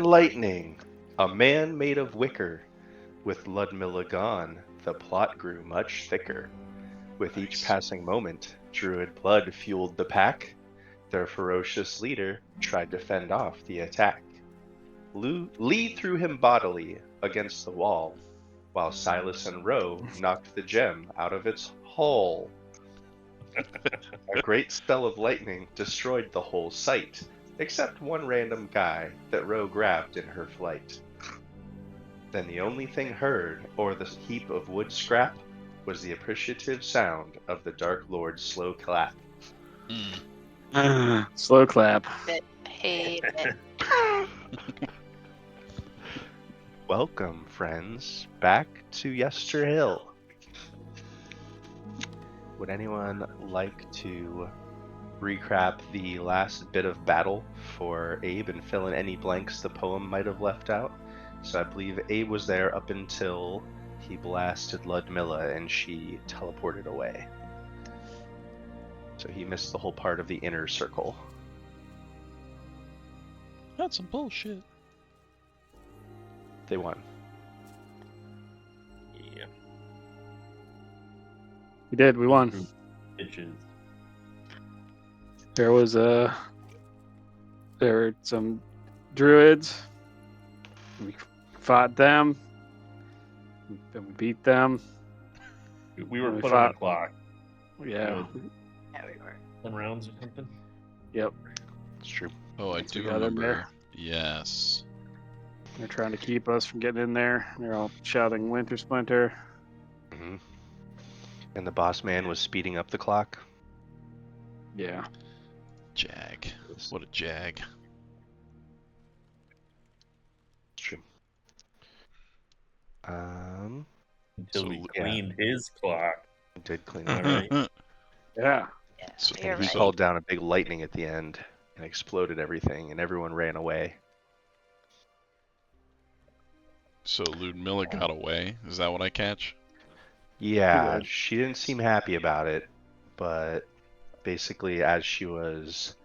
and lightning, a man made of wicker. With Ludmilla gone, the plot grew much thicker. With each passing moment, druid blood fueled the pack. Their ferocious leader tried to fend off the attack. Lee threw him bodily against the wall, while Silas and Roe knocked the gem out of its hull. A great spell of lightning destroyed the whole site, except one random guy that Roe grabbed in her flight. Then the only thing heard o'er the heap of wood scrap was the appreciative sound of the Dark Lord's slow clap. Slow clap. Hate it. Welcome, friends, back to Yester Hill. Would anyone like to recap the last bit of battle for Abe and fill in any blanks the poem might have left out? So I believe Abe was there up until he blasted Ludmilla and she teleported away. So he missed the whole part of the inner circle. That's some bullshit. They won. Yeah. We did. We won. Bitches. There were some druids. We fought them. Then we beat them. We were We put on fought- the clock. Yeah. Yeah, we were. 10 rounds or something. Yep. It's true. Oh, I Once we do got in remember. there. Yes. They're trying to keep us from getting in there. They're all shouting "Winter Splinter." Hmm. And the boss man was speeding up the clock. Yeah. Jag. What a jag. It's true. Until So, we yeah. cleaned his clock. Did clean All up. right. Yeah. Yeah, So- you're He right. called down a big lightning at the end and exploded everything, and everyone ran away. So Ludmilla got away. Is that what I catch? Yeah, did. she didn't seem happy about it, but basically, as she was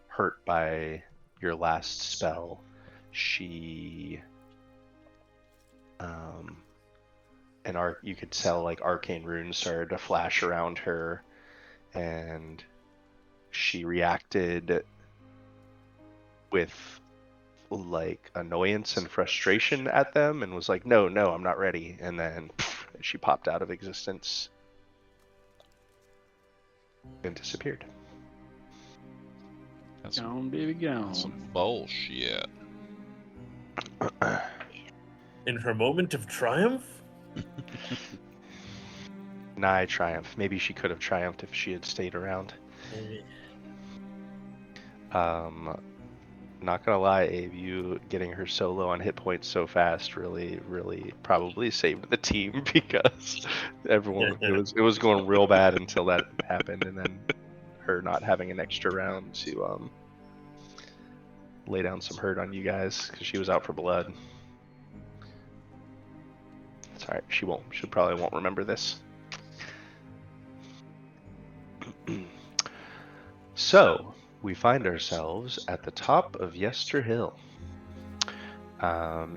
hurt by your last spell, she, you could tell like arcane runes started to flash around her, and she reacted with like annoyance and frustration at them and was like, no, I'm not ready. And then she popped out of existence and disappeared. That's Gone, baby, gone. some bullshit. In her moment of triumph? Nigh triumph. Maybe she could have triumphed if she had stayed around. Maybe. Not gonna lie, Abe, you getting her so low on hit points so fast really probably saved the team because everyone it was going real bad until that happened, and then her not having an extra round to lay down some hurt on you guys because she was out for blood. It's alright, she probably won't remember this. So we find ourselves at the top of Yester Hill.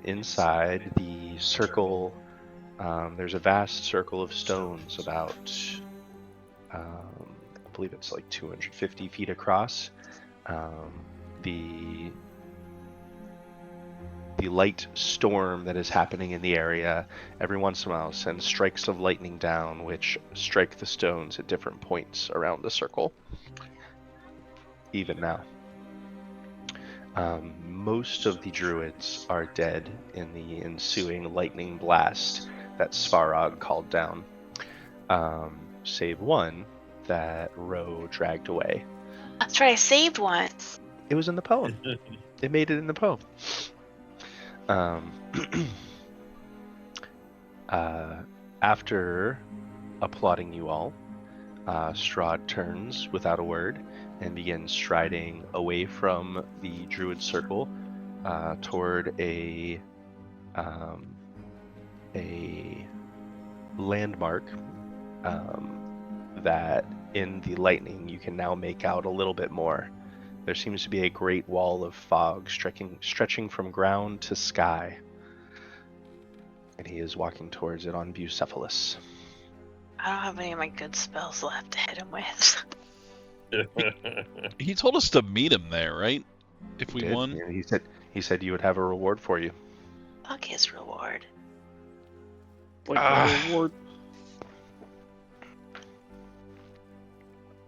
Inside the circle, there's a vast circle of stones about, I believe it's like 250 feet across. The light storm that is happening in the area every once in a while sends strikes of lightning down, which strike the stones at different points around the circle. Even now. Most of the druids are dead in the ensuing lightning blast that Svarog called down, save one that Ro dragged away. That's right, I saved once. It was in the poem. It made it in the poem. After applauding you all, Strahd turns without a word and begins striding away from the druid circle toward a landmark that in the lightning you can now make out a little bit more. There seems to be a great wall of fog stretching from ground to sky. And he is walking towards it on Bucephalus. I don't have any of my good spells left to hit him with. He told us to meet him there, right? If we Did. won. Yeah, he said you would have a reward for you. Fuck his reward. Like Ah. the reward.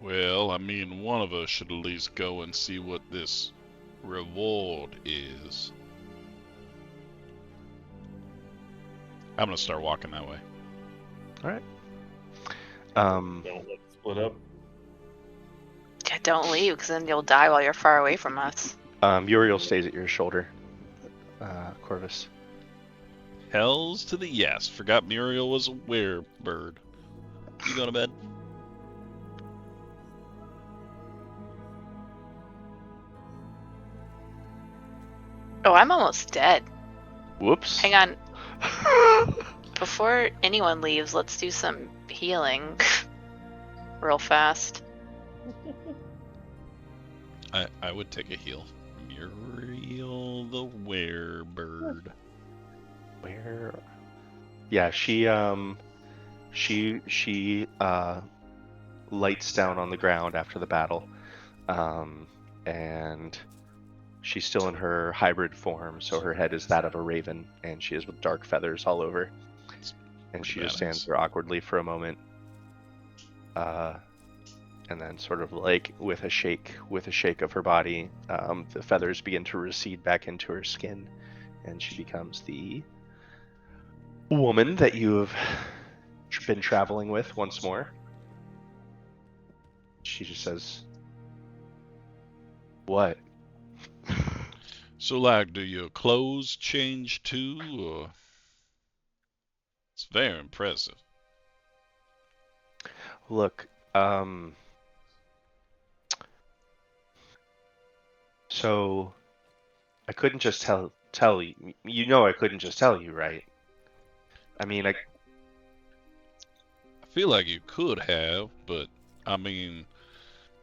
Well, I mean, one of us should at least go and see what this reward is. I'm gonna start walking that way. All right. Don't let's split up. Yeah, don't leave, because then you'll die while you're far away from us. Uriel stays at your shoulder, Corvus. Hells to the yes. Forgot Muriel was a werebird. You going to bed? Oh, I'm almost dead. Whoops. Hang on. Before anyone leaves, let's do some healing real fast. I would take a heal. Muriel the werebird. Where? Yeah, she lights down on the ground after the battle, and she's still in her hybrid form, so her head is that of a raven, and she is with dark feathers all over. And she just stands there awkwardly for a moment, and then sort of like with a shake of her body, the feathers begin to recede back into her skin, and she becomes the woman that you have been traveling with once more. She just says, "What?" So, like, do your clothes change too, or? It's very impressive. Look, so I couldn't just tell you. You know, I couldn't just tell you, right? I mean, I feel like you could have, but I mean,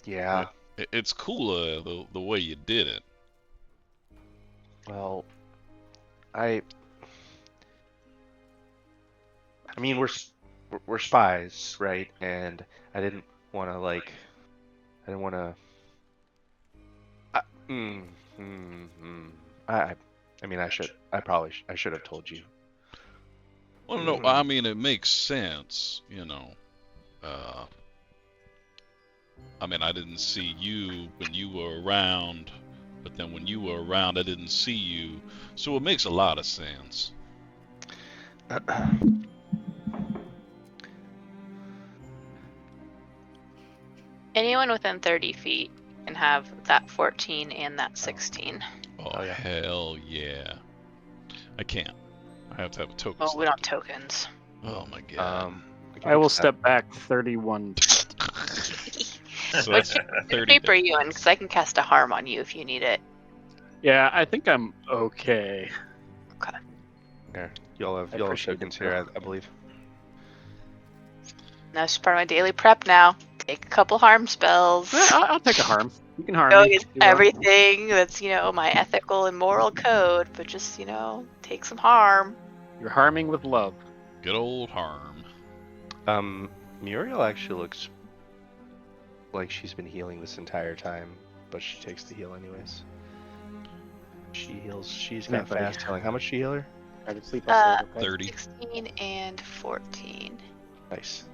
yeah. it's cooler the way you did it. Well, I mean, we're spies, right? And I didn't want to I didn't want to. I mean, I should have told you. Well, no, I mean, it makes sense, you know. I mean, I didn't see you when you were around, but then when you were around, I didn't see you. So it makes a lot of sense. Anyone within 30 feet can have that 14 and that 16. Oh, yeah. hell yeah. I can't. I have to have a token. Oh, we don't have tokens. Oh my god. I will step back 31. So that's Which 30 paper are you in? Because I can cast a harm on you if you need it. Yeah, I think I'm okay. Okay. Here, y'all have appreciate tokens it, here, though. I believe. That's part of my daily prep now. Take a couple harm spells. I'll take a harm. You can harm Go me. against if you want. everything that's, my ethical and moral code, but just, take some harm. You're harming with love. Good old harm. Muriel actually looks like she's been healing this entire time, but she takes the heal anyways. She heals. She's got Yeah, buddy. fast healing. How much do you heal her? Try to sleep us okay? 30. 16 and 14. Nice.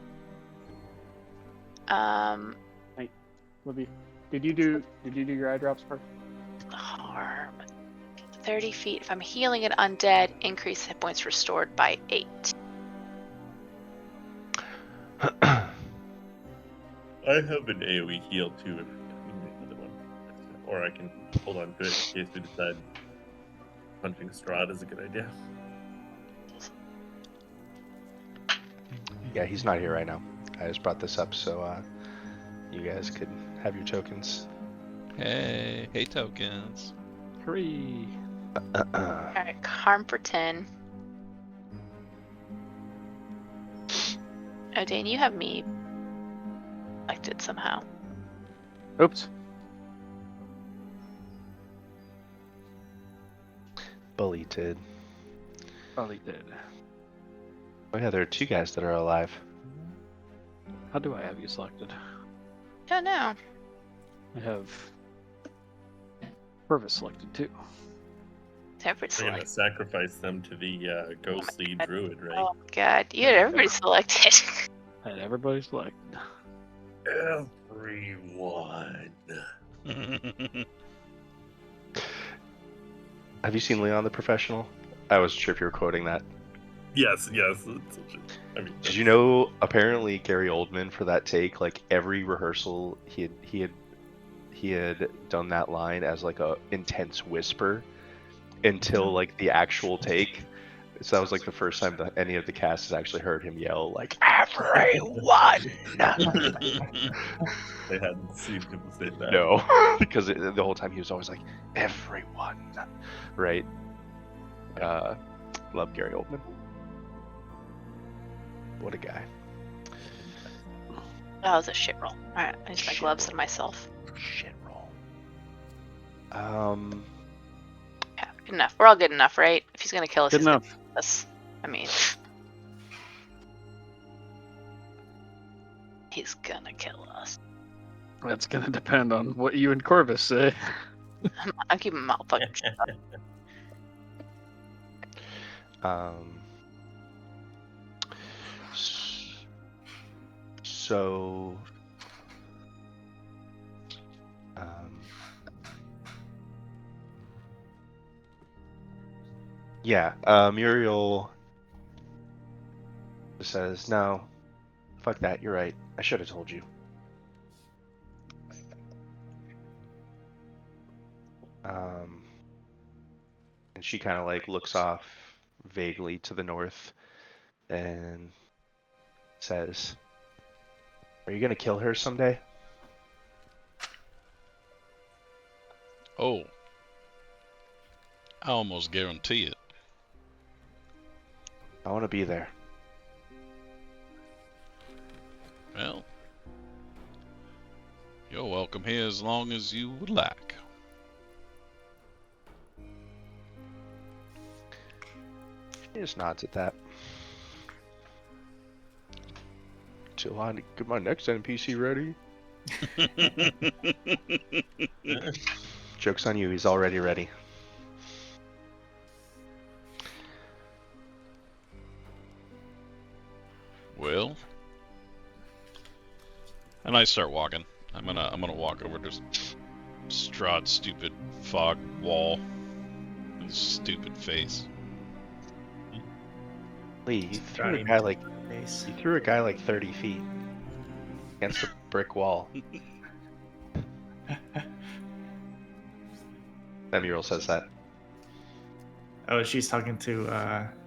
Libby, did you do your eye drops first? Harm. 30 feet. If I'm healing an undead, increase hit points restored by 8. I have an AoE heal too if we need another one. Or I can hold on to it in case we decide punching Strahd is a good idea. Yeah, he's not here right now. I just brought this up so you guys could have your tokens. Hey tokens. Hurry. Alright, harm for 10. Oh, Dane, you have me selected somehow. Oops. Bully did. Probably did. Oh yeah, there are 2 guys that are alive. How do I have you selected? Don't know. I have Purvis selected too. Everybody We're gonna selected. sacrifice them to the ghostly God. druid, right? Oh god, you had everybody selected. I had everybody selected. Everyone. Have you seen Leon the Professional? I was sure if you were quoting that. Yes. I mean, Did you know apparently Gary Oldman for that take, like every rehearsal he had done that line as like a intense whisper until like the actual take. So that was like the first time that any of the cast has actually heard him yell like everyone. They hadn't seen him say that. No, because the whole time he was always like everyone, right? Love Gary Oldman. What a guy. That was a shit roll. Alright, I use my Shit gloves roll. and myself. Shit roll. Yeah, good enough. We're all good enough, right? If he's gonna kill us, Good he's gonna enough. kill us. I mean, he's gonna kill us. That's gonna depend on what you and Corvus say. I'm keeping my mouth fucking shut. So, yeah, Muriel says, no, fuck that, you're right. I should have told you. And she kind of like looks off vaguely to the north and says, are you gonna kill her someday? Oh, I almost guarantee it. I want to be there. Well, you're welcome here as long as you would like. She just nods at that. Till I get my next NPC ready. Joke's on you, he's already ready. Well, and I start walking. I'm gonna walk over to Strahd's stupid fog wall. His stupid face. Lee, you threw a Strahd guy like face. 30 feet against a brick wall. Muriel says that. Oh, she's talking to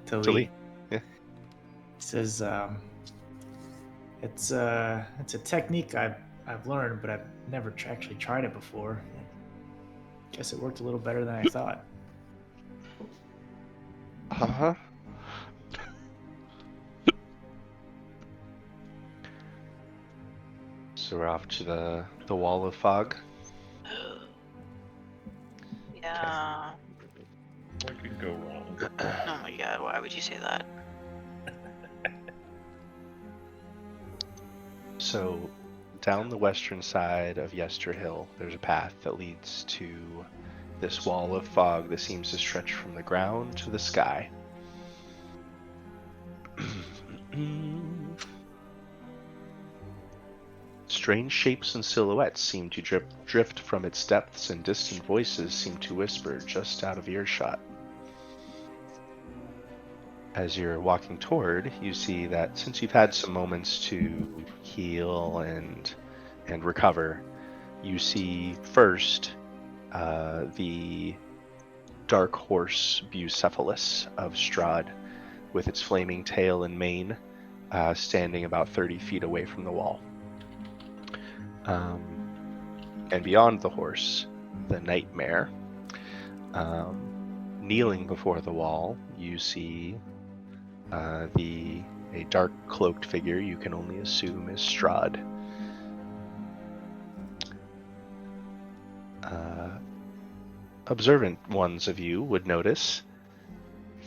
To Lee. Lee. Yeah. Says it's a technique I've learned, but I've never actually tried it before. Guess it worked a little better than I thought. Uh-huh. So we're off to the wall of fog. Yeah. What could go wrong? Oh my god, why would you say that? So down the western side of Yester Hill, there's a path that leads to this wall of fog that seems to stretch from the ground to the sky. Strange shapes and silhouettes seem to drift from its depths, and distant voices seem to whisper just out of earshot. As you're walking toward, you see that since you've had some moments to heal and recover, you see first the dark horse Bucephalus of Strahd, with its flaming tail and mane, standing about 30 feet away from the wall. And beyond the horse, the nightmare. Kneeling before the wall, you see a dark cloaked figure you can only assume is Strahd. Observant ones of you would notice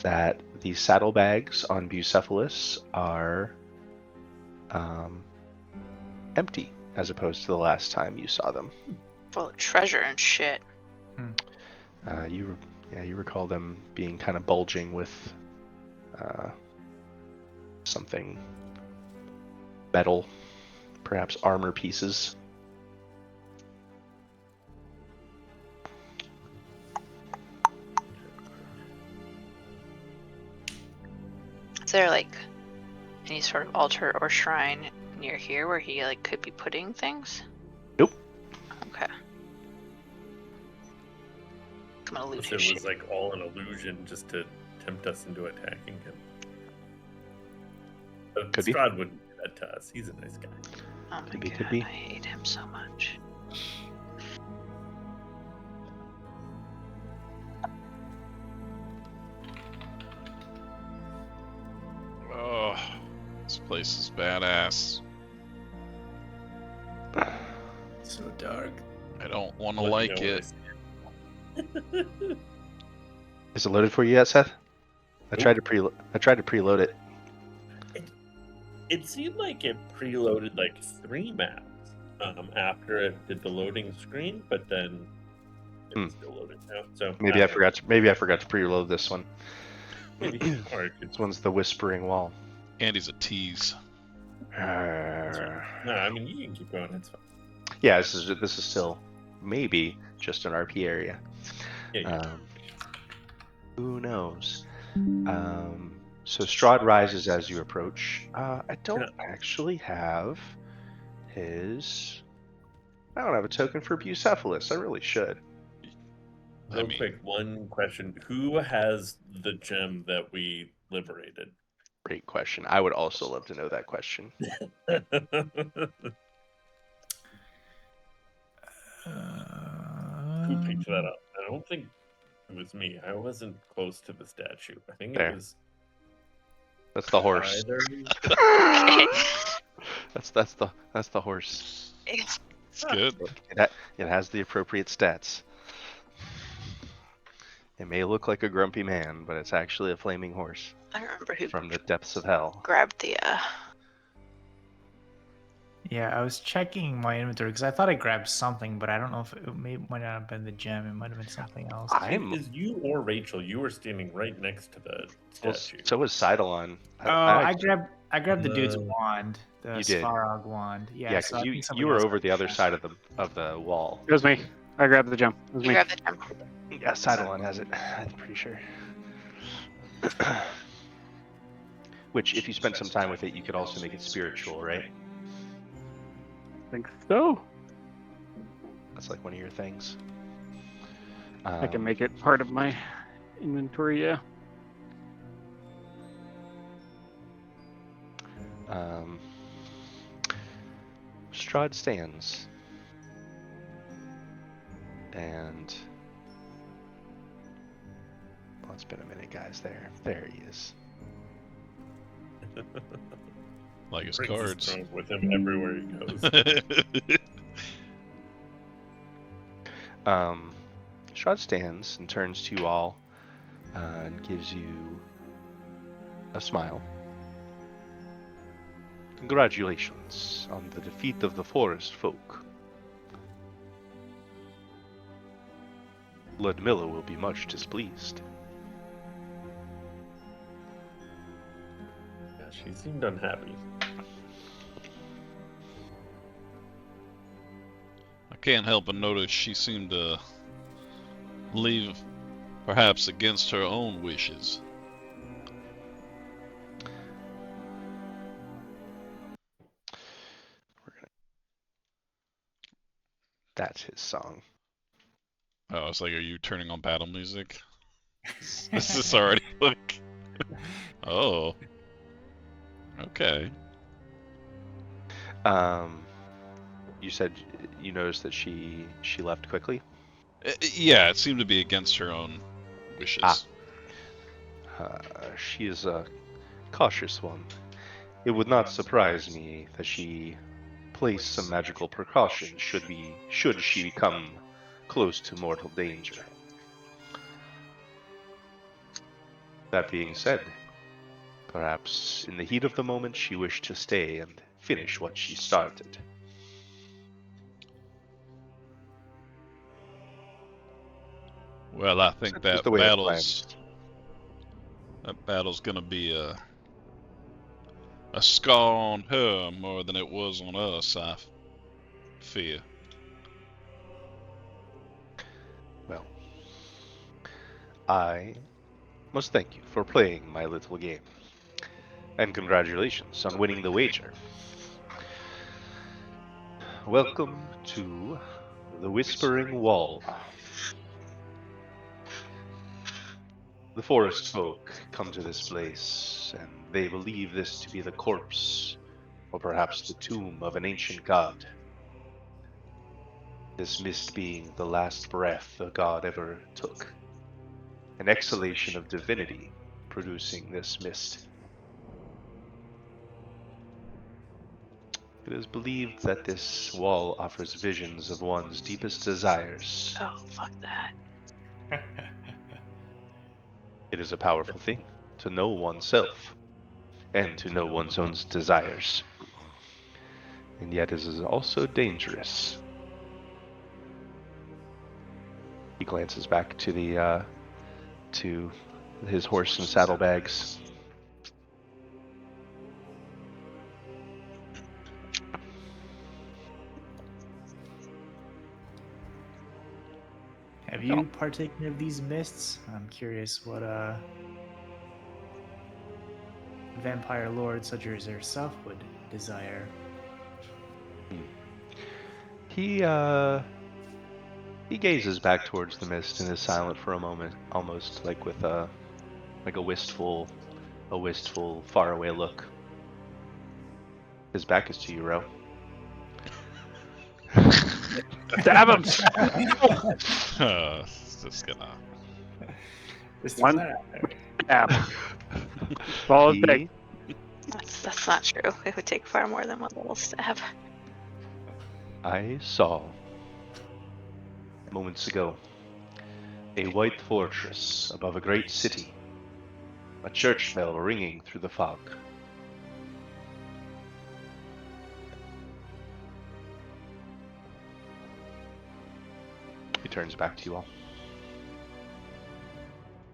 that the saddlebags on Bucephalus are empty, as opposed to the last time you saw them. Full of treasure and shit. You recall them being kind of bulging with something metal, perhaps armor pieces. Is there like any sort of altar or shrine near here where he like could be putting things? Nope. Okay. I'm gonna loot Unless his it shit. was like all an illusion just to tempt us into attacking him. But Could be. Strahd wouldn't do that to us. He's a nice guy. Oh my Could be, god, could be. I hate him so much. Oh, this place is badass. So dark. I don't want to Let me like know when I it. see it. Is it loaded for you yet, Seth? I tried to preload it. It seemed like it preloaded like 3 maps after it did the loading screen, but then it's still loaded now. So Maybe I forgot to preload this one. Maybe. Or it could, This one's the Whispering Wall. Andy's a tease. no, I mean you can keep going. It's fine. Yeah, this is still maybe just an RP area. Yeah, Who knows? So Strahd rises as you approach. I don't actually have his. I don't have a token for Bucephalus. I really should. Real quick, one question: who has the gem that we liberated? Great question. I would also love to know that question. Who picked that up? I don't think it was me. I wasn't close to the statue. I think There. it was That's the horse. either. That's the horse. It's good. It has the appropriate stats. It may look like a grumpy man, but it's actually a flaming horse I don't remember who from the depths of hell. grabbed the Yeah, I was checking my inventory because I thought I grabbed something, but I don't know if it might not have been the gem. It might have been something else. Is you or Rachel? You were standing right next to the statue. So was Sidalon. I grabbed the dude's wand, the You did. Svarog wand. Yeah, Yeah, so I because think somebody you were else over grabbed the other that. side of the wall. It was me. I grabbed the gem. It was you me. grabbed the gem. Yeah, Sidalon has it. I'm pretty sure. Which, if you spend some time with it, you could also make it spiritual, right? I think so. That's like one of your things. I can make it part of my inventory, yeah. Strahd stands. And well, it's been a minute, guys. There he is. Like his Brings his cards. throne with him everywhere he goes. Strahd stands and turns to you all and gives you a smile. Congratulations on the defeat of the forest folk. Ludmilla will be much displeased. Yeah, she seemed unhappy. I can't help but notice she seemed to leave perhaps against her own wishes. That's his song. Oh, it's like, are you turning on battle music? This is already like. Oh. Okay. You said you noticed that she left quickly. Yeah, it seemed to be against her own wishes. She is a cautious one. It would not surprise me that she placed some magical precautions should she become close to mortal danger. That being said, perhaps in the heat of the moment she wished to stay and finish what she started. Well, I think Just the way it that battle's gonna be a scar on her more than it was on us, I fear. Well, I must thank you for playing my little game. And congratulations on winning the wager. Welcome to the Whispering Wall. The forest folk come to this place, and they believe this to be the corpse, or perhaps the tomb of an ancient god. This mist being the last breath a god ever took. An exhalation of divinity producing this mist. It is believed that this wall offers visions of one's deepest desires. Oh, fuck that. It is a powerful thing to know oneself and to know one's own desires. And yet it is also dangerous. He glances back to his horse and saddlebags. Have you partaken of these mists? I'm curious what vampire lord such as yourself would desire. He gazes back towards the mist and is silent for a moment, almost like with a wistful, faraway look. His back is to you, Ro. Stab him! Just gonna. One stab. Follow his dick. That's not true. It would take far more than one little stab. I saw moments ago a white fortress above a great city, a church bell ringing through the fog. He turns back to you all.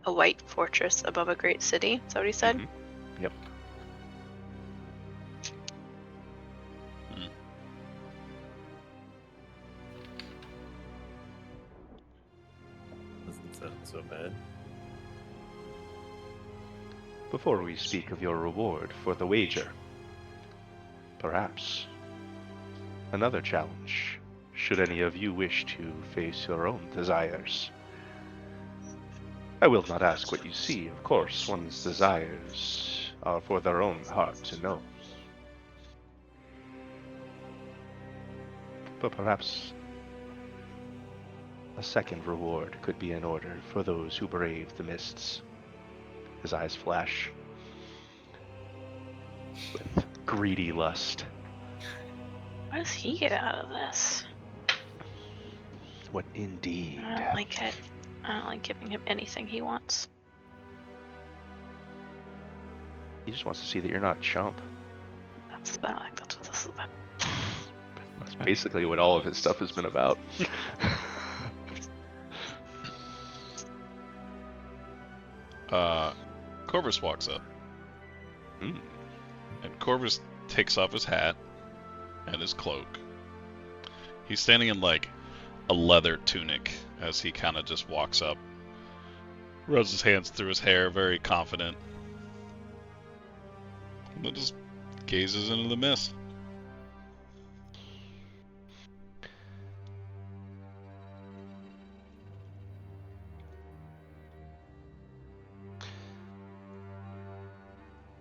A white fortress above a great city? Is that what he said? Mhm. Yep. Doesn't sound so bad. Before we speak of your reward for the wager, perhaps another challenge, should any of you wish to face your own desires. I will not ask what you see, of course, one's desires are for their own heart to know. But perhaps a second reward could be in order for those who brave the mists. His eyes flash with greedy lust. What does he get out of this? What indeed? I don't like it. I don't like giving him anything he wants. He just wants to see that you're not a chump. That's what this is about. That's basically what all of his stuff has been about. Corvus walks up, Mm. and Corvus takes off his hat and his cloak. He's standing in like a leather tunic as he kind of just walks up, runs his hands through his hair, very confident, and then just gazes into the mist.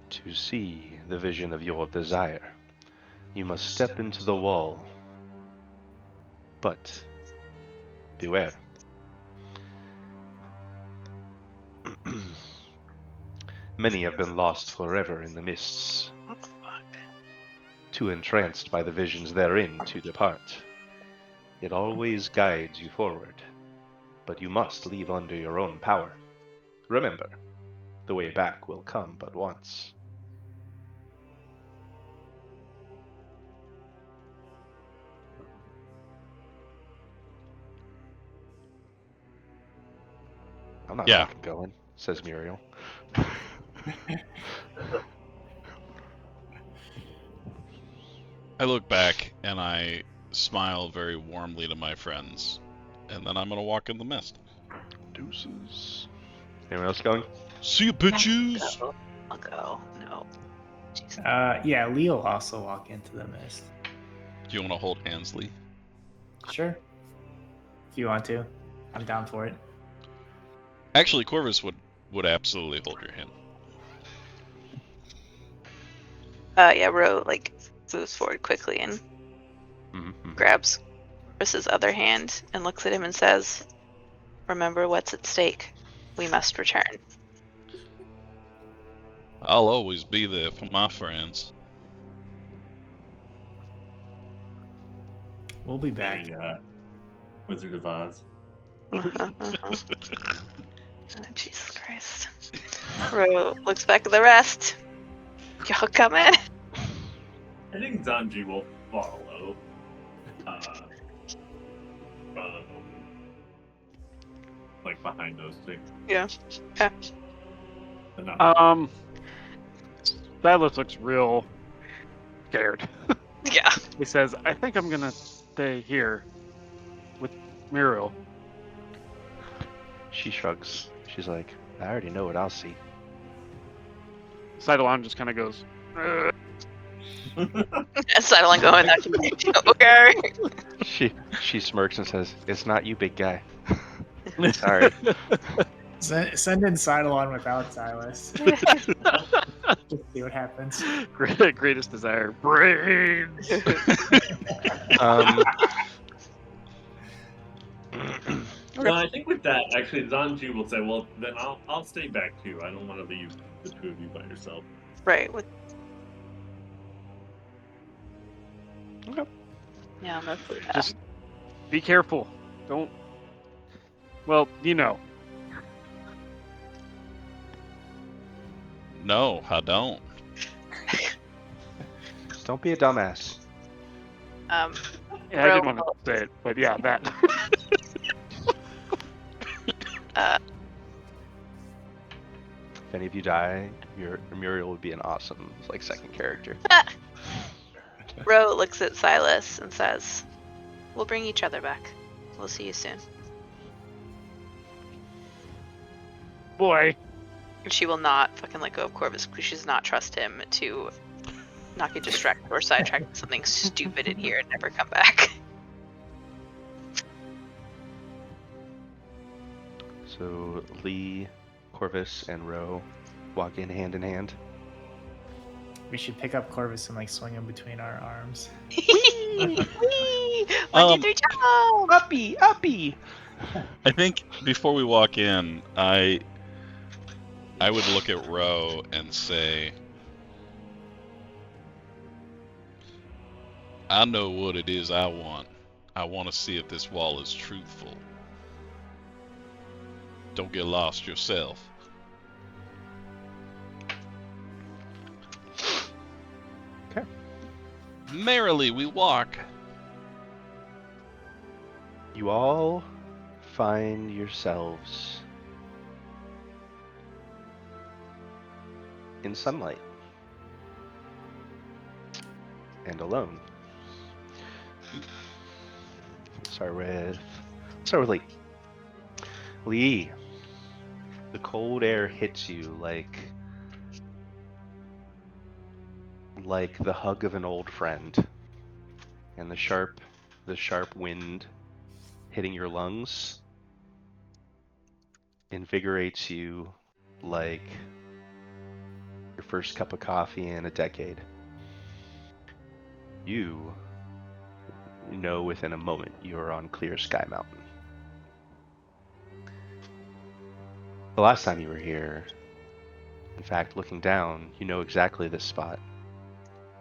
To see the vision of your desire, you must step into the wall. But beware. Many have been lost forever in the mists, What the fuck? too entranced by the visions therein to depart. It always guides you forward, but you must leave under your own power. Remember, The way back will come but once. I'm not Yeah. fucking going, says Muriel. I look back and I smile very warmly to my friends, and then I'm gonna walk in the mist. Deuces. Anyone else going? See you, bitches. I'll go. No. Jeez. Yeah, Lee will also walk into the mist. Do you want to hold hands, Lee? Sure. If you want to. I'm down for it. Actually, Corvus would absolutely hold your hand. Yeah, Ro like moves forward quickly and Mm-hmm. grabs Chris's other hand and looks at him and says, "Remember what's at stake. We must return." I'll always be there for my friends. We'll be back. Hey, Wizard of Oz. Oh, Jesus Christ. Ro looks back at the rest. Y'all coming? I think Zanji will follow. Like behind those two. Yeah. Yeah. But not Silas looks real scared. Yeah. He says, I think I'm gonna stay here with Muriel. She shrugs. She's like, I already know what I'll see. Sidalon just kind of goes, "Ugh." Sidle and going okay. She smirks and says, "It's not you, big guy." Sorry. Send in Sidalon without Silas. Just see what happens. Greatest desire. Brains! No, I think with that, actually, Zanji will say, "Well, then I'll stay back too. I don't want to leave the two of you by yourself." Right. With Okay. yeah, that's Just be careful. Don't. Well, you know. No, I don't. Just don't be a dumbass. Yeah, I didn't want to say it, but yeah, that. If any of you die, Muriel would be an awesome second character. Ro looks at Silas and says, "We'll bring each other back. We'll see you soon." Boy. And she will not fucking let go of Corvus because she does not trust him to not get distracted or sidetracked with something stupid in here and never come back. So Lee, Corvus, and Ro walk in hand. We should pick up Corvus and swing him between our arms. Whee! 1, 2, 3, jump! Uppy! I think before we walk in, I would look at Ro and say, I know what it is I want. I want to see if this wall is truthful. Don't get lost yourself. Okay. Merrily we walk. You all find yourselves in sunlight and alone. Start with Lee. Lee, the cold air hits you like the hug of an old friend, and the sharp wind hitting your lungs invigorates you like your first cup of coffee in a decade. You know within a moment you are on Clear Sky Mountain. The last time you were here, in fact, looking down, you know exactly this spot.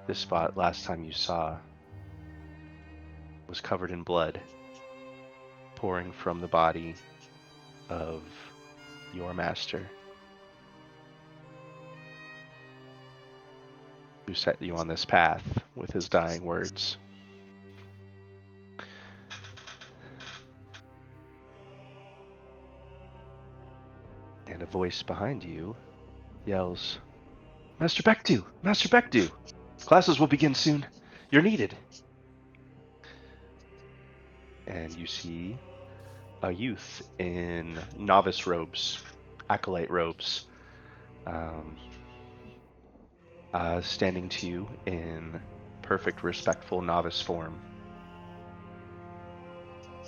This spot last time you saw was covered in blood, pouring from the body of your master. who set you on this path with his dying words. And a voice behind you yells, Master Bekdu! Master Bekdu! Classes will begin soon. You're needed. And you see a youth in novice robes, acolyte robes, standing to you in perfect, respectful novice form,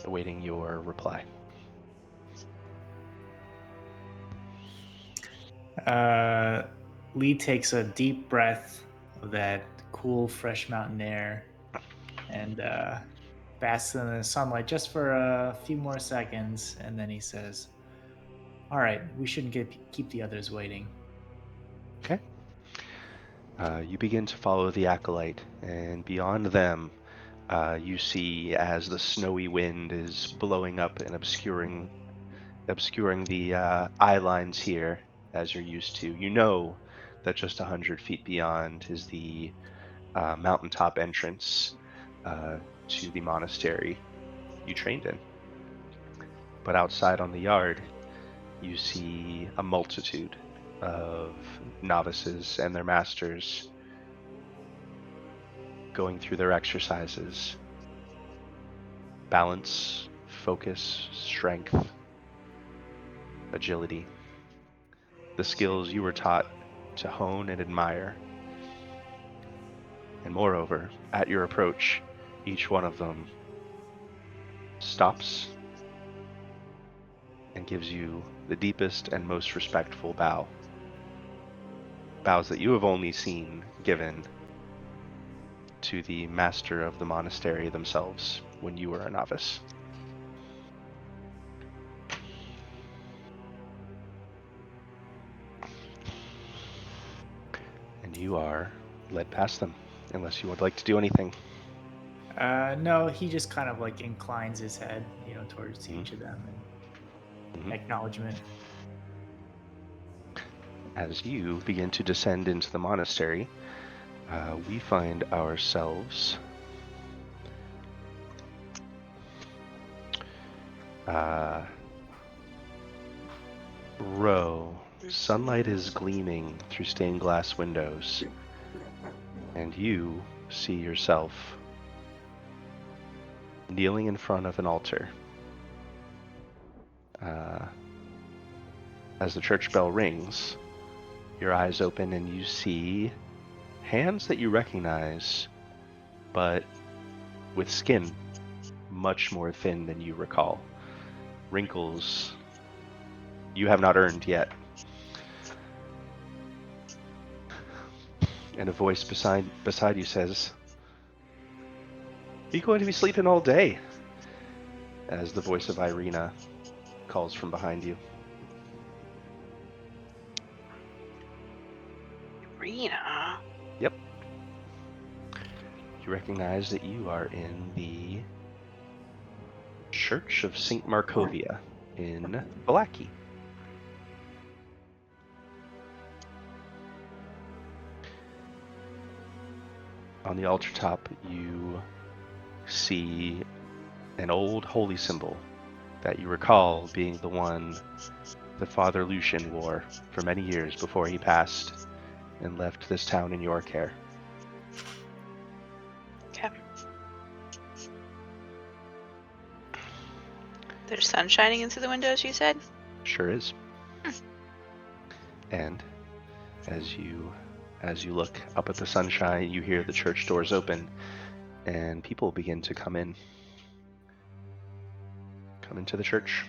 awaiting your reply. Lee takes a deep breath of that cool, fresh mountain air and basks in the sunlight just for a few more seconds. And then he says, All right, we shouldn't keep the others waiting. Okay. You begin to follow the acolyte, and beyond them, you see as the snowy wind is blowing up and obscuring the eye lines here, as you're used to. You know that just 100 feet beyond is the mountaintop entrance to the monastery you trained in. But outside on the yard, you see a multitude of novices and their masters going through their exercises. Balance, focus, strength, agility. The skills you were taught to hone and admire. And moreover, at your approach, each one of them stops and gives you the deepest and most respectful bow. Bows that you have only seen given to the master of the monastery themselves when you were a novice. And you are led past them, unless you would like to do anything. No, he just kind of like inclines his head, towards each of them and acknowledgement. As you begin to descend into the monastery, we find ourselves row. Sunlight is gleaming through stained glass windows, and you see yourself kneeling in front of an altar. As the church bell rings, your eyes open and you see hands that you recognize, but with skin much more thin than you recall. Wrinkles you have not earned yet. And a voice beside you says, "Are you going to be sleeping all day?" As the voice of Irina calls from behind you. Irina? Yep. You recognize that you are in the Church of St. Markovia in Valaki. On the altar top, you see an old holy symbol that you recall being the one that Father Lucian wore for many years before he passed and left this town in your care. Okay. There's sun shining into the windows, you said? Sure is. And as you look up at the sunshine, you hear the church doors open and people begin to come into the church.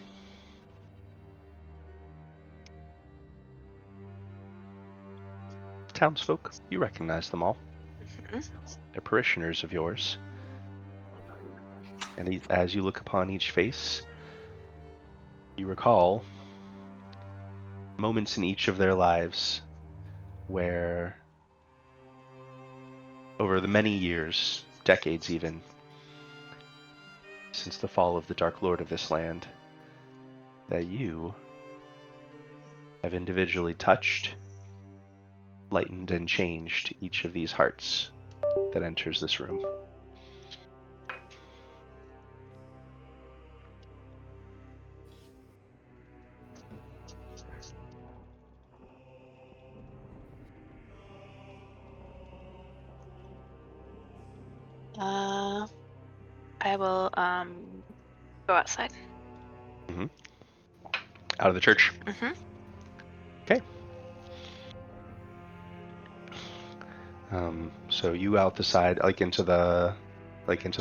Townsfolk, you recognize them all. They're parishioners of yours. And as you look upon each face, you recall moments in each of their lives where, over the many years, decades even, since the fall of the Dark Lord of this land, that you have individually touched, lightened and changed each of these hearts that enters this room. I will go outside. Out of the church. Mm-hmm. Okay. So you out the side, like into the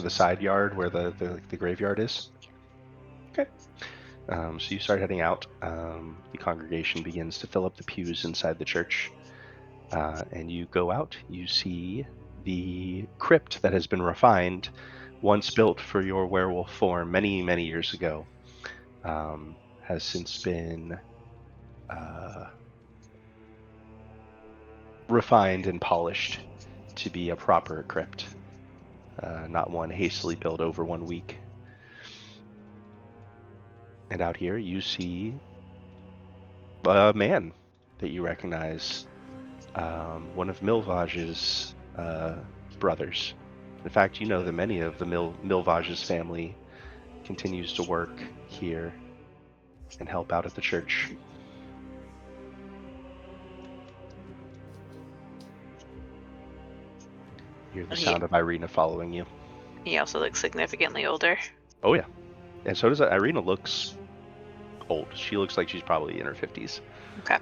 side yard where the graveyard is. Okay. So you start heading out. The congregation begins to fill up the pews inside the church, and you go out. You see the crypt that has been refined, once built for your werewolf form many, many years ago, has since been refined and polished to be a proper crypt, not one hastily built over 1 week. And out here you see a man that you recognize, one of Milvage's brothers. In fact, you know that many of the Milvage's family continues to work here and help out at the church. You hear the sound of Irina following you. He also looks significantly older. Oh yeah, and so does Irina. Looks old. She looks like she's probably in her 50s. Okay.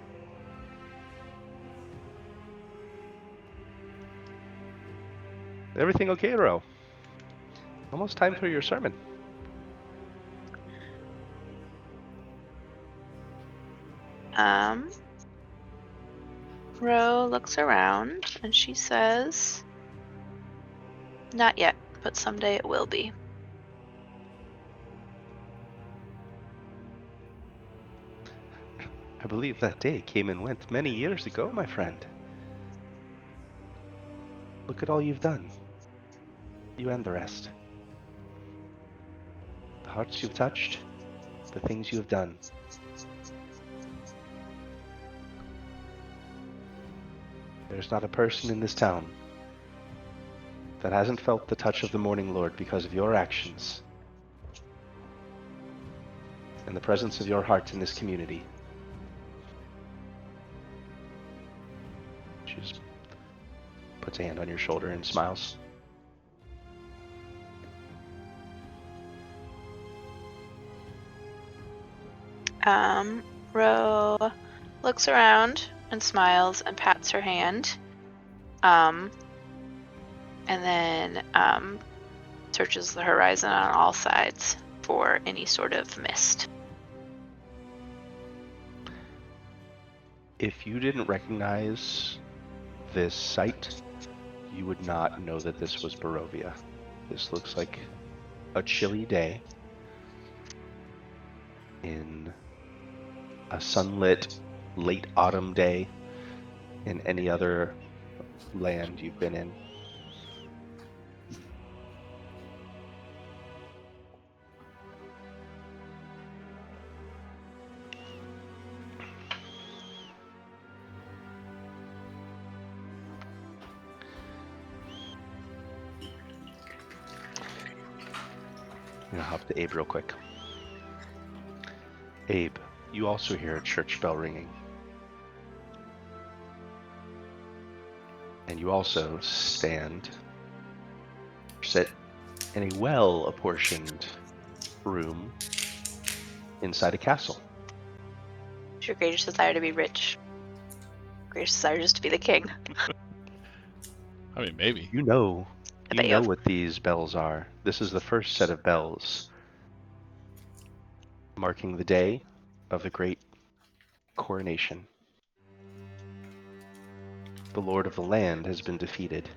Everything okay, Ro? Almost time for your sermon. Ro looks around and she says, "Not yet, but someday it will be." I believe that day came and went many years ago, my friend. Look at all you've done. You and the rest. The hearts you've touched, the things you have done. There's not a person in this town that hasn't felt the touch of the Morning Lord because of your actions and the presence of your heart in this community. She just puts a hand on your shoulder and smiles. Ro looks around and smiles and pats her hand. And then searches the horizon on all sides for any sort of mist. If you didn't recognize this site, you would not know that this was Barovia. This looks like a chilly day in a sunlit late autumn day in any other land you've been in. I'm gonna hop to Abe real quick. Abe, you also hear a church bell ringing. And you also sit in a well-apportioned room inside a castle. It's your greatest desire to be rich. Greatest desire just to be the king. I mean, maybe. You know I bet you have. what these bells are. This is the first set of bells marking the day of the great coronation. The Lord of the land has been defeated,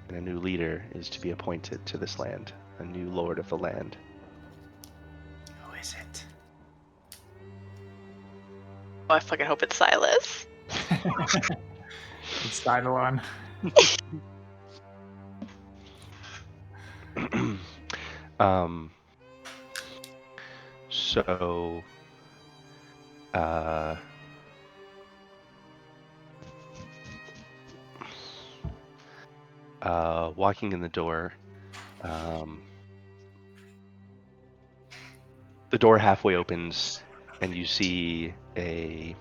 and a new leader is to be appointed to this land, a new Lord of the land. Who is it? Oh, I fucking hope it's Silas. It's Eidolon. So, walking in the door. The door halfway opens, and you see a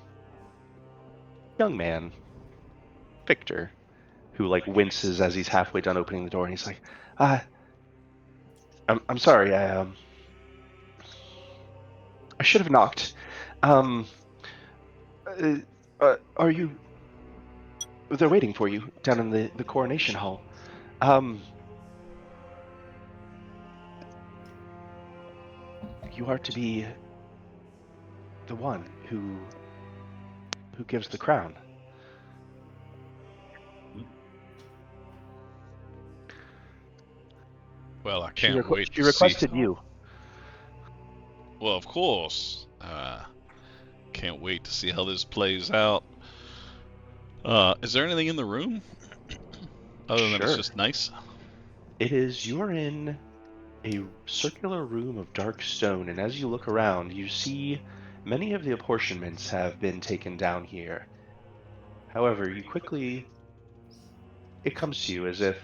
young man, Victor, who like winces as he's halfway done opening the door, and he's like, I'm sorry, I should have knocked. Are you? They're waiting for you down in the coronation hall. You are to be the one who gives the crown. Well, I can't wait She to see. requested you. Well, of course. Can't wait to see how this plays out. Is there anything in the room? Other than it's Sure. just nice? It is. You're in a circular room of dark stone, and as you look around, you see many of the apportionments have been taken down here. However, it comes to you as if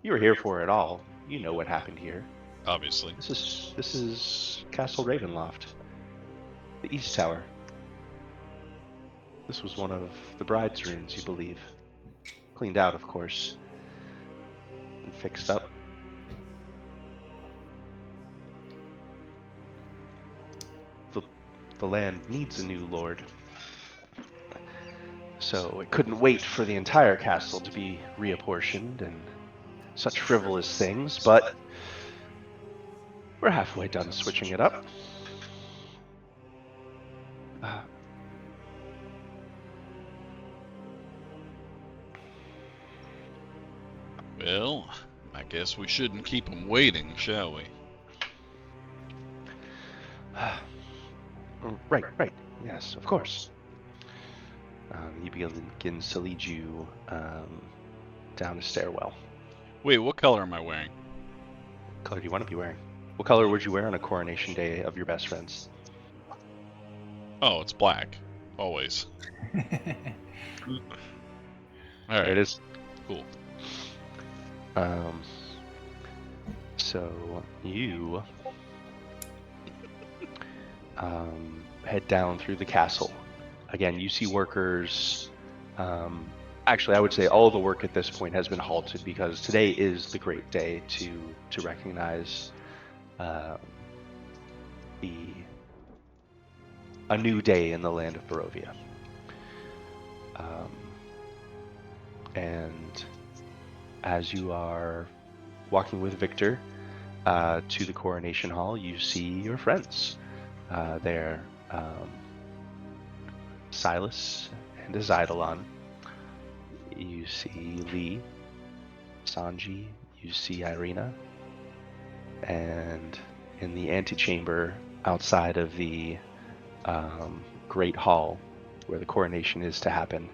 you were here for it all. You know what happened here. Obviously. This is Castle Ravenloft, the East Tower. This was one of the bride's rooms, you believe. Cleaned out, of course, and fixed up. The land needs a new lord. So it couldn't wait for the entire castle to be reapportioned and such frivolous things, but we're halfway done switching it up. Well, I guess we shouldn't keep them waiting, shall we? Right. Yes, of course. He begins to lead you down a stairwell. Wait, what color am I wearing? What color do you want to be wearing? What color would you wear on a coronation day of your best friends? Oh, it's black. Always. Alright. There it is. Cool. So you head down through the castle. Again, you see workers. Actually, I would say all the work at this point has been halted because today is the great day to recognize a new day in the land of Barovia. And as you are walking with Victor to the coronation hall, you see your friends there. Silas and Eidolon. You see Lee, Sanji, you see Irina, and in the antechamber outside of the Great Hall where the coronation is to happen,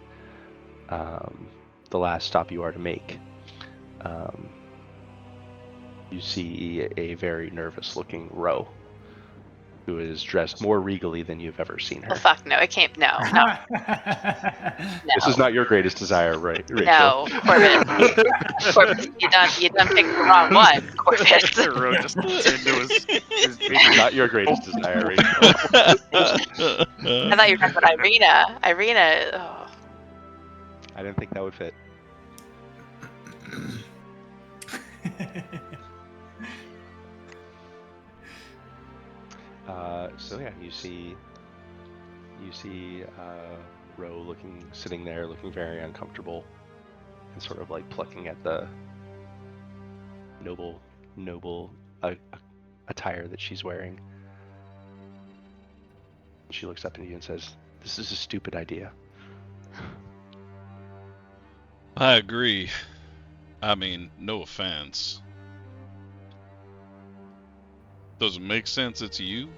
the last stop you are to make, you see a very nervous looking Ro, who is dressed more regally than you've ever seen her. Oh fuck no! It can't. No. This is not your greatest desire, right, Rachel? No, Corbin. Corbin, you done picked the wrong one, Corbin. Ro just looks into his baby. Not your greatest desire, Rachel. I thought you were talking about Irina. Irina. Oh. I didn't think that would fit. So yeah, you see Ro sitting there, looking very uncomfortable, and sort of like plucking at the noble attire that she's wearing. She looks up at you and says, "This is a stupid idea." I agree. I mean, no offense. Does it make sense it's you?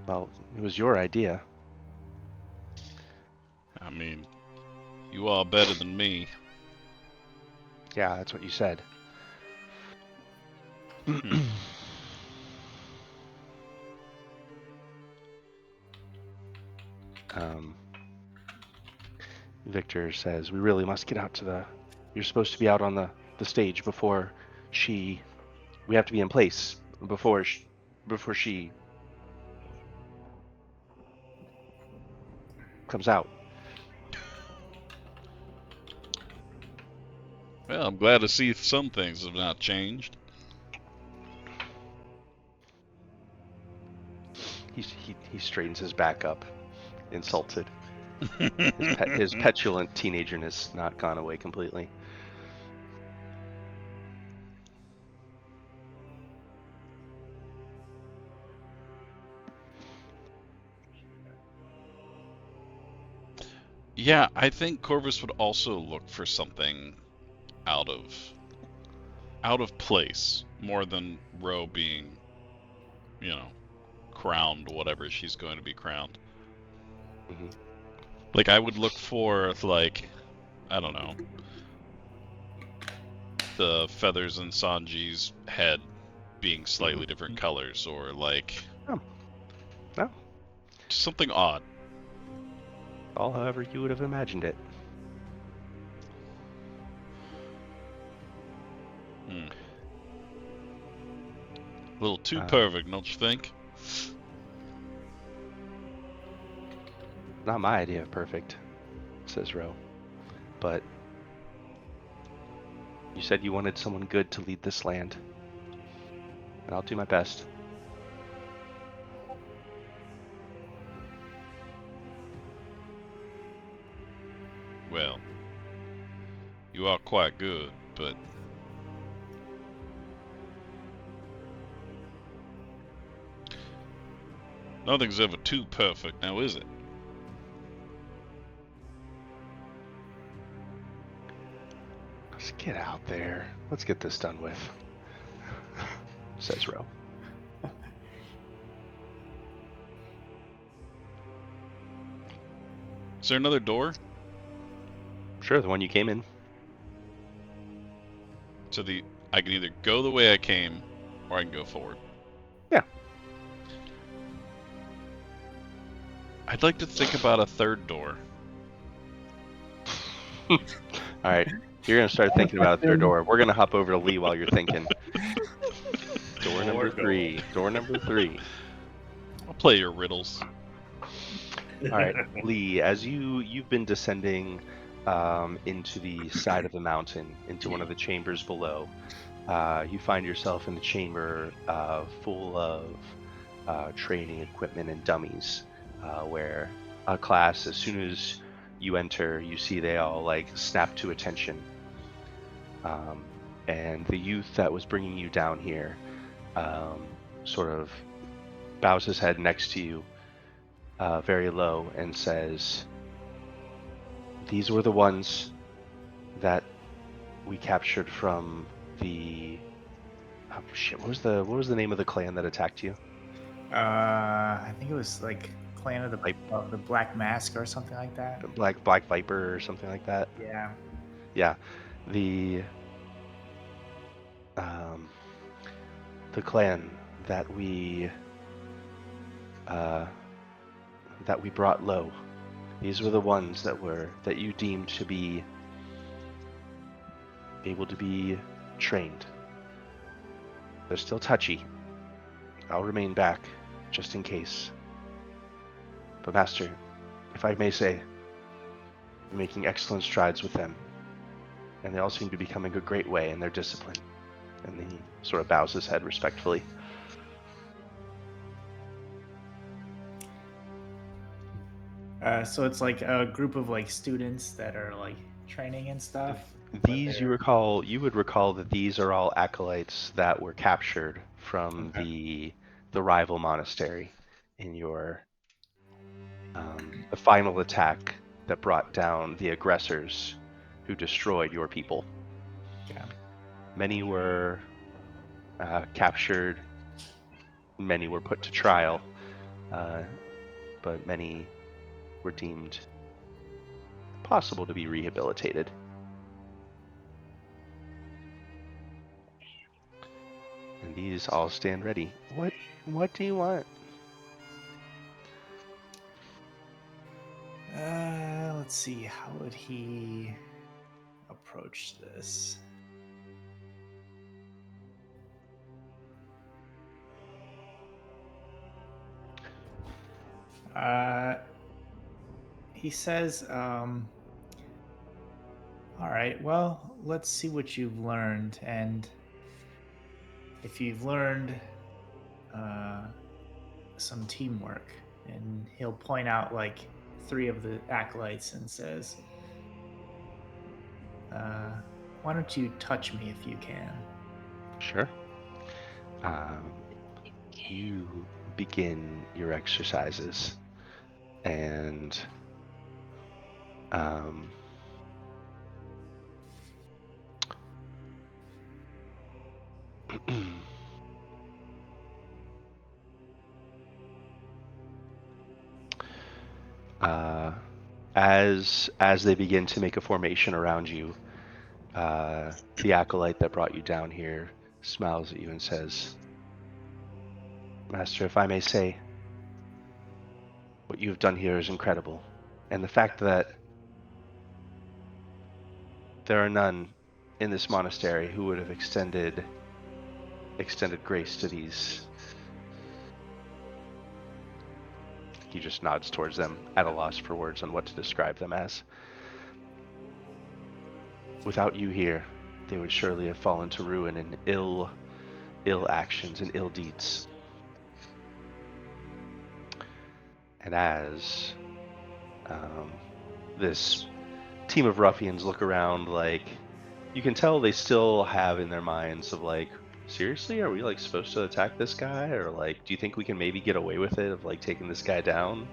Well, it was your idea. I mean, you are better than me. Yeah, that's what you said. Victor says, we really must get out to the... You're supposed to be out on the stage before she... We have to be in place before she comes out. Well, I'm glad to see some things have not changed. He straightens his back up, insulted. His petulant teenagerness has not gone away completely. Yeah, I think Corvus would also look for something out of place more than Ro being, crowned whatever she's going to be crowned. Mm-hmm. Like I would look for I don't know, the feathers in Sanji's head being slightly different colors, or No. just something odd. All however you would have imagined it. A little too perfect, don't you think? Not my idea of perfect, says Ro. But you said you wanted someone good to lead this land. And I'll do my best. Well, you are quite good, but nothing's ever too perfect, now is it? Let's get out there. Let's get this done with, says Ro. Is there another door? Sure, the one you came in. So I can either go the way I came, or I can go forward. Yeah. I'd like to think about a third door. All right, you're gonna start thinking about a third door. We're gonna hop over to Lee while you're thinking. Door number three. Door number 3. I'll play your riddles. All right, Lee, as you've been descending into the side of the mountain, into one of the chambers below, you find yourself in a chamber full of training equipment and dummies, where a class, as soon as you enter, you see they all snap to attention. And the youth that was bringing you down here sort of bows his head next to you, very low, and says, these were the ones that we captured from the... Oh shit, what was the name of the clan that attacked you? I think it was Clan of the Black Mask or something like that. Black Viper or something like that. Yeah. Yeah. The clan that we brought low. These were the ones that you deemed to be able to be trained. They're still touchy. I'll remain back, just in case. But Master, if I may say, we're making excellent strides with them. And they all seem to be coming a great way in their discipline. And then he sort of bows his head respectfully. So it's a group of students that are training and stuff. These you would recall that these are all acolytes that were captured from the rival monastery in your the final attack that brought down the aggressors who destroyed your people. Yeah. Many were captured, many were put to trial, but many were deemed possible to be rehabilitated. And these all stand ready. What do you want? Let's let's see. How would he approach this? He says, all right, well, let's see what you've learned. And if you've learned some teamwork, and he'll point out like 3 of the acolytes and says, why don't you touch me if you can? Sure. You begin your exercises, and as they begin to make a formation around you, the acolyte that brought you down here smiles at you and says, Master, if I may say, what you have done here is incredible. And the fact that there are none in this monastery who would have extended grace to these. He just nods towards them, at a loss for words on what to describe them as. Without you here, they would surely have fallen to ruin in ill actions and ill deeds. And as this team of ruffians look around, like, you can tell they still have in their minds of like, seriously, are we like supposed to attack this guy, or like, do you think we can maybe get away with it of like taking this guy down?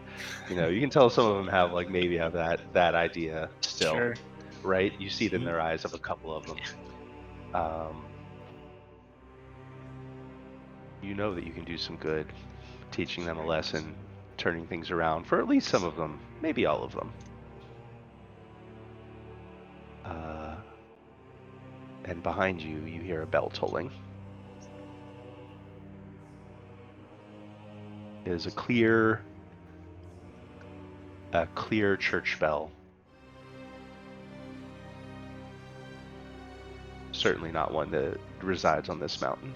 You know, you can tell some of them have like maybe have that idea still, Sure. right? You see it in their eyes of a couple of them. You know that you can do some good, teaching them a lesson, turning things around for at least some of them, maybe all of them. And behind you, you hear a bell tolling. It is a clear church bell. Certainly not one that resides on this mountain.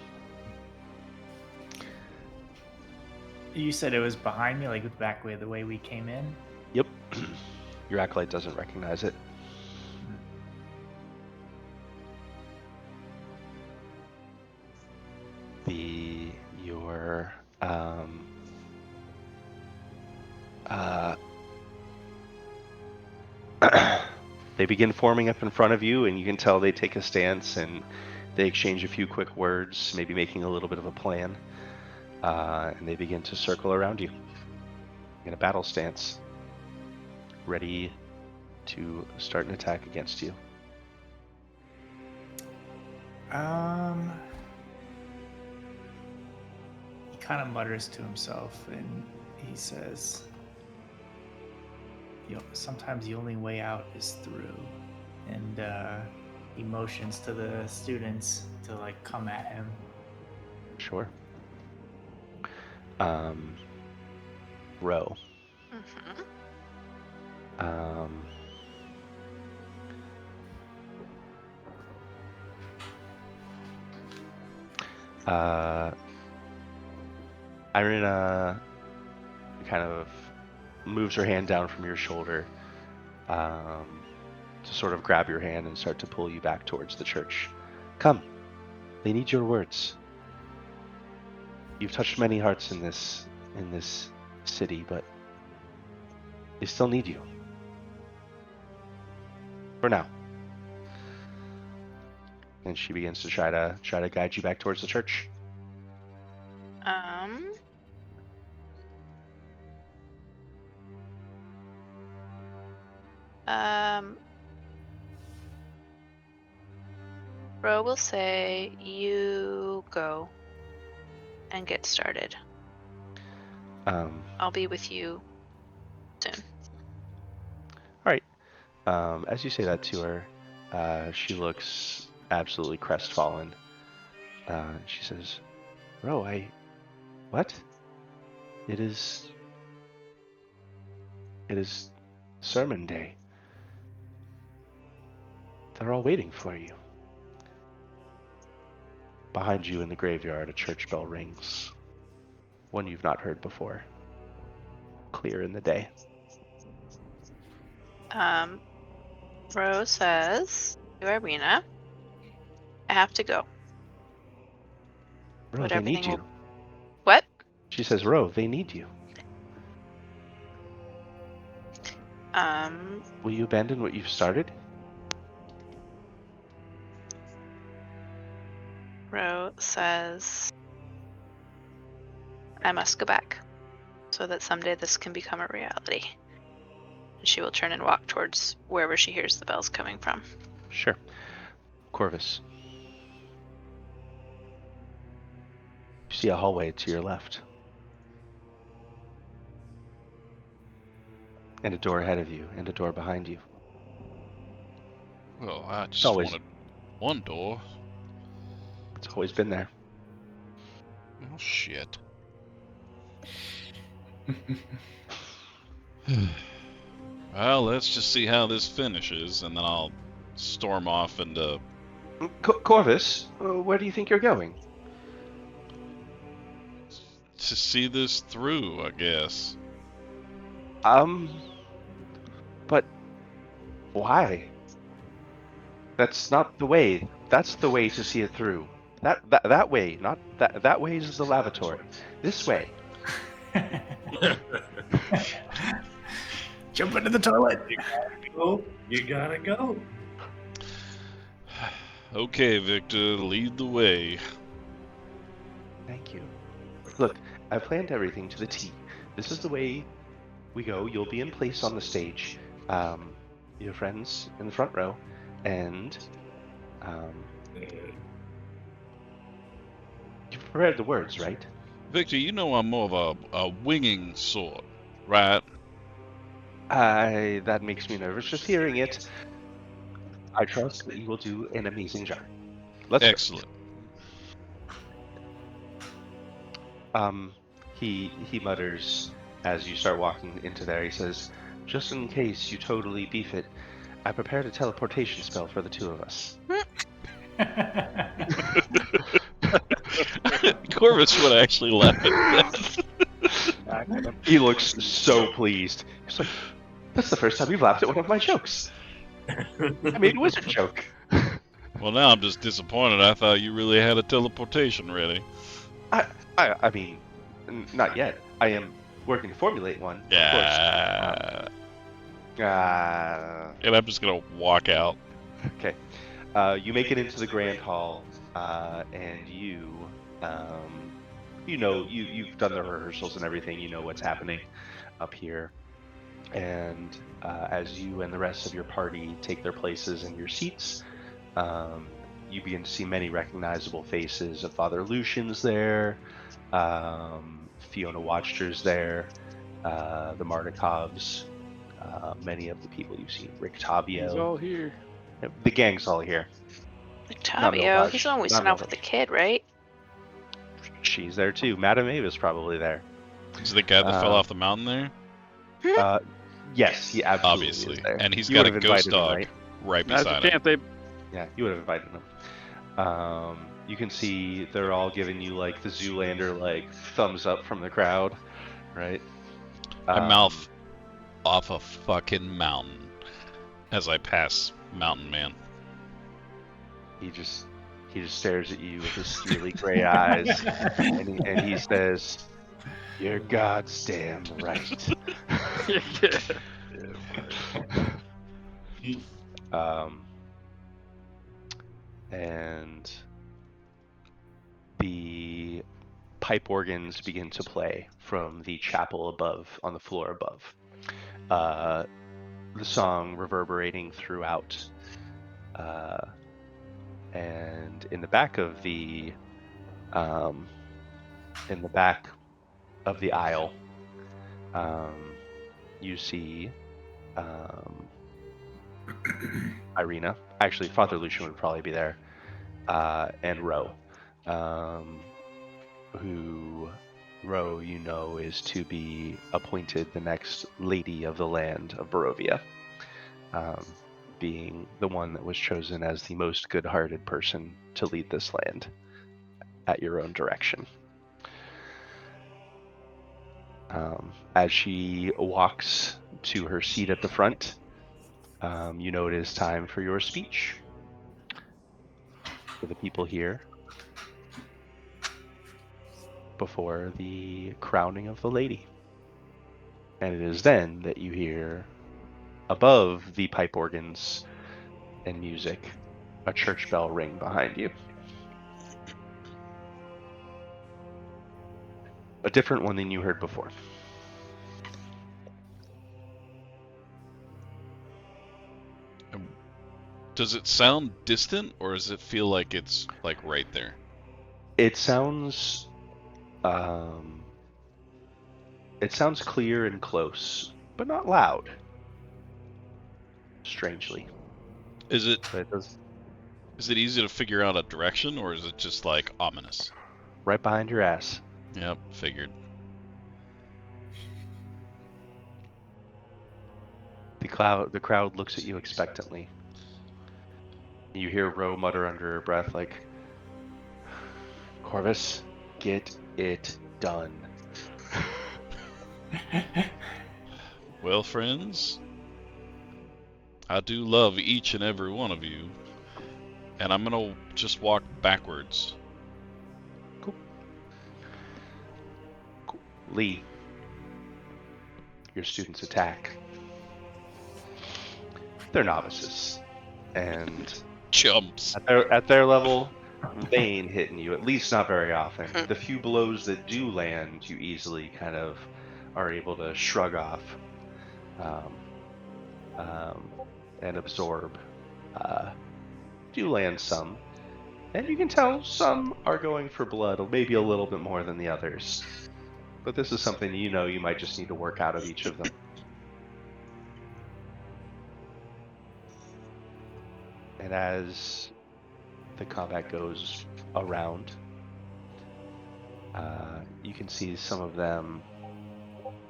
You said it was behind me, like back way the way we came in? Yep. Your acolyte doesn't recognize it. They begin forming up in front of you, and you can tell they take a stance and they exchange a few quick words, maybe making a little bit of a plan. And they begin to circle around you in a battle stance, ready to start an attack against you. He kind of mutters to himself, and he says, sometimes the only way out is through. And he motions to the students to like come at him. Sure. Row. Irina kind of moves her hand down from your shoulder to sort of grab your hand and start to pull you back towards the church. Come, they need your words. You've touched many hearts in this city, but they still need you. For now. And she begins to try to guide you back towards the church. Ro will say, you go and get started. I'll be with you soon. All right. As you say that to her, she looks absolutely crestfallen. She says, Ro, what? It is sermon day. They're all waiting for you. Behind you in the graveyard, a church bell rings. One you've not heard before. Clear in the day. Rose says to Irina, I have to go. Ro, But they need everything you. will... What? She says, Ro, they need you. Will you abandon what you've started? Ro says, I must go back so that someday this can become a reality. And she will turn and walk towards wherever she hears the bells coming from. Sure. Corvus. You see a hallway to your left. And a door ahead of you, and a door behind you. Well, I just always- wanted one door. It's always been there. Oh, shit. Well, let's just see how this finishes, and then I'll storm off into... Corvus, where do you think you're going? to see this through, I guess. But why? That's not the way. That's the way to see it through. That way, not that way is the lavatory. This way. Jump into the toilet. You gotta go. Okay, Victor, lead the way. Thank you. Look, I've planned everything to the T. This is the way we go. You'll be in place on the stage. Your friends in the front row, and you've prepared the words, right? Victor, you know I'm more of a winging sort, right? That makes me nervous just hearing it. I trust that you will do an amazing job. Let's go. Excellent. He mutters as you start walking into there. He says, "Just in case you totally beef it, I prepared a teleportation spell for the two of us." Corvus would actually laugh at that. He looks so pleased. He's like, "That's the first time you've laughed at one of my jokes. I made a wizard joke." Well, now I'm just disappointed. I thought you really had a teleportation ready. I mean, not yet. I am working to formulate one. Yeah. Of course. And I'm just gonna walk out. Okay. You make it into the grand hall, and you've done the rehearsals and everything. You know what's happening up here. And as you and the rest of your party take their places in your seats, you begin to see many recognizable faces. Of Father Lucian's there, Fiona Watchter's there, the Mardikovs, many of the people you've seen. Rick Tavio. He's all here. The gang's all here. Octavio, he's the one we Not sent off Milvash. with the kid, right? She's there too. Madame Ava's probably there. Is the guy that fell off the mountain there? Yes, he absolutely Obviously. is there. And he's You got a would've ghost invited him, dog right? right That's beside a him. chance they. Yeah, you would have invited them. You can see they're all giving you like the Zoolander like thumbs up from the crowd, right? I mouth off a fucking mountain as I pass Mountain Man. He just stares at you with his steely gray eyes, and he says, "You're goddamn right." And the pipe organs begin to play from the chapel above, on the floor above. The song reverberating throughout. And in the back of the aisle, you see Irina. Actually, Father Lucian would probably be there, and Ro, who Ro, you know, is to be appointed the next Lady of the Land of Barovia. being the one that was chosen as the most good-hearted person to lead this land at your own direction. As she walks to her seat at the front, you know it is time for your speech for the people here before the crowning of the lady. And it is then that you hear, above the pipe organs and music, a church bell ring behind you. A different one than you heard before. Does it sound distant, or does it feel like it's like right there? It sounds clear and close, but not loud. Strangely. Is it But it does easy to figure out a direction, or is it just like ominous? right behind your ass. Yep, figured. The crowd looks at you expectantly. You hear Ro mutter under her breath like, Corvus, get it done. Well, friends, I do love each and every one of you, and I'm gonna just walk backwards. Cool. Lee, your students attack. They're novices, and Chumps. at their level, they ain't hitting you, at least not very often. The few blows that do land, you easily kind of are able to shrug off and absorb. Do land some, and you can tell some are going for blood, maybe a little bit more than the others. But this is something you know you might just need to work out of each of them. And as the combat goes around, you can see some of them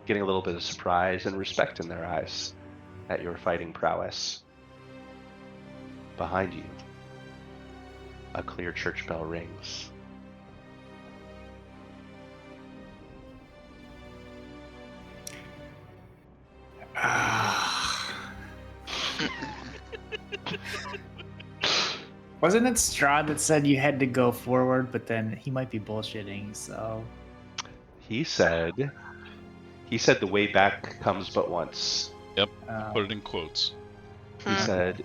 getting a little bit of surprise and respect in their eyes at your fighting prowess. Behind you, a clear church bell rings. Wasn't it Strahd that said you had to go forward, but then he might be bullshitting, so... He said the way back comes but once. Yep, put it in quotes.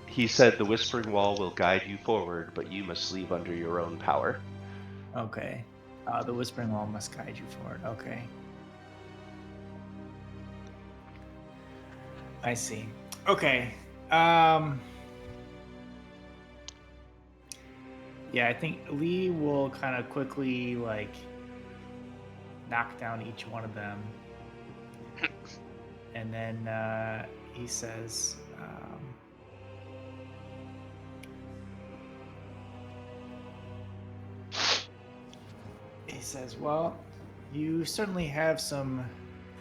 He said the whispering wall will guide you forward, but you must leave under your own power. Okay. The whispering wall must guide you forward. Okay. I see. Okay. Yeah, I think Lee will kind of quickly like knock down each one of them, and then he says, "Well, you certainly have some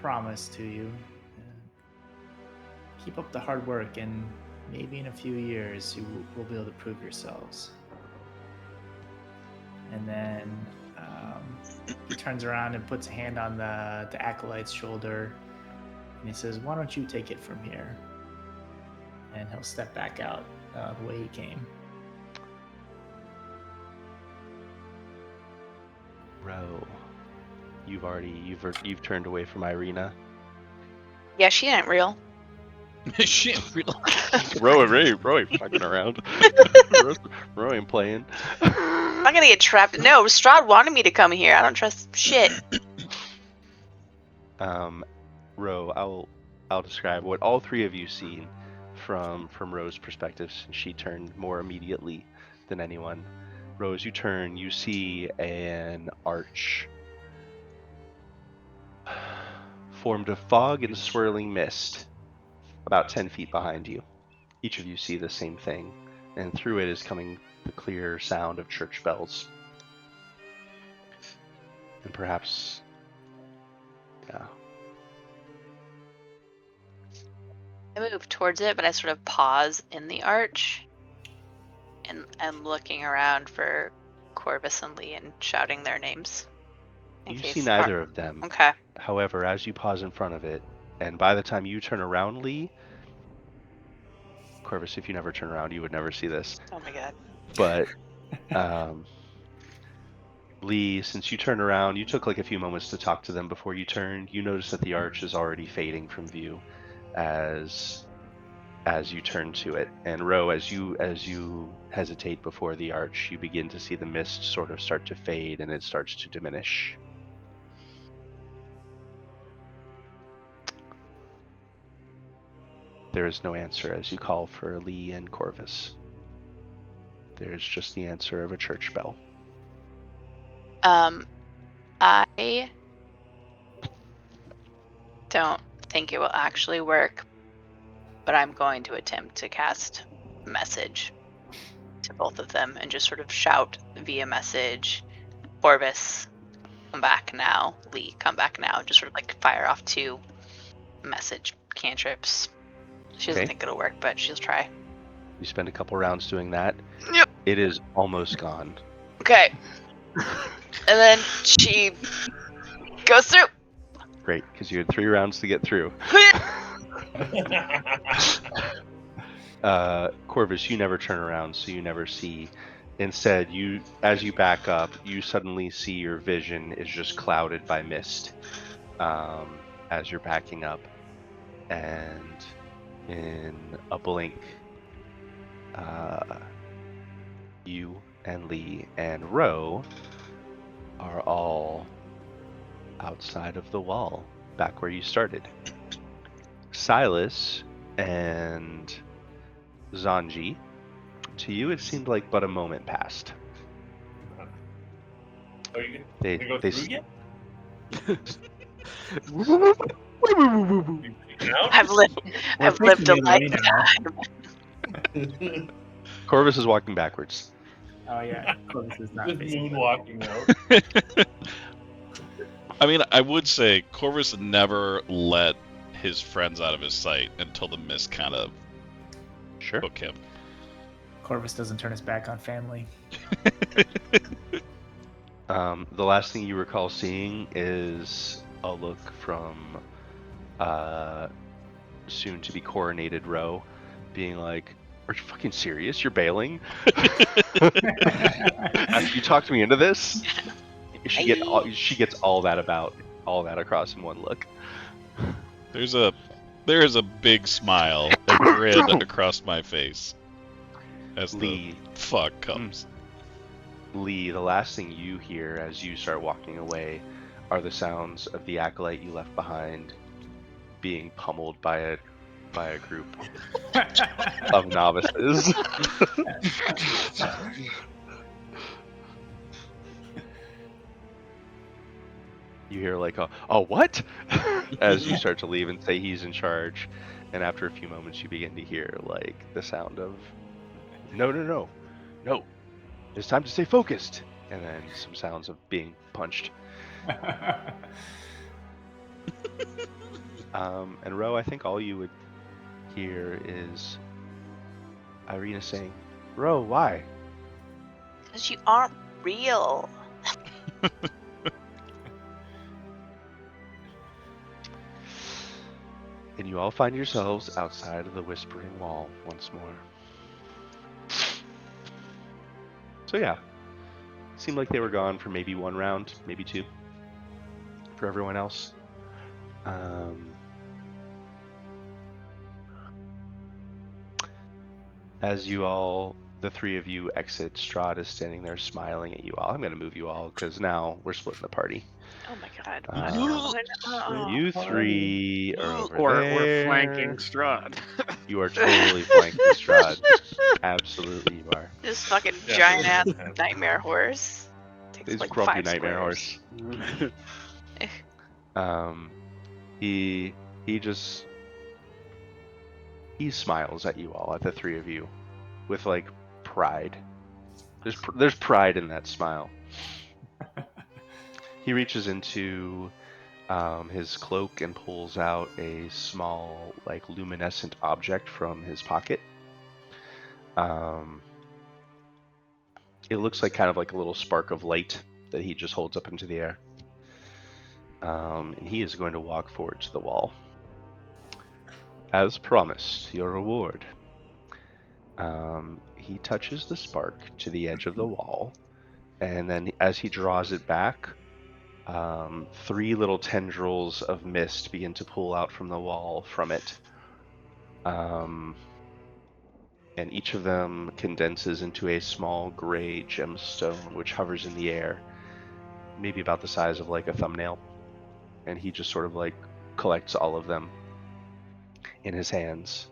promise to you. Keep up the hard work, and maybe in a few years you will be able to prove yourselves." And then he turns around and puts a hand on the acolyte's shoulder, and he says, "Why don't you take it from here?" And he'll step back out the way he came. Ro, you've turned away from Irina. Yeah, she ain't real. Shit, real. Ro ain't fucking around. Ro ain't playing. I'm gonna get trapped. No, Strahd wanted me to come here. I don't trust shit. Ro, I'll describe what all three of you see from Ro's perspective, since she turned more immediately than anyone. Ro, as you turn, you see an arch formed of fog and swirling mist about 10 feet behind you. Each of you see the same thing, and through it is coming the clear sound of church bells. And perhaps, yeah. I move towards it, but I sort of pause in the arch, and I'm looking around for Corvus and Lee and shouting their names. You see neither of them. Okay. However, as you pause in front of it, and by the time you turn around, Lee, Corvus, if you never turn around, you would never see this. Oh my god. But Lee, since you turned around, you took like a few moments to talk to them before you turned. You notice that the arch is already fading from view as you turn to it. And Ro, as you hesitate before the arch, you begin to see the mist sort of start to fade and it starts to diminish. There is no answer as you call for Lee and Corvus. There is just the answer of a church bell. I don't think it will actually work, but I'm going to attempt to cast message to both of them and just sort of shout via message, Corvus, come back now. Lee, come back now. Just sort of like fire off 2 message cantrips. She doesn't Okay. think it'll work, but she'll try. You spend a couple rounds doing that. Yep. It is almost gone. Okay. And then she goes through. Great, because you had 3 rounds to get through. Corvus, you never turn around, so you never see. Instead, as you back up, you suddenly see your vision is just clouded by mist as you're backing up. And in a blink, you and Lee and Ro are all outside of the wall, back where you started. Silas and Zanji, to you it seemed like but a moment passed. Are you They gonna go they through yet? I've lived a lifetime. Corvus is walking backwards. Oh yeah, Corvus is not Just facing. moonwalking out. I mean, I would say Corvus never let his friends out of his sight until the mist kind of Sure. took him. Corvus doesn't turn his back on family. The last thing you recall seeing is a look from soon to be coronated Ro, being like, "Are you fucking serious? You're bailing? After you talked me into this?" She gets all that across in one look. There is a big smile, a grin across my face as Lee. the fuck comes. Lee, the last thing you hear as you start walking away are the sounds of the acolyte you left behind being pummeled by a group of novices. You hear like a what? As you start to leave and say he's in charge, and after a few moments you begin to hear like the sound of no, it's time to stay focused, and then some sounds of being punched. And Ro, I think all you would hear is Irina saying, "Ro, why?" Because you aren't real. And you all find yourselves outside of the Whispering Wall once more. So yeah, seemed like they were gone for maybe 1 round, maybe 2 for everyone else. As you all, the 3 of you exit, Strahd is standing there smiling at you all. I'm going to move you all because now we're splitting the party. Oh my god. You 3 are over We're there. flanking Strahd. You are totally flanking Strahd. Absolutely you are. This fucking Yeah, giant ass yeah. nightmare horse. Takes This like grumpy 5 nightmare squares. horse. He smiles at you all, at the 3 of you, with like pride. There's pride in that smile. He reaches into his cloak and pulls out a small, like, luminescent object from his pocket. It looks like kind of like a little spark of light that he just holds up into the air. And he is going to walk forward to the wall. As promised, your reward. He touches the spark to the edge of the wall, and then as he draws it back, 3 little tendrils of mist begin to pull out from the wall from it. And each of them condenses into a small gray gemstone which hovers in the air, maybe about the size of like a thumbnail. And he just sort of like collects all of them in his hands.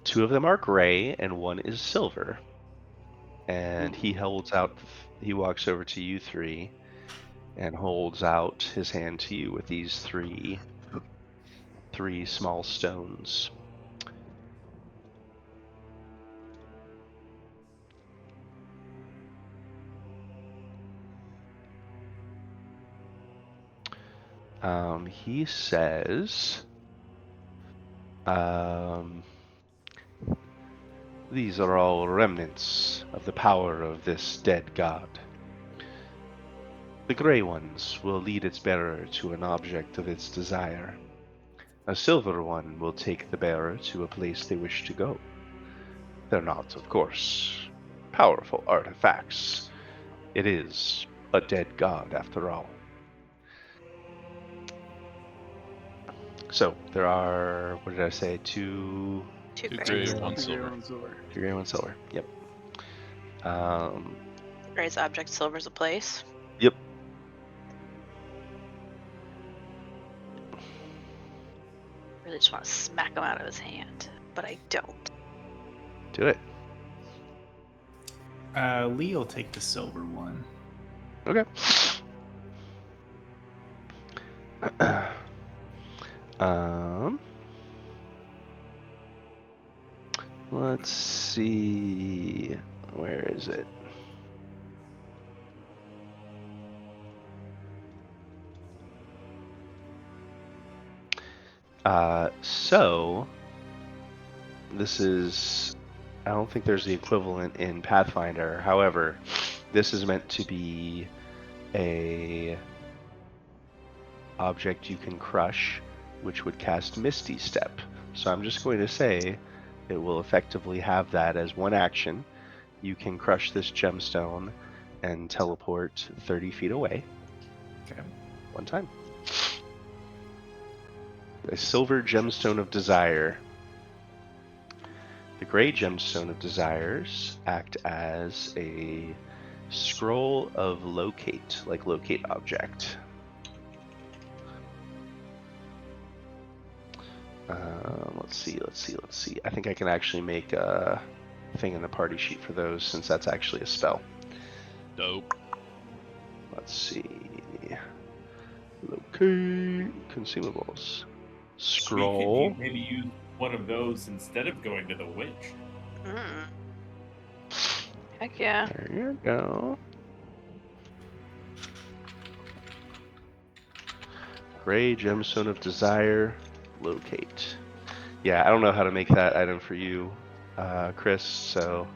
2 of them are gray and 1 is silver. And he walks over to you 3 and holds out his hand to you with these three small stones. He says, these are all remnants of the power of this dead god. The gray ones will lead its bearer to an object of its desire. A silver one will take the bearer to a place they wish to go. They're not, of course, powerful artifacts. It is a dead god, after all. So, there are, what did I say, 2... 2 2 grays. gray, 1 silver. 2 gray, 1 silver. Yep. Gray's object, silver's a place. Yep. Really just want to smack him out of his hand, but I don't. Do it. Lee will take the silver one. Okay. Let's see. Where is it? So this is, I don't think there's the equivalent in Pathfinder. However, this is meant to be a object you can crush, which would cast Misty Step. So I'm just going to say it will effectively have that as one action. You can crush this gemstone and teleport 30 feet away. Okay. One time. A silver gemstone of desire. The gray gemstone of desires act as a scroll of locate, like locate object. Let's see. I think I can actually make a thing in the party sheet for those, since that's actually a spell. Dope. Let's see. Locate consumables. Scroll. We could maybe use one of those instead of going to the witch. Heck yeah. There you go. Gray gemstone of desire. Locate. Yeah, I don't know how to make that item for you, Chris, so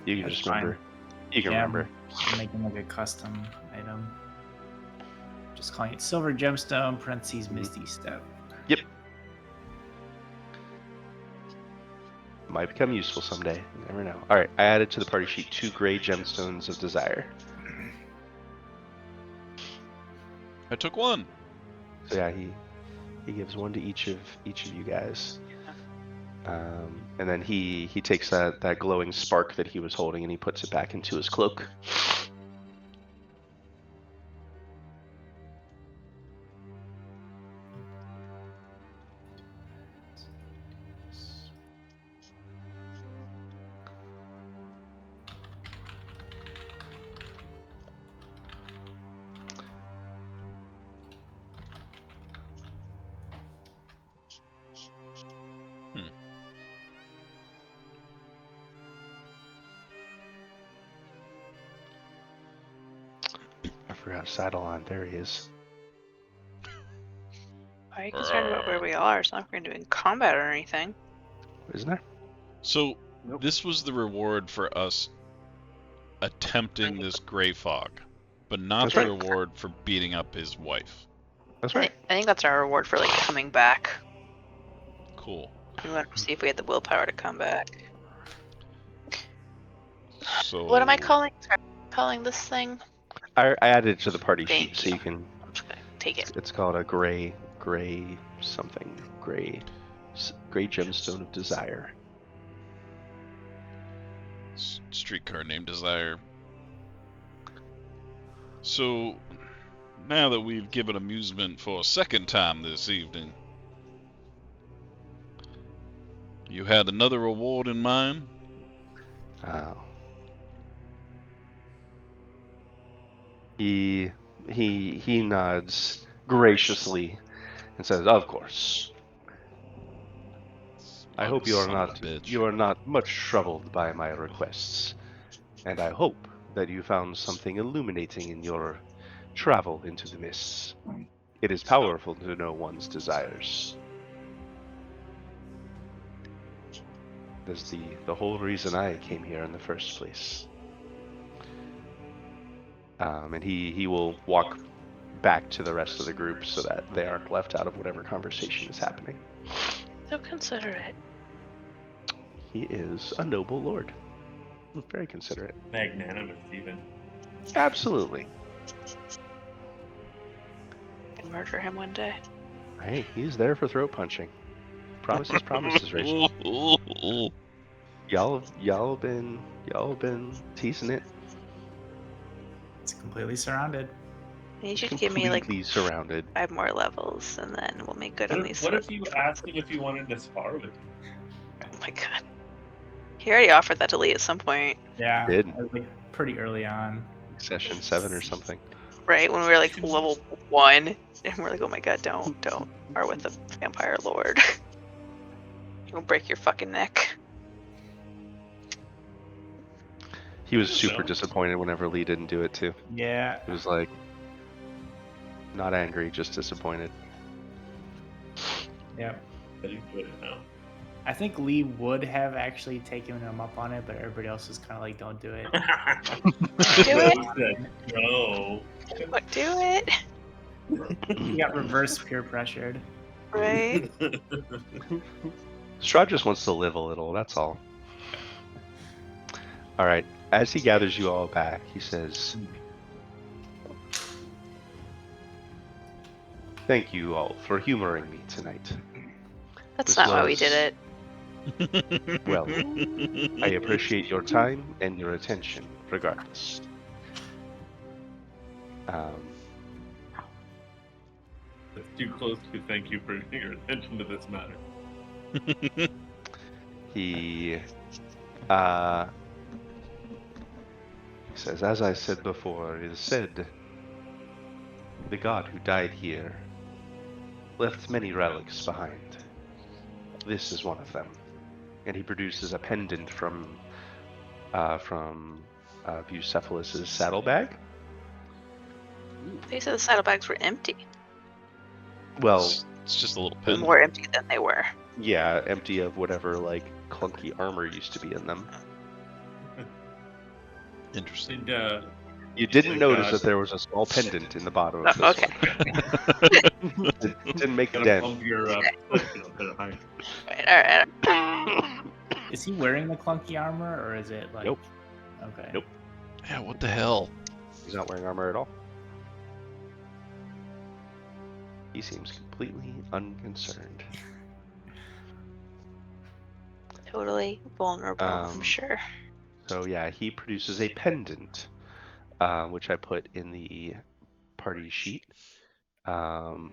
you can That's just remember. You can Yeah, remember. I'm making like a custom item. Just calling it silver gemstone, parentheses, Misty Step. Yep. Might become useful someday. You never know. Alright, I added to the party sheet 2 gray gemstones of desire. I took 1. So yeah, he gives 1 to each of you guys. And then he takes that glowing spark that he was holding and he puts it back into his cloak. forgot Sidalon. There he is. Why are you concerned about where we are? It's not like we're doing combat or anything. Isn't there? So, Nope. this was the reward for us attempting this gray fog, but not That's the right. reward for beating up his wife. That's I right. think that's our reward for like coming back. Cool. We want to see if we had the willpower to come back. So What am I calling this thing? I added it to the party Thank sheet, so you. you can. I'm just gonna take it. It's called a gray something. Gray gemstone of desire. Streetcar named Desire. So, now that we've given amusement for a second time this evening, you had another reward in mind? Oh. He nods graciously and says, "Of course. I hope you Son of a bitch. are not much troubled by my requests, and I hope that you found something illuminating in your travel into the mists. It is powerful to know one's desires. That's the whole reason I came here in the first place." And he will walk back to the rest of the group so that they aren't left out of whatever conversation is happening. So considerate. He is a noble lord. Very considerate. Magnanimous, even. Absolutely. Can murder him one day. Hey, he's there for throat punching. Promises, Rachel. Y'all been teasing it. It's completely surrounded. I need you to give me like Completely surrounded. 5 more levels, and then we'll make good on these. What if you asked him if he wanted to spar with you? Oh my god. He already offered that to Lee at some point, Yeah, Did. it was, like, pretty early on. Session 7 or something. right? When we were like level 1, and we're like, oh my god, don't. Or with the vampire lord. You'll break your fucking neck. He was I don't super know. disappointed whenever Lee didn't do it too. Yeah, He was like, not angry, just disappointed. yeah. That you do it now. I think Lee would have actually taken him up on it, but everybody else was kind of like, "Don't do it." Do it. No. What? Do it. He got reverse peer pressured. Right? Strahd just wants to live a little, that's all. Alright, as he gathers you all back, he says, "Thank you all for humoring me tonight. That's This not why we was- did it. Well, I appreciate your time and your attention, regardless." That's too close to thank you for your attention to this matter. He says, "As I said before, it is said, the god who died here left many relics behind. This is one of them." And he produces a pendant from Bucephalus's saddlebag. They said the saddlebags were empty. Well, It's just a little pin. More empty than they were. yeah, empty of whatever like clunky armor used to be in them. Interesting. And, You didn't my notice God. that there was a small pendant in the bottom of Oh, this okay. one. It didn't make a gotta dent. pump your foot up there high. Alright. Is he wearing the clunky armor, or is it like? Nope. Okay. Nope. Yeah, what the hell? He's not wearing armor at all. He seems completely unconcerned. Totally vulnerable, I'm sure. So yeah, he produces a pendant, which I put in the party sheet. It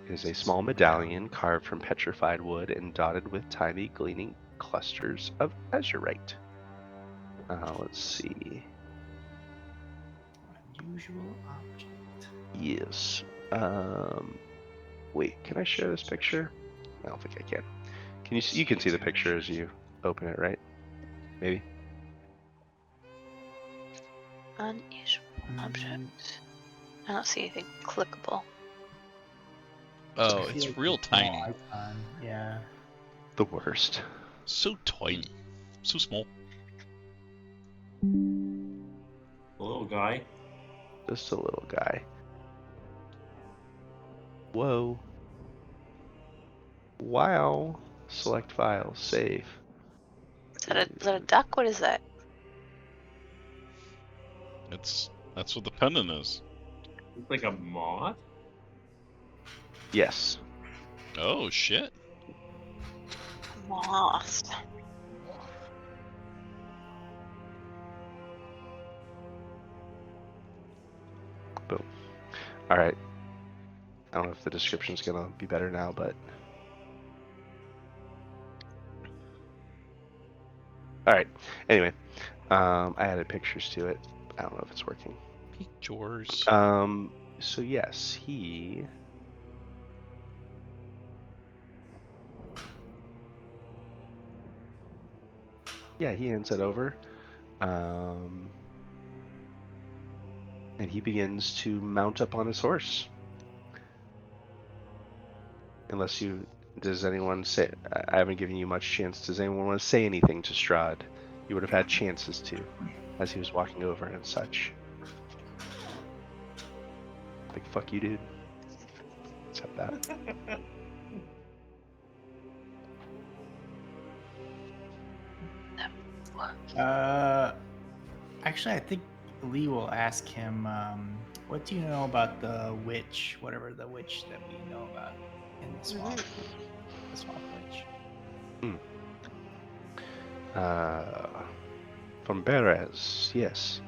is a small medallion carved from petrified wood and dotted with tiny gleaming clusters of azurite. Let's see. Unusual object. Yes. Wait, can I share this picture? I don't think I can. Can you? You can see the picture as you open it, right? Maybe. Unusual object. I don't see anything clickable. Oh, I feel it's like real a small tiny. icon. Yeah. The worst. So tiny. So small. The little guy. Just a little guy. Whoa. Wow. Select file. Save. Is that a duck? What is that? That's what the pendant is. It's like a moth. Yes. Oh shit. Lost. Boom. All right. I don't know if the description's gonna be better now, but all right. Anyway, I added pictures to it. I don't know if it's working. Pictures. So yes, he. Yeah, he hands it over. And he begins to mount up on his horse. Unless you, does anyone say? I haven't given you much chance. Does anyone want to say anything to Strahd? You would have had chances to, as he was walking over and such. Like fuck you, dude. Except that. Actually, I think Lee will ask him, what do you know about the witch, whatever the witch that we know about in the swamp? The swamp witch. From Perez, yes.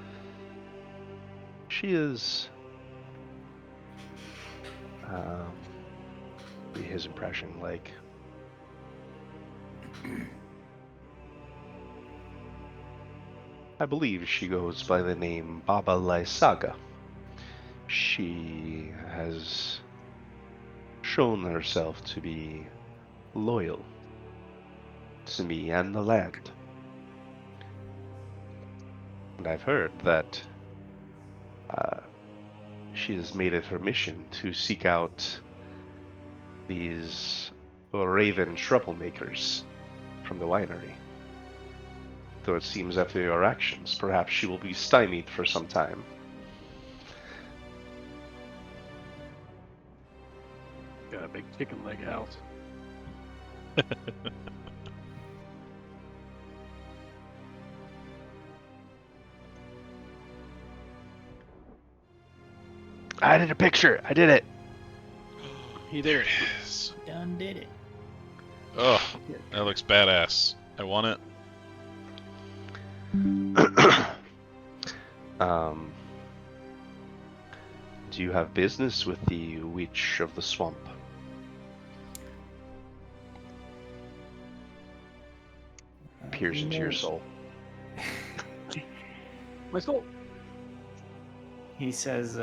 She is. Be his impression, like. I believe she goes by the name Baba Lysaga. She has shown herself to be loyal to me and the land. And I've heard that she has made it her mission to seek out these raven troublemakers from the winery. Though it seems after your actions, perhaps she will be stymied for some time. Got a big chicken leg house. I did a picture. I did it. He did it. Yes. Done did it. Oh, that looks badass. I want it. Do you have business with the witch of the swamp? Peers into your soul. My soul. He says,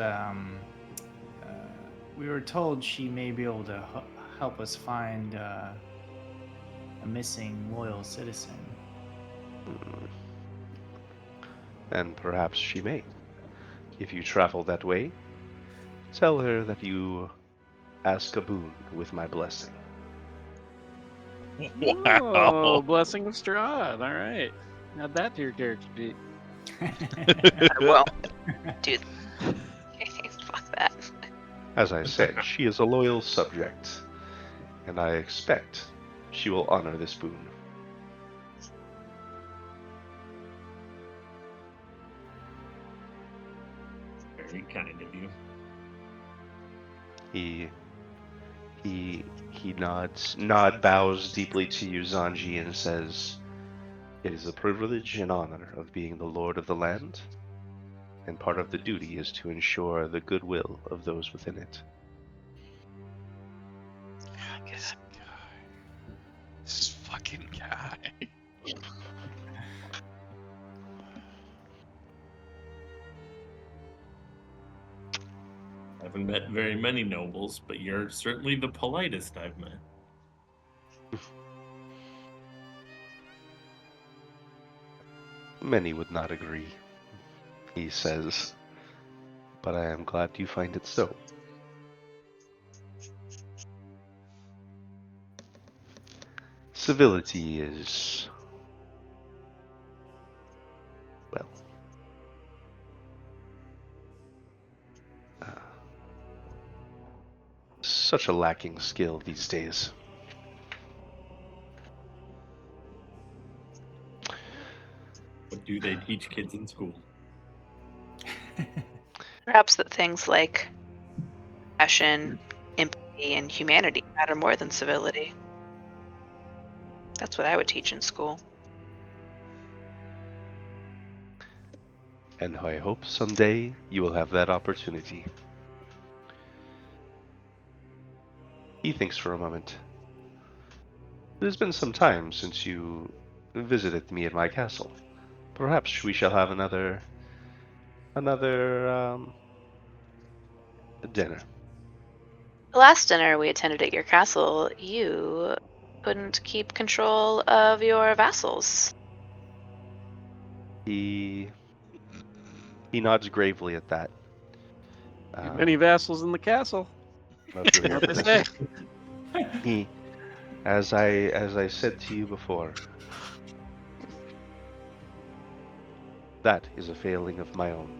we were told she may be able to help us find a missing loyal citizen. And perhaps she may. If you travel that way, tell her that you ask a boon with my blessing. Oh, Wow. blessing of Strahd. All right. Add that to your character sheet. I won't do. Fuck that. As I said, she is a loyal subject, and I expect she will honor this boon. Very kind of you. He bows deeply to you, Zanji, and says, "It is a privilege and honor of being the lord of the land, and part of the duty is to ensure the goodwill of those within it." This guy. This fucking guy. I haven't met very many nobles, but you're certainly the politest I've met. Many would not agree, he says. but I am glad you find it so. Civility is, well, such a lacking skill these days. What do they teach kids in school? Perhaps that things like passion, empathy, and humanity matter more than civility. That's what I would teach in school. And I hope someday you will have that opportunity. He thinks for a moment. It has been some time since you visited me at my castle. Perhaps we shall have another dinner. The last dinner we attended at your castle, you couldn't keep control of your vassals. He nods gravely at that. Too many vassals in the castle. Of your What they say. He, as I said to you before, that is a failing of my own,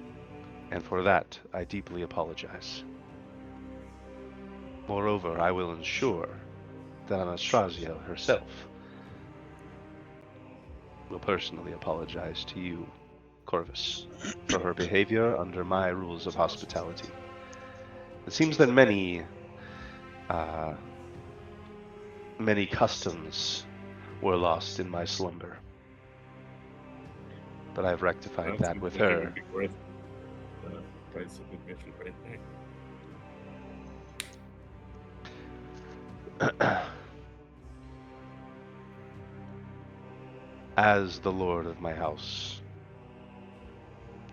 and for that I deeply apologize. Moreover, I will ensure that Anastasia herself will personally apologize to you, Corvus, for her behavior under my rules of hospitality. It seems that many customs were lost in my slumber, but I've rectified that with That her. would be worth the price of admission right there. As the lord of my house,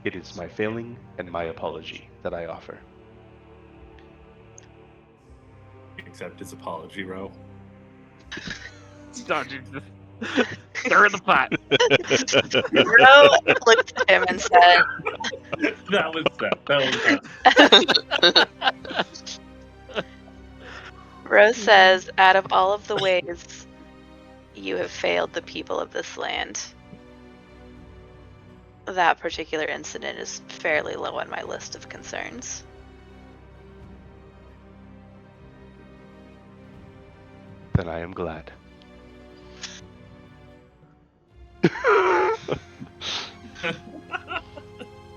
it is my failing and my apology that I offer. Accept his apology, Ro. Stir in the pot. Ro looked at him and said, That was that. Ro says, out of all of the ways you have failed the people of this land, that particular incident is fairly low on my list of concerns. Then I am glad.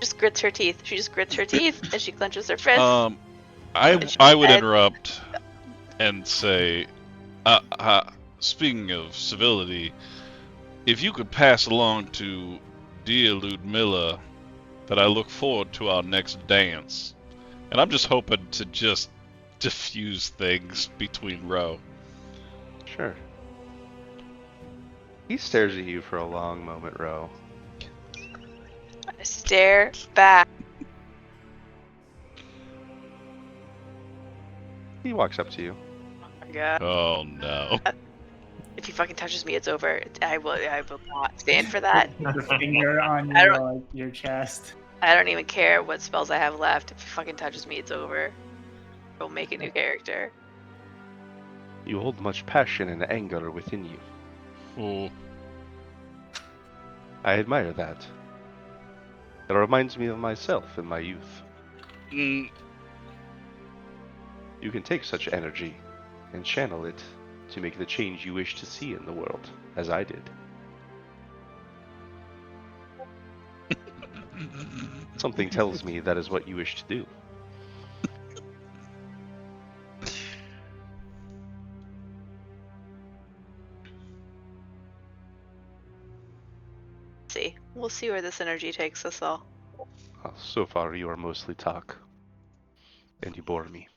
Just grits her teeth. She just grits her teeth as she clenches her fist. I would interrupt and say, speaking of civility, if you could pass along to dear Ludmilla that I look forward to our next dance, and I'm just hoping to just diffuse things between Ro. Sure. He stares at you for a long moment, Ro. I stare back. He walks up to you. Oh my god. Oh no. If he fucking touches me, it's over. I will not stand for that. The finger on I your, don't- your chest. I don't even care what spells I have left. If he fucking touches me, it's over. We'll make a new character. You hold much passion and anger within you. Oh, I admire that. It reminds me of myself in my youth. mm, You can take such energy and channel it to make the change you wish to see in the world, as I did. Something tells me that is what you wish to do. See, we'll see where this energy takes us all. So far, you are mostly talk, and you bore me.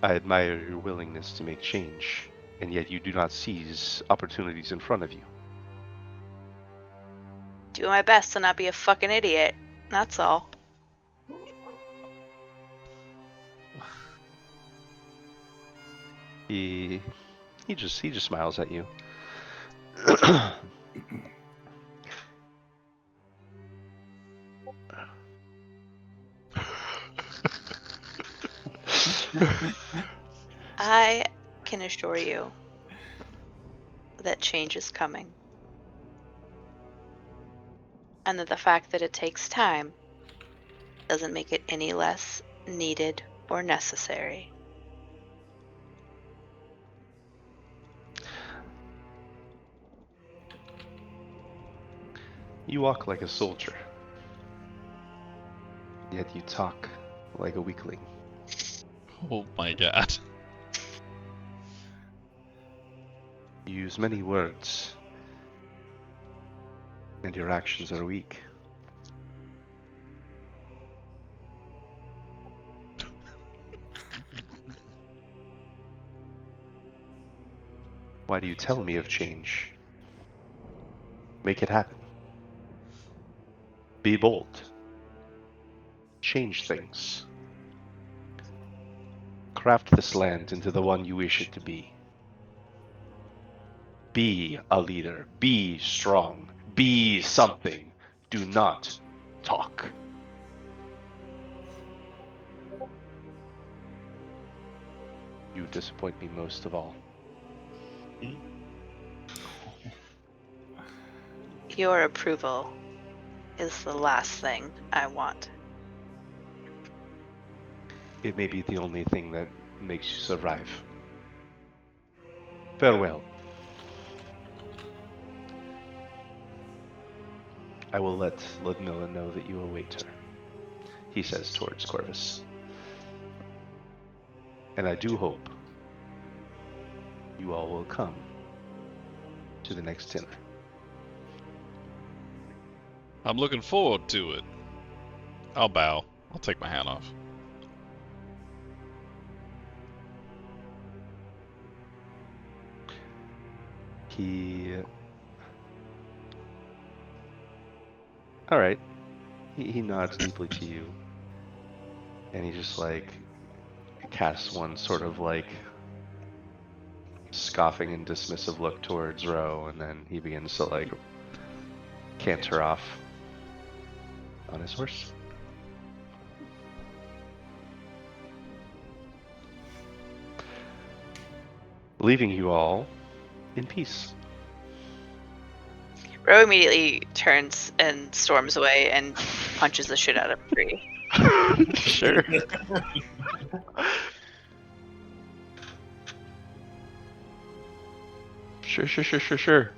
I admire your willingness to make change, and yet you do not seize opportunities in front of you. Do my best to not be a fucking idiot. That's all. He just smiles at you. I can assure you that change is coming. And that the fact that it takes time doesn't make it any less needed or necessary. You walk like a soldier, yet you talk like a weakling. Oh my god. You use many words, and your actions are weak. Why do you tell me of change? Make it happen. Be bold. Change things. Craft this land into the one you wish it to be. Be a leader. Be strong. Be something. Do not talk. You disappoint me most of all. Your approval is the last thing I want. It may be the only thing that makes you survive. Farewell. I will let Ludmilla know that you await her, he says towards Corvus. And I do hope you all will come to the next dinner. I'm looking forward to it. I'll bow. I'll take my hat off. Alright. He nods deeply to you. And he just like casts one sort of like scoffing and dismissive look towards Ro, and then he begins to like canter off on his horse. Leaving you all in peace. Ro immediately turns and storms away and punches the shit out of a tree. Sure. Sure.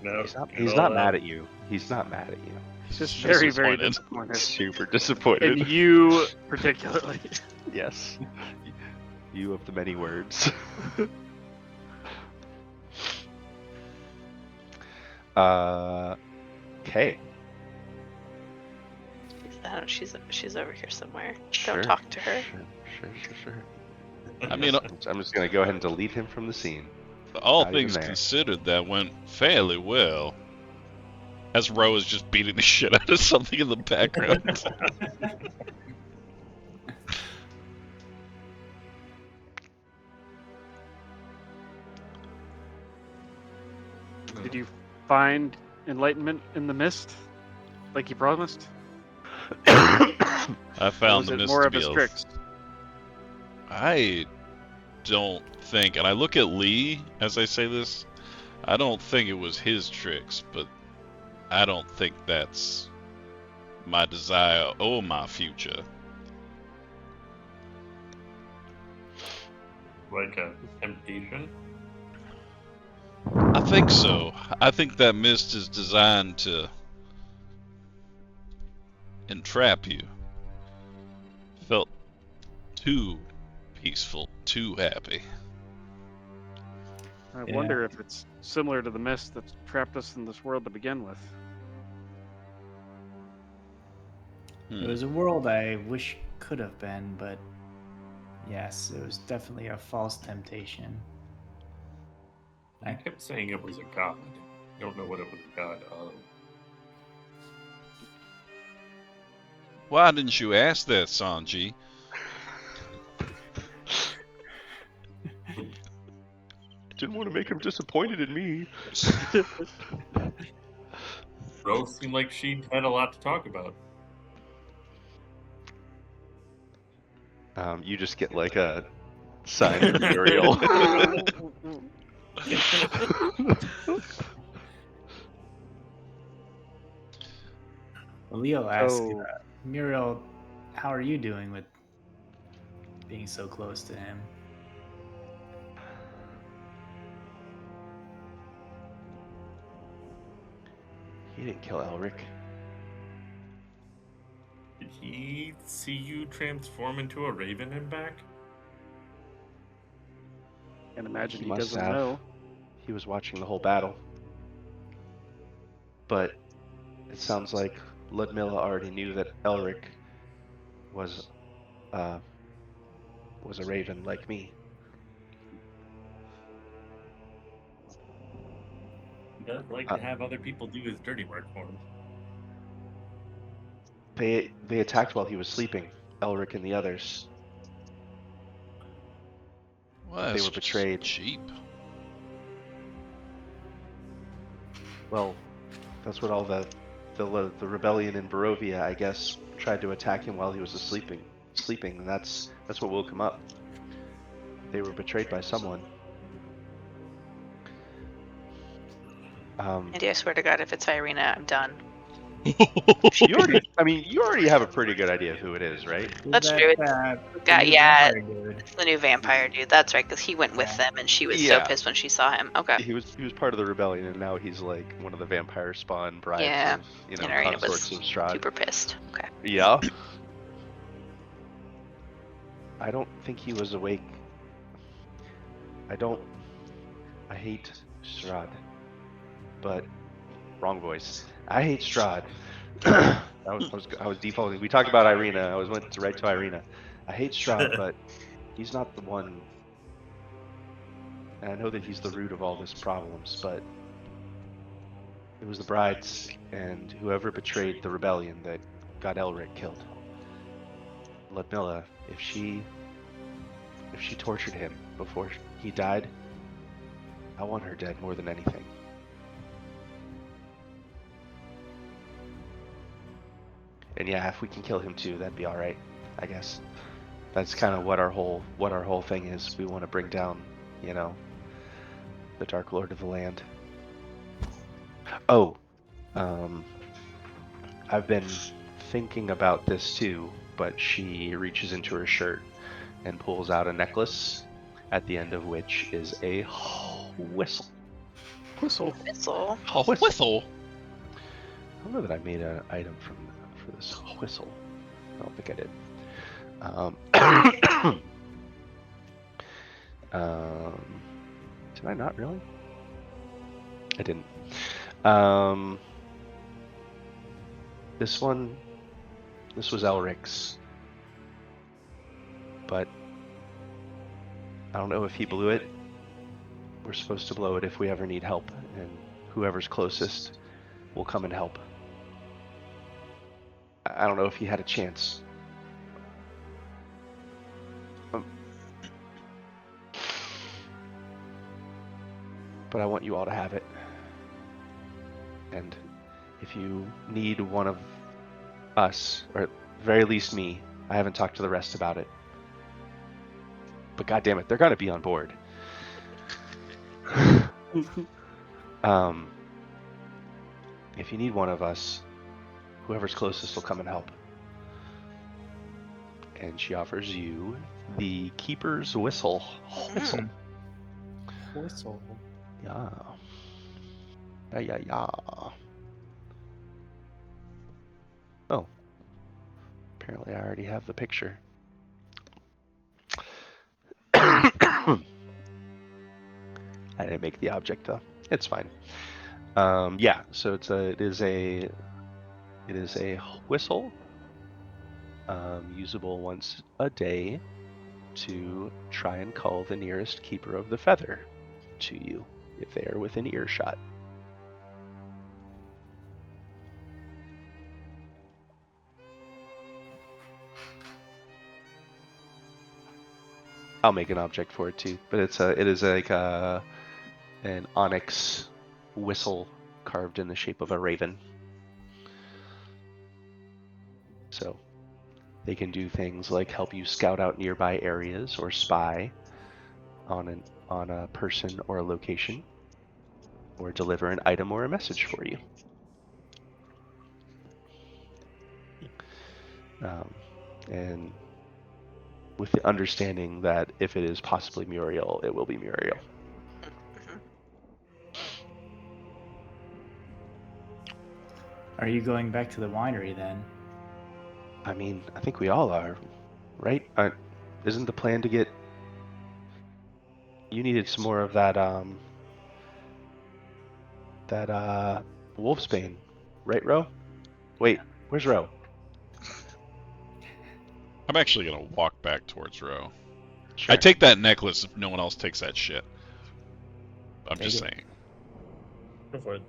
No, He's not mad at you. He's not mad at you. He's just Just very, very disappointed. disappointed. Super disappointed. And you particularly. Yes. You of the many words. Okay. I don't know, she's over here somewhere. Sure. Don't talk to her. Sure. I mean, I'm just gonna go ahead and delete him from the scene. all Not even things there. considered, that went fairly well. As Ro is just beating the shit out of something in the background. Did you find enlightenment in the mist, like you promised? I Or found was the it mist more to of be his a- tricks? I don't think, and I look at Lee as I say this, I don't think it was his tricks, but I don't think that's my desire or my future. Like a temptation. I think so. I think that mist is designed to entrap you. Felt too peaceful, too happy. I Yeah. wonder if it's similar to the mist that's trapped us in this world to begin with. It was a world I wish could have been, but yes, it was definitely a false temptation. I kept saying it was a god. I don't know what it was a god of. Why didn't you ask that, Sanji? Didn't want to make him disappointed in me. Rose seemed like she had a lot to talk about. You just get like a sign from Muriel. Well, Leo asks, So, Muriel, how are you doing with being so close to him? he didn't kill Elric. Did he see you transform into a raven and back? Can't imagine He he must doesn't have. know. He was watching the whole battle. But it sounds like Ludmilla already knew that Elric was a raven like me. He does like to have other people do his dirty work for him. They attacked while he was sleeping, Elric and the others. Well, They that's were betrayed. just cheap. Well, that's what all the rebellion in Barovia, I guess, tried to attack him while he was sleeping, and that's what woke him up. They were betrayed by someone. Andy, I swear to God, if it's Irina, I'm done. You already have a pretty good idea of who it is, right? That's That, true. the new Yeah, vampire dude. it's the new vampire dude. That's right, because he went with Yeah. them, and she was so Yeah. pissed when she saw him. Okay. He was part of the rebellion, and now he's like one of the vampire spawn brides Yeah. of And Irina consorts was of Strahd. super pissed. Okay. Yeah. I don't think he was awake. I hate Strahd. But wrong voice. I hate Strahd. I was defaulting. We talked about Irina. I went right to Irina. I hate Strahd, but he's not the one. And I know that he's the root of all this problems, but it was the brides and whoever betrayed the rebellion that got Elric killed. Ludmilla, if she tortured him before he died, I want her dead more than anything. And yeah, if we can kill him too, that'd be all right, I guess. That's kind of what our whole thing is. We want to bring down, the Dark Lord of the land. Oh, I've been thinking about this too, but she reaches into her shirt and pulls out a necklace, at the end of which is a whistle. Whistle. Whistle. A whistle. I don't know that I made an item for this whistle. I don't think I did. Did I not really? I didn't. This was Elric's, but I don't know if he blew it. We're supposed to blow it if we ever need help, and whoever's closest will come and help. I don't know if he had a chance. But I want you all to have it. And if you need one of us, or at the very least me, I haven't talked to the rest about it. But goddammit, they're gotta be on board. If you need one of us, whoever's closest will come and help. And she offers you the Keeper's Whistle. Whistle. Whistle. Yeah. Yeah. Oh. Apparently I already have the picture. I didn't make the object though. It's fine. Yeah, so it is a whistle, usable once a day to try and call the nearest keeper of the feather to you if they are within earshot. I'll make an object for it too, but it is like an onyx whistle carved in the shape of a raven. So they can do things like help you scout out nearby areas or spy on a person or a location, or deliver an item or a message for you. And with the understanding that if it is possibly Muriel, it will be Muriel. Are you going back to the winery then? I mean, I think we all are, right? Isn't the plan to get... You needed some more of that, wolfsbane, right, Ro? Wait, where's Ro? I'm actually gonna walk back towards Ro. Sure. I take that necklace if no one else takes that shit. I'm just Take it. saying. Go for it.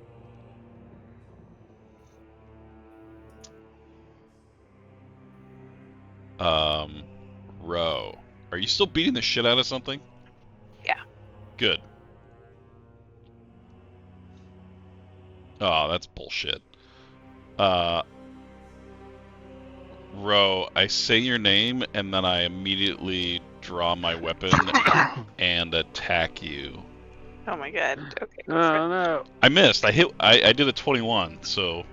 Ro, are you still beating the shit out of something? Yeah. Good. Oh, that's bullshit. Ro, I say your name and then I immediately draw my weapon and attack you. Oh my god. Okay. Go for Oh no. I missed. I did a 21, so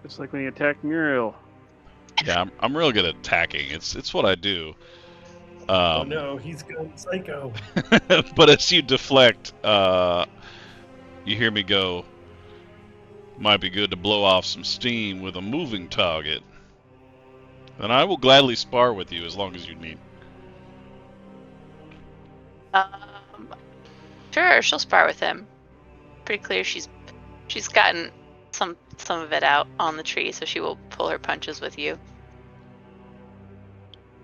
It's like when you attack Muriel. yeah, I'm real good at attacking. It's what I do. Oh no, he's going psycho. But as you deflect, you hear me go, might be good to blow off some steam with a moving target. Then I will gladly spar with you as long as you need. Sure, she'll spar with him. Pretty clear she's gotten some of it out on the tree, so she will pull her punches with you.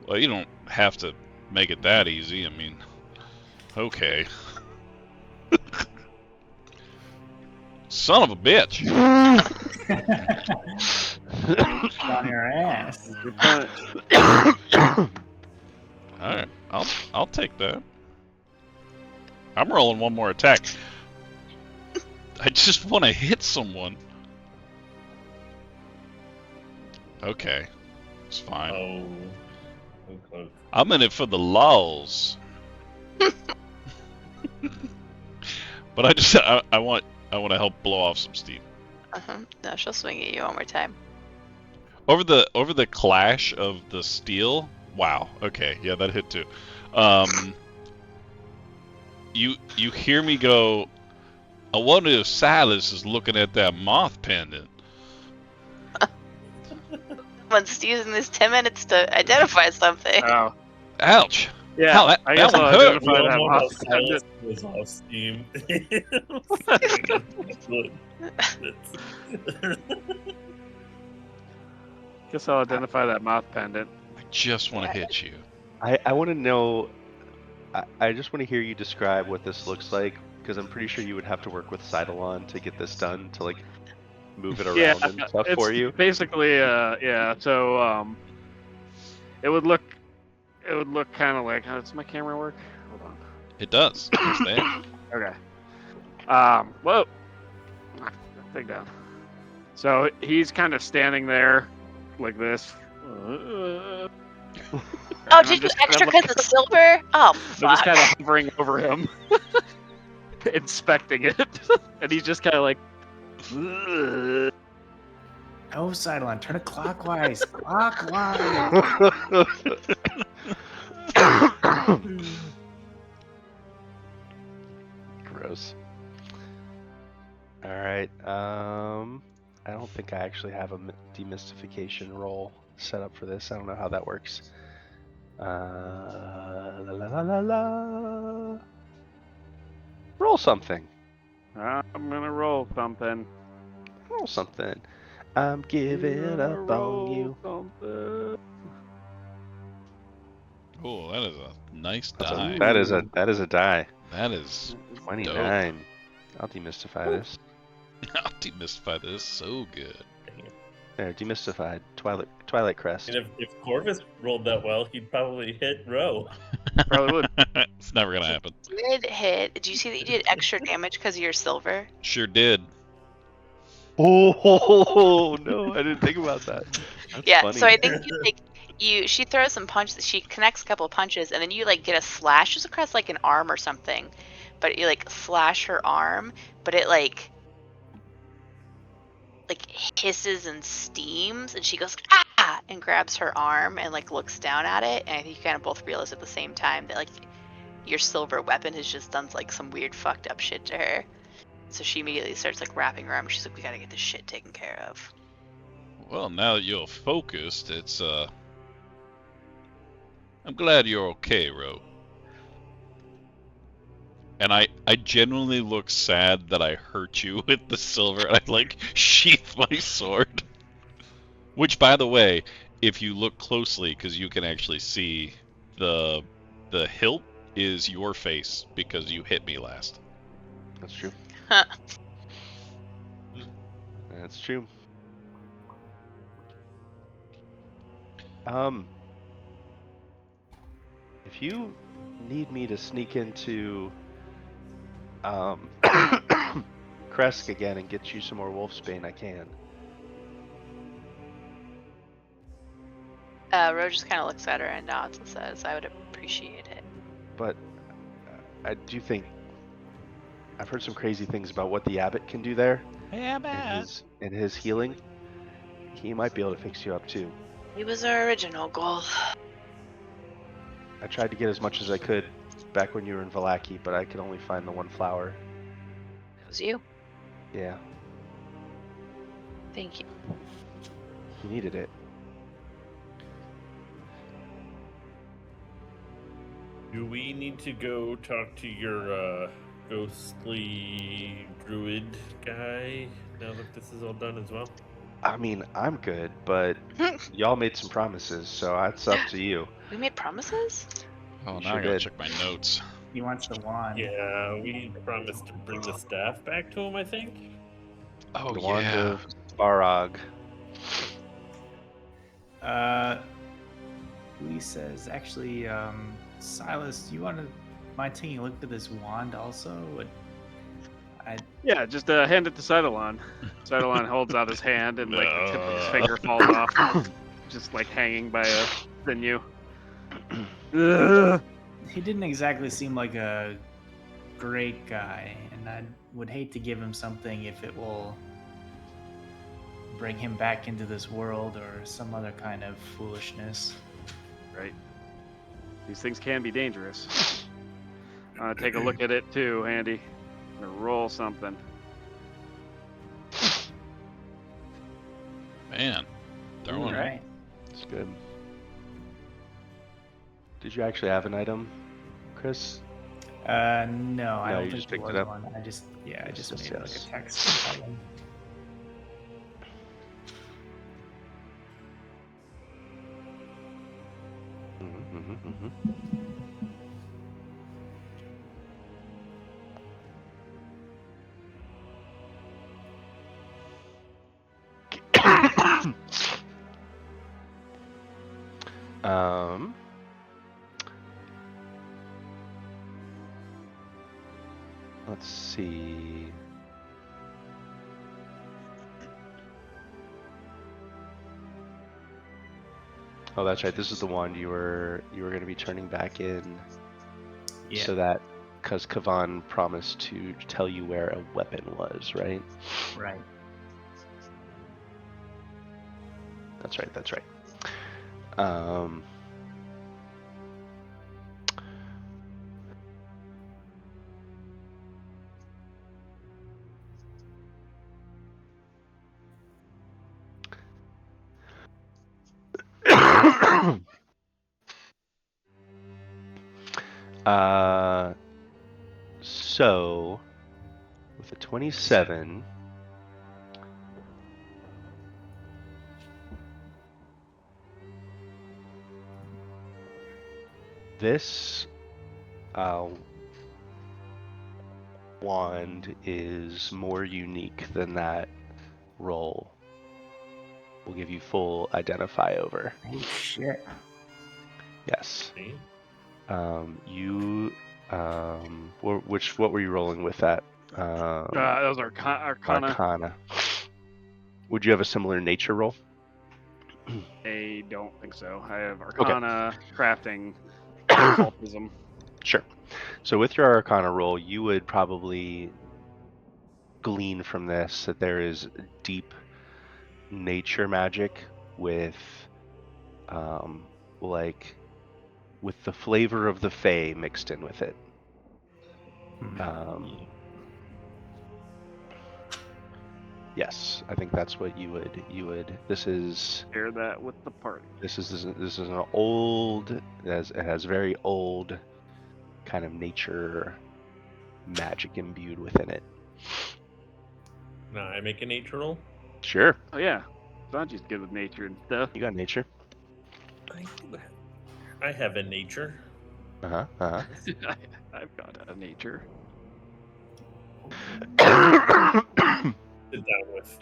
Well, you don't have to make it that easy. I mean, okay. Son of a bitch. On your ass. You're punished. Alright, I'll take that. I'm rolling one more attack. I just want to hit someone. Okay. It's fine. Oh, so close. I'm in it for the lulz. But I want to help blow off some steam. No, she'll swing at you one more time. Over the clash of the steel. Wow. Okay. Yeah, that hit too. You hear me go, I wonder if Silas is looking at that moth pendant. Someone's using this 10 minutes to identify something. Oh. Ouch. Yeah, Hell, that I guess one I'll hurt. identify We all that know how moth pendant. Silas goes off steam. Guess I'll identify that moth pendant. I just want to hit you. I want to know... I just want to hear you describe what this looks like, because I'm pretty sure you would have to work with Eidolon to get this done, to like move it around and stuff it's for you. basically yeah. So it would look kind of like how does my camera work? Hold on. It does. It's there. Okay. Whoa. Take down. So he's kind of standing there like this. Oh, did you extra because it's silver? Oh, I'm just fuck. kind of hovering over him, inspecting it, and he's just kind of like. No, Eidolon, turn it clockwise. Clockwise. Gross. All right. I don't think I actually have a demystification roll set up for this. I don't know how that works. La la la la la. Roll something. I'm gonna roll something. Roll something. I'm giving up on you. Something. Oh, that is a nice That's die. that is a die. That is 29. I'll demystify this. I'll demystify this so good. There, demystified. Twilight Crest. And if Corvus rolled that well, he'd probably hit Row. Probably would. It's never gonna happen. Did hit. Do you see that you did extra damage because of your silver? Sure did. Oh no, I didn't think about that. That's Yeah. funny. So I think she throws some punches. She connects a couple of punches, and then you like get a slash just across like an arm or something. But you like slash her arm, but it like hisses and steams, and she goes ah and grabs her arm and like looks down at it, and I think you kind of both realize at the same time that like your silver weapon has just done like some weird fucked up shit to her. So she immediately starts like wrapping her arm. She's like, "We gotta get this shit taken care of." Well, now that you're focused, it's I'm glad you're okay, Ro. And I genuinely look sad that I hurt you with the silver. I like sheath my sword. Which, by the way, if you look closely, because you can actually see the hilt is your face because you hit me last. That's true. Huh. That's true. If you need me to sneak into Kresk again and get you some more Wolfsbane, I can. Ro just kind of looks at her and nods and says, "I would appreciate it." But I do think I've heard some crazy things about what the abbot can do there in his healing. He might be able to fix you up too. He was our original goal. I tried to get as much as I could back when you were in Vallaki, but I could only find the one flower. It was you. Yeah, Thank you. you needed it. Do we need to go talk to your ghostly druid guy now that this is all done as well? I mean, I'm good, but y'all made some promises, so that's up to you. We made promises? Oh, You now sure I gotta did. check my notes. He wants the wand. Yeah, we promised to bring the staff back to him, I think. Oh, The yeah. wand of Barog. Lee says, actually, Silas, you want to mind taking a look at this wand also? Yeah, just hand it to Cytalon. Cytalon holds out his hand, and like the tip of his finger falls off, just like hanging by a sinew. Ugh. He didn't exactly seem like a great guy, and I would hate to give him something if it will bring him back into this world or some other kind of foolishness. Right. These things can be dangerous. Take a look at it too, Andy. I'm gonna roll something. Man, throwing it. Right. It's good. Did you actually have an item, Chris? No, I No, don't you think just there picked it was up? one. I just Yes, made it like yes. a text item. Um. Let's see. Oh, that's right. This is the one you were going to be turning back in, Yeah. so that because Kavan promised to tell you where a weapon was, right? Right. That's right. That's right. Um. So with a 27, this wand is more unique than that roll. will give you full identify over. Oh shit. Yes. See? What were you rolling with that? Those are Arcana. Arcana. Would you have a similar nature roll? I don't think so. I have Arcana, crafting, occultism. Sure. So with your Arcana roll, you would probably glean from this that there is deep nature magic with, with the flavor of the Fae mixed in with it. Yes, I think that's what you would. This is Share that with the party. This is an old. It has very old kind of nature magic imbued within it. Now I make a nature roll. Sure, Oh yeah, Sanji's good with nature and stuff. you got nature. I have a nature. Uh-huh. I've got a nature. Sit down with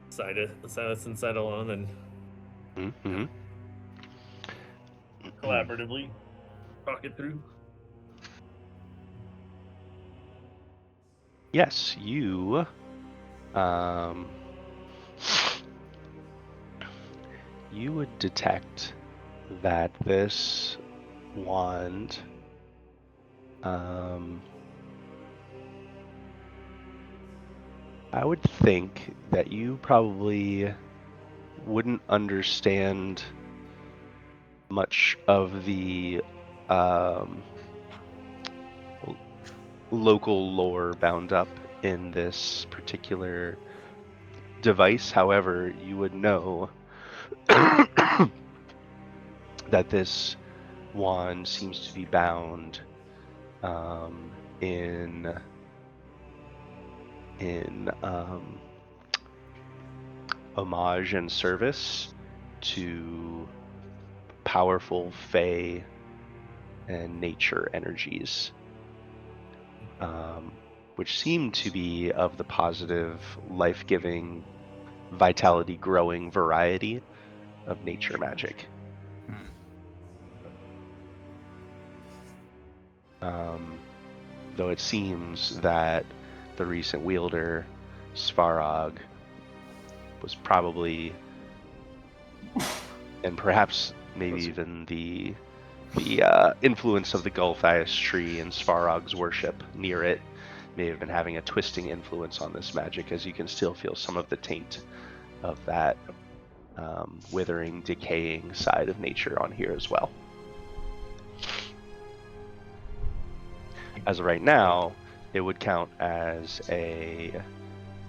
Silas and Sidalon and Mm-hmm. collaboratively talk it through. Yes, you would detect that this wand I would think that you probably wouldn't understand much of the local lore bound up in this particular device. However, you would know that this wand seems to be bound in homage and service to powerful Fae and nature energies, which seem to be of the positive, life-giving, vitality-growing variety of nature magic. Though it seems that the recent wielder, Svarog, was probably, and perhaps maybe even the influence of the Gulthias tree and Svarog's worship near it may have been having a twisting influence on this magic, as you can still feel some of the taint of that withering, decaying side of nature on here as well. As of right now, it would count as a,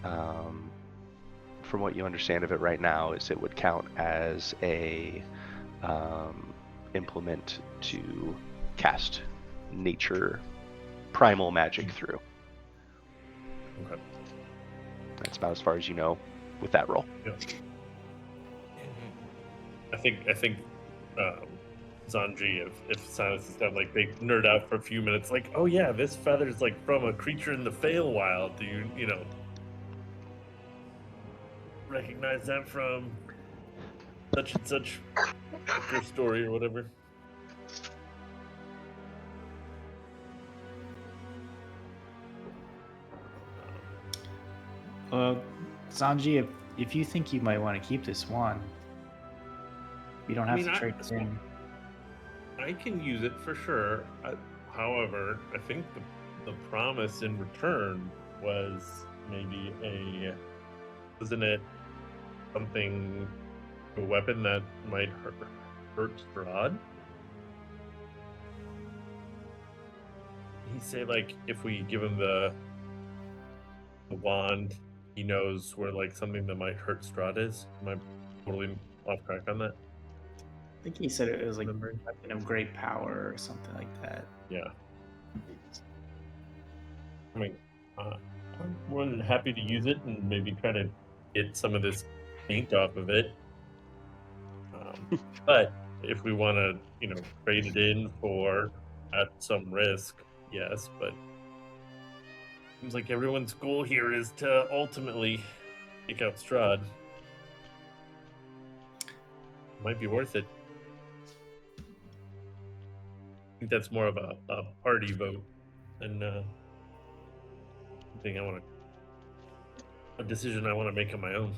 from what you understand of it right now, is it would count as a implement to cast nature primal magic through. Okay. That's about as far as you know with that roll. Yeah. I think Zanji, if Silas is done, like they nerd out for a few minutes, like, oh yeah, this feather's like from a creature in the Feywild. Do you recognize that from such and such your story or whatever? Well, Sanji, if you think you might want to keep this wand, you don't have to trade it in. I can use it for sure. However, I think the promise in return was maybe wasn't it something, a weapon that might hurt Strahd? He say like if we give him the wand, he knows where like something that might hurt Strahd is. Am I totally off track on that? I think he said it was like a weapon of great power or something like that. Yeah. I mean, I'm more than happy to use it and maybe try to get some of this paint off of it. But if we want to, trade it in for at some risk, yes. But seems like everyone's goal here is to ultimately take out Strahd. might be worth it. I think that's more of a party vote than something a decision I want to make on my own.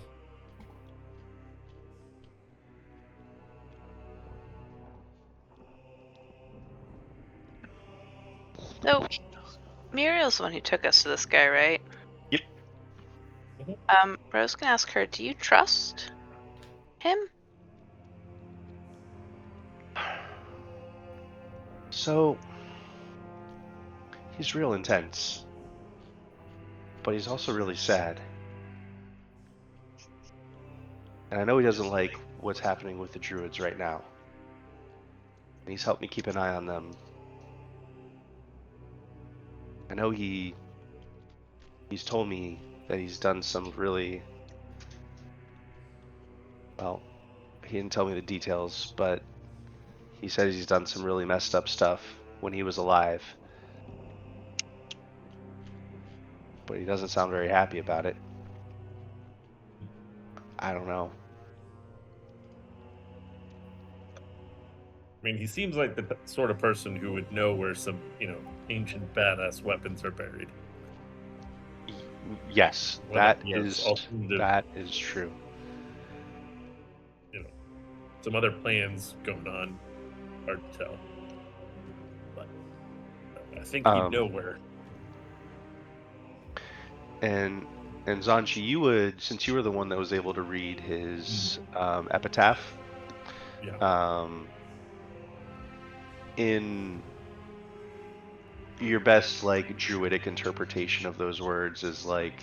So, Muriel's the one who took us to this guy, right? Yep. Rose can ask her, do you trust him? So, he's real intense, but he's also really sad. And I know he doesn't like what's happening with the druids right now. And he's helped me keep an eye on them. I know he's told me that he's done some really, well, he didn't tell me the details, but he said he's done some really messed up stuff when he was alive. But he doesn't sound very happy about it. I don't know. I mean, he seems like the sort of person who would know where some, ancient badass weapons are buried. Yes, Well, that yes, is alternative- that is true. Some other plans going on. Hard to tell. But I think he'd know where. And Zanchi, you would, since you were the one that was able to read his epitaph, Yeah. In your best like druidic interpretation of those words is like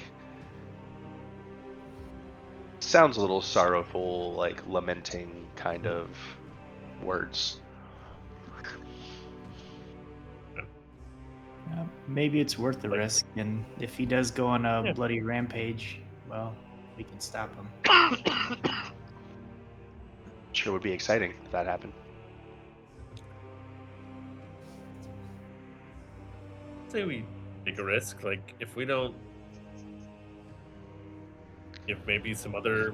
sounds a little sorrowful, like lamenting kind of words. Maybe it's worth the Like- risk, and if he does go on a bloody rampage, well, we can stop him. Sure would be exciting if that happened. Say we take a risk. Like, if we don't give maybe some other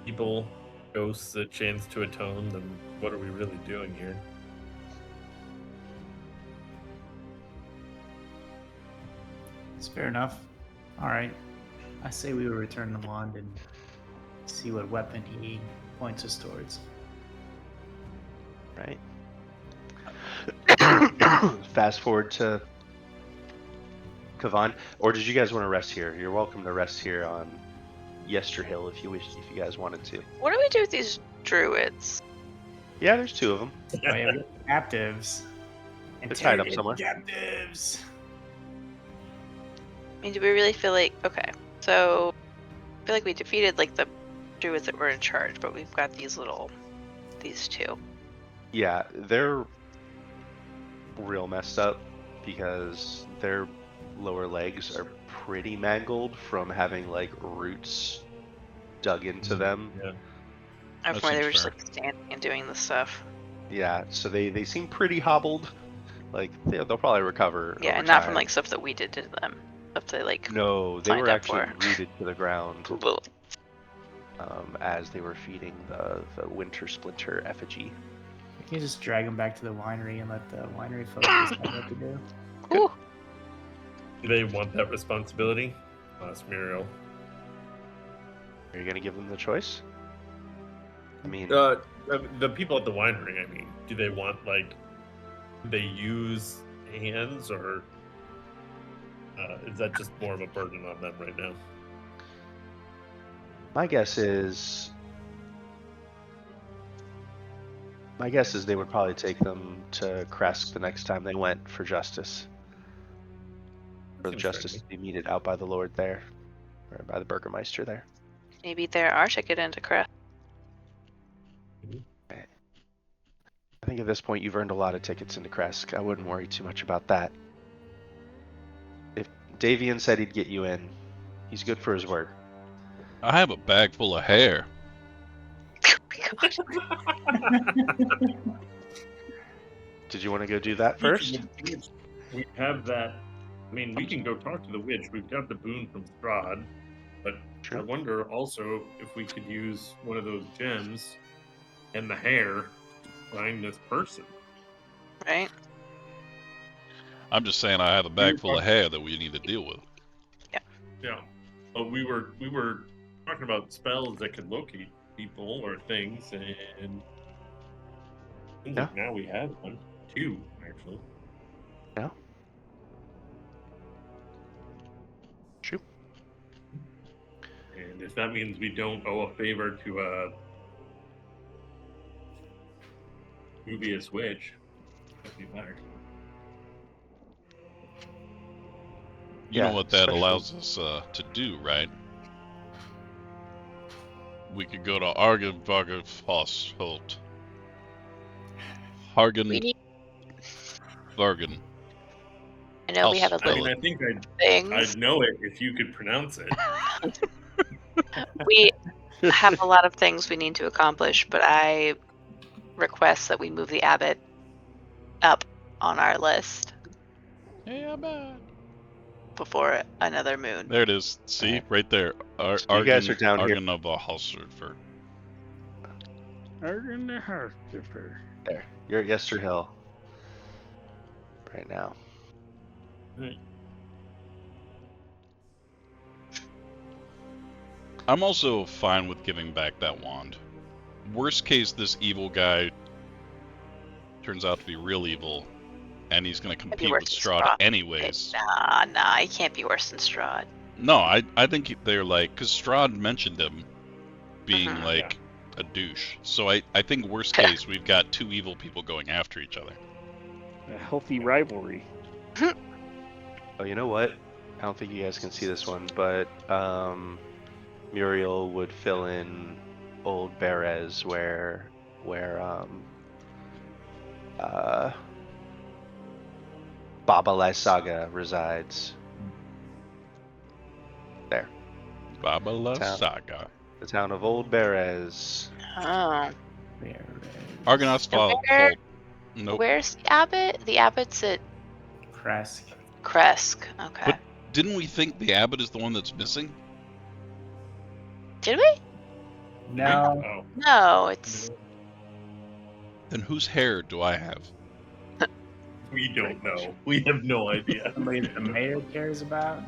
people, ghosts, a chance to atone, then what are we really doing here? It's fair enough. All right. I say we return the wand and see what weapon he points us towards. Right. Fast forward to Kavan, or did you guys want to rest here? You're welcome to rest here on Yesterhill if you guys wanted to. What do we do with these druids? Yeah, there's two of them. Oh, yeah, we got captives. They're tied up Interrogate somewhere. Captives. I mean, do we really feel like... Okay, so... I feel like we defeated, like, the druids that were in charge, but we've got these two. Yeah, they're real messed up because their lower legs are pretty mangled from having like roots dug into them. Yeah. Or That where they seems were just, fair. like, standing and doing this stuff. Yeah, so they seem pretty hobbled. Like they'll probably recover. Yeah, over and not from, time. like, stuff that we did to them. Stuff they, like... No, they signed were up actually for. rooted to the ground Ugh. as they were feeding the winter splinter effigy. We can just drag them back to the winery and let the winery folks decide what to do. Ooh. Do they want that responsibility? Ask Muriel. Are you gonna give them the choice? I mean, The people at the winery, I mean, do they want, like, they use hands, or is that just more of a burden on them right now? my guess is they would probably take them to Kresk the next time they went for justice. For the Seems justice friendly. to be meted out by the Lord there, or by the Burgermeister there. Maybe they're our ticket into Crest. I think at this point you've earned a lot of tickets into Kresk. I wouldn't worry too much about that. If Davian said he'd get you in, he's good for his word. I have a bag full of hair. Oh my god. Did you want to go do that first? We have that. I mean, we can go talk to the witch. We've got the boon from Strahd, but I True. wonder also if we could use one of those gems and the hair to find this person. Right? I'm just saying I have a bag full of hair that we need to deal with. Yeah, but we were talking about spells that could locate people or things, and seems like now we have one, two actually. Yeah. True. And if that means we don't owe a favor to dubious witch, that'd be better. You know Yeah, what that especially- allows us to do, right? We could go to Argenvargefosholt. We Hargen need. Vargen. I know we have a I'll I list mean, of I think things. I'd know it if you could pronounce it. We have a lot of things we need to accomplish, but I request that we move the abbot up on our list Yeah, bad. before another moon. There it is. See, right there. So you guys are down here. Argenvargefosholt. There. You're at Yester Hill. Right now. I'm also fine with giving back that wand. Worst case, this evil guy turns out to be real evil, and he's going to Can't be compete worse with than Strahd Strahd. anyways. Nah, he can't be worse than Strahd. No, I think they're like, because Strahd mentioned him being Mhm. like a douche. So I think worst case, we've got two evil people going after each other. A healthy rivalry. Oh, you know what? I don't think you guys can see this one, but Muriel would fill in old Berez where Baba Lysaga resides. There. Baba La Town. Saga. The town of Old Berez. Oh. There it is. Argonaut's fault. where- Nope. Where's the abbot? The abbot's at Kresk. Kresk. Okay. But didn't we think the abbot is the one that's missing? Did we? No. Oh, No, it's Then whose hair do I have? we don't know. We have no idea. Somebody that the mayor cares about.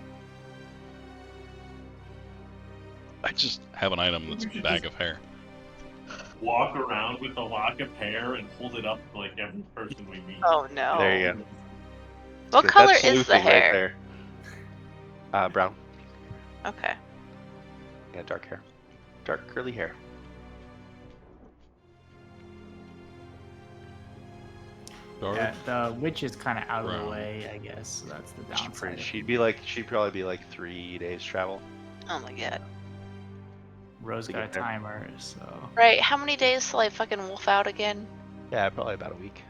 I just have an item that's a bag of hair. Walk around with a lock of hair and hold it up to like every person we meet. oh no. There you go. What That's color is the sleuthing hair? Right there. Brown. Okay. Yeah, dark hair. Dark curly hair. Dark. Yeah, the witch is kind of out of Brown. the way, I guess. So that's the downside. She'd probably be like 3 days travel. Oh my god. Rose to got a get there. timer, so Right, how many days till I fucking wolf out again? Yeah, probably about a week.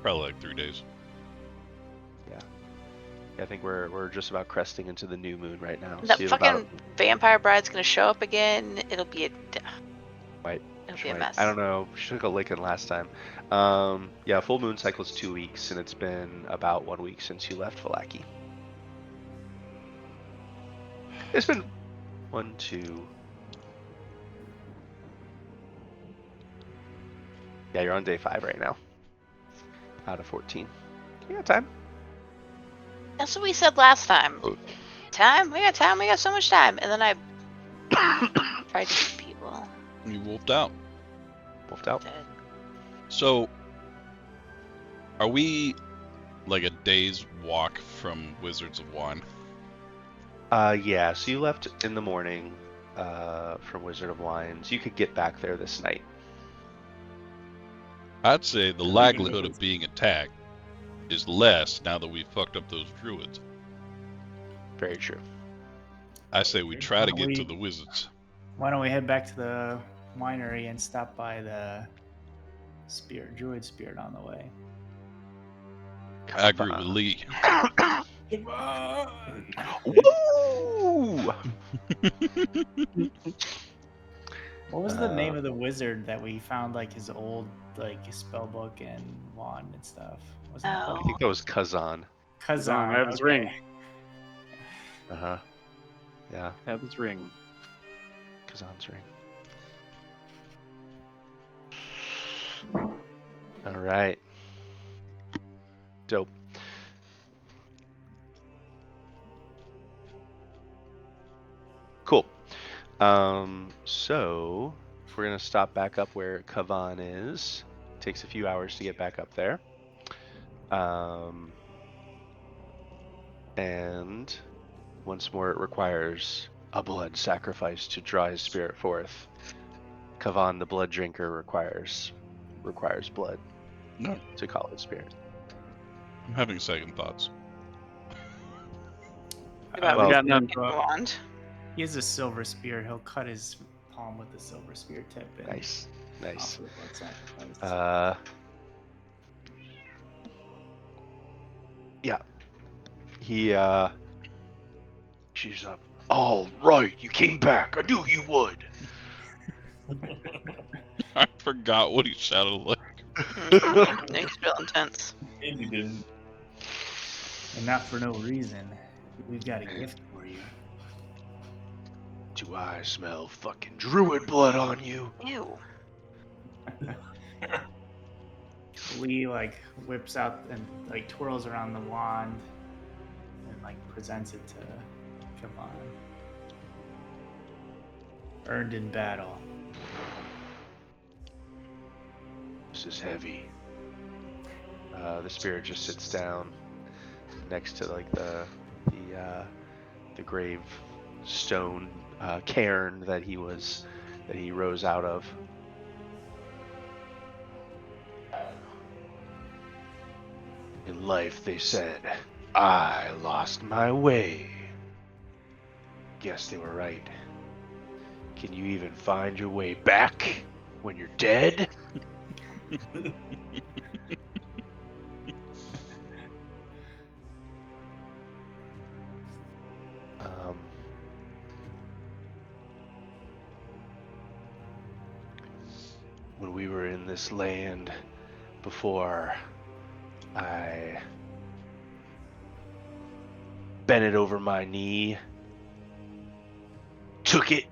Probably like 3 days. I think we're just about cresting into the new moon right now. That So you have fucking about vampire bride's gonna show up again. It'll be a. Right. It'll be a mess. I don't know. She took a licking last time. Yeah, full moon cycle is 2 weeks, and it's been about 1 week since you left Vallaki. It's been 1, 2. Yeah, you're on day 5 right now. Out of 14. You got time. That's what we said last time. Time? We got time. We got so much time. And then I tried to shoot people. You wolfed out. Wolfed out. Dead. So, are we like a day's walk from Wizards of Wine? Yeah, so you left in the morning from Wizard of Wines. You could get back there this night. I'd say the likelihood of being attacked is less now that we've fucked up those druids. Very true. I say we try to Why don't get to we- the wizards. why don't we head back to the winery and stop by the druid spirit on the way? I agree with Lee. Woo! What was the name of the wizard that we found, like his old spell book and wand and stuff? Wasn't Oh. I think that was Kazan. Kazan? I have his okay. ring. Uh-huh. Yeah, Have his ring. Kazan's ring. All right. Dope. Cool. So if we're gonna stop back up where Kavan is, takes a few hours to get back up there. And once more, it requires a blood sacrifice to draw his spirit forth. Kavan, the blood drinker, requires blood No, to call his spirit. I'm having second thoughts. Too bad we Well- got none. Wand. He has a silver spear. He'll cut his palm with the silver spear tip and Nice. offer the blood sacrifice. Yeah. He she's up. All right, you came back. I knew you would. I forgot what he shouted like. Makes it real intense. And you didn't. And not for no reason. We've got a gift for you. Do I smell fucking druid blood on you? Ew. Lee like whips out and like twirls around the wand and like presents it to Kavan. Earned in battle. This is heavy. The spirit just sits down next to like the grave stone cairn that he rose out of. In life, they said, I lost my way. Guess they were right. Can you even find your way back when you're dead? When we were in this land before I bent it over my knee, took it,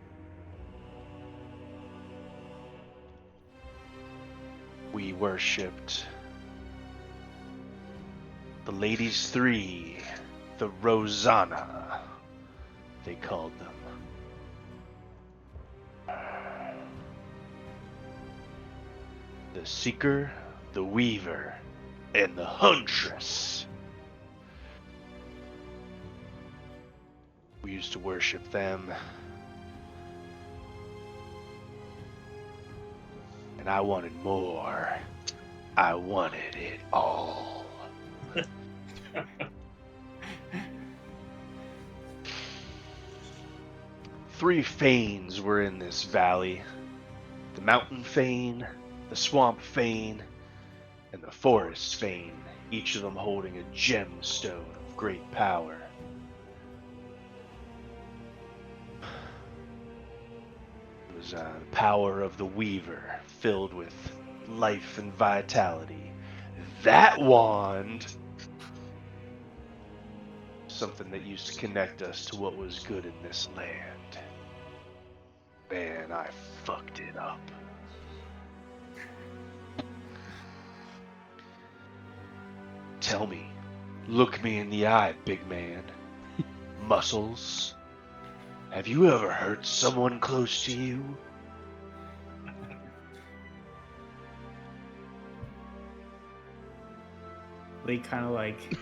we worshipped the ladies three, the Rosanna, they called them. The Seeker, the Weaver, and the Huntress. We used to worship them. And I wanted more. I wanted it all. Three Fanes were in this valley. The Mountain Fane, the Swamp Fane, and the Forest Fane, each of them holding a gemstone of great power. It was the power of the Weaver, filled with life and vitality. That wand, something that used to connect us to what was good in this land. Man, I fucked it up. Tell me, look me in the eye, big man. Muscles. Have you ever hurt someone close to you? Lee kind of like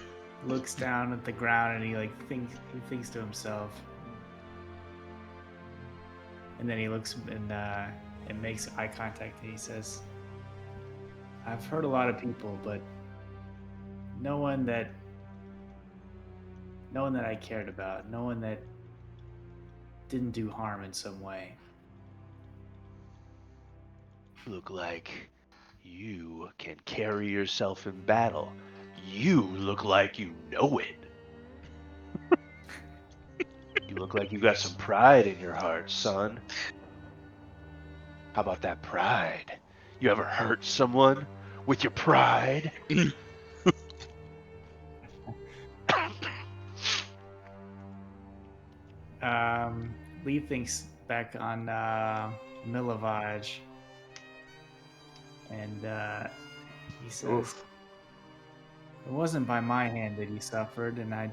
looks down at the ground and he thinks to himself. And then he looks and makes eye contact and he says, I've hurt a lot of people, but no one that I cared about, no one that didn't do harm in some way. Look like you can carry yourself in battle. You look like you know it. You look like you got some pride in your heart, son. How about that pride? You ever hurt someone with your pride? Lee thinks back on Milovaj, and He says, Oof. "It wasn't by my hand that he suffered, and I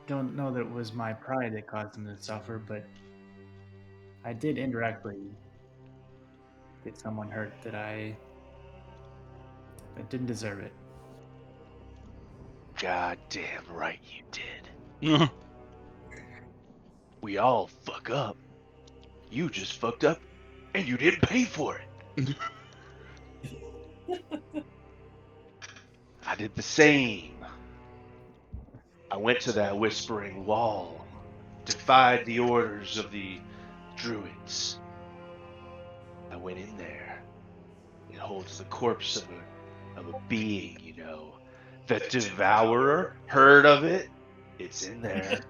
don't know that it was my pride that caused him to suffer, but I did indirectly get someone hurt that didn't deserve it." God damn right you did. We all fuck up. You just fucked up, and you didn't pay for it. I did the same. I went to that whispering wall, defied the orders of the druids. I went in there. It holds the corpse of a being, you know. The Devourer. Heard of it? It's in there.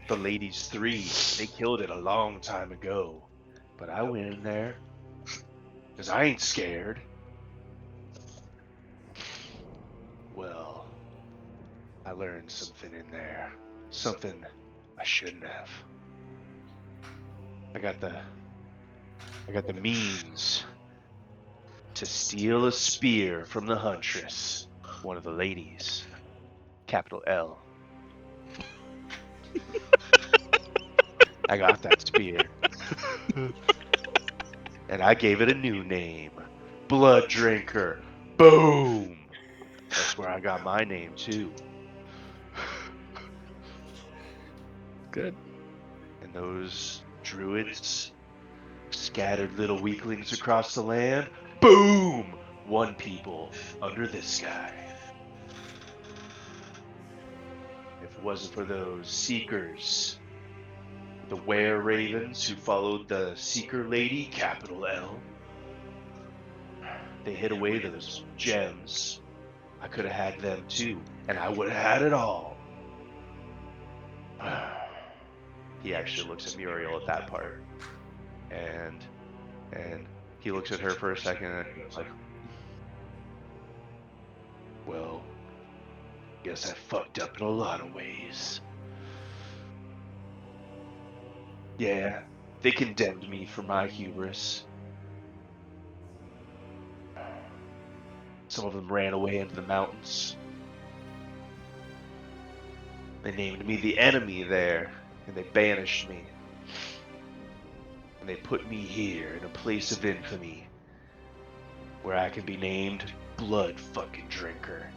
The ladies 3, they killed it a long time ago. But I went in there, because I ain't scared. Well, I learned something in there. Something I shouldn't have. I got the means to steal a spear from the huntress, one of the ladies. Capital L. I got that spear. And I gave it a new name. Blood Drinker. Boom! That's where I got my name, too. Good. And those druids, scattered little weaklings across the land, boom! One people under this guy. If it wasn't for those seekers, the were ravens who followed the seeker lady, capital L, they hid away those gems. I could have had them too, and I would have had it all. He actually looks at Muriel at that part, and he looks at her for a second, and he's like, "Well, guess I fucked up in a lot of ways. Yeah, they condemned me for my hubris. Some of them ran away into the mountains. They named me the enemy there, and they banished me. And they put me here in a place of infamy, where I can be named Blood Fucking Drinker.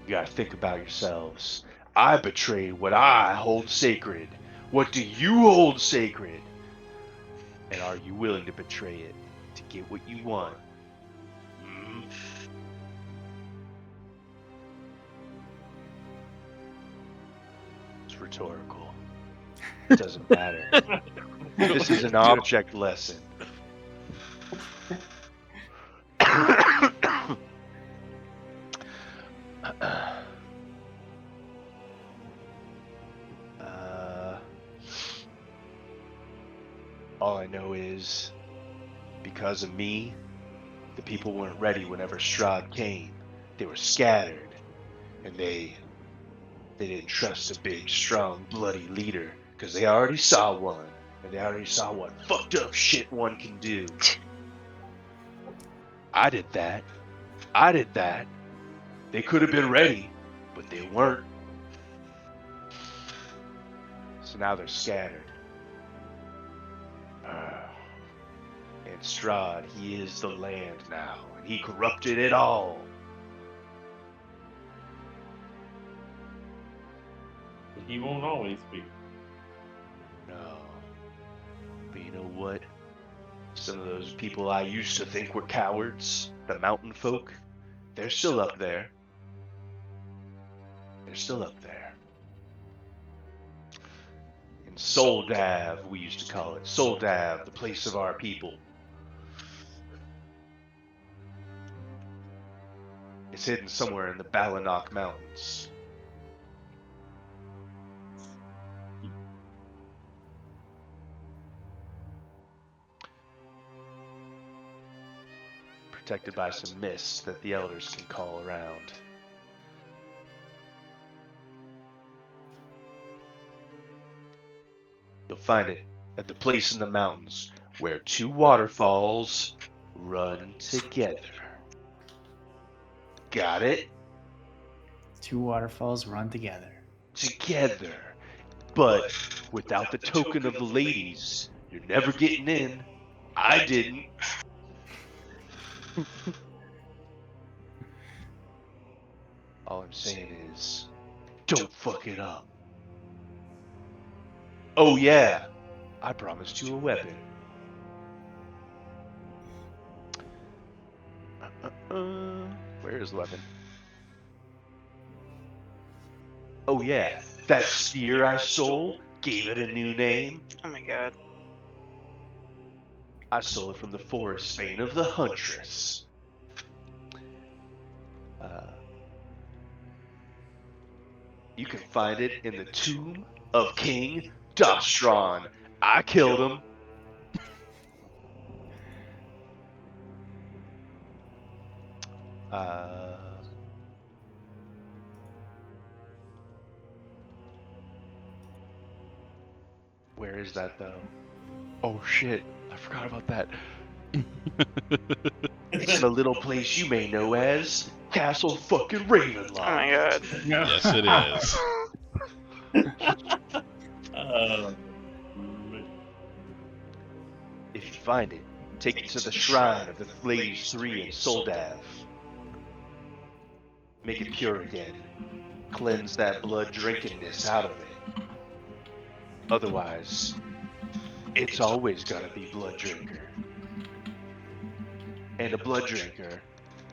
You gotta think about yourselves. I betrayed what I hold sacred. What do you hold sacred? And are you willing to betray it to get what you want? Hmm? It's rhetorical. It doesn't matter. This is an object lesson. All I know is, because of me, the people weren't ready whenever Strahd came. They were scattered, and they didn't trust a big, strong, bloody leader, because they already saw one, and they already saw what fucked up shit one can do. I did that. They could have been ready, but they weren't. So now they're scattered. And Strahd, he is the land now, and he corrupted it all. But he won't always be. No. But you know what? Some of those people I used to think were cowards, the mountain folk, they're still up there. They're still up there. In Soldav, we used to call it. Soldav, the place of our people. It's hidden somewhere in the Balanok Mountains. Protected by some mist that the elders can call around. find it at the place in the mountains where two waterfalls run together. Got it? Two waterfalls run together. Together. But without the token of the ladies, you're never getting in. I didn't. All I'm saying is, don't fuck it up. Oh yeah, I promised you a weapon. Where is the weapon? Oh yeah, that spear I stole, gave it a new name. Oh my god. I stole it from the forest fane of the Huntress. You can find it in the tomb of King Strahd. I killed him. Where is that though? Oh shit, I forgot about that. It's in a little place you may know as Castle fucking Ravenloft. Oh my god. Yes, it is. If you find it, take it to the shrine of the Ladies 3 in Soldav. Make it pure again. Cleanse that blood drinkingness out of it. Otherwise, it's always gonna be blood drinker. And a blood drinker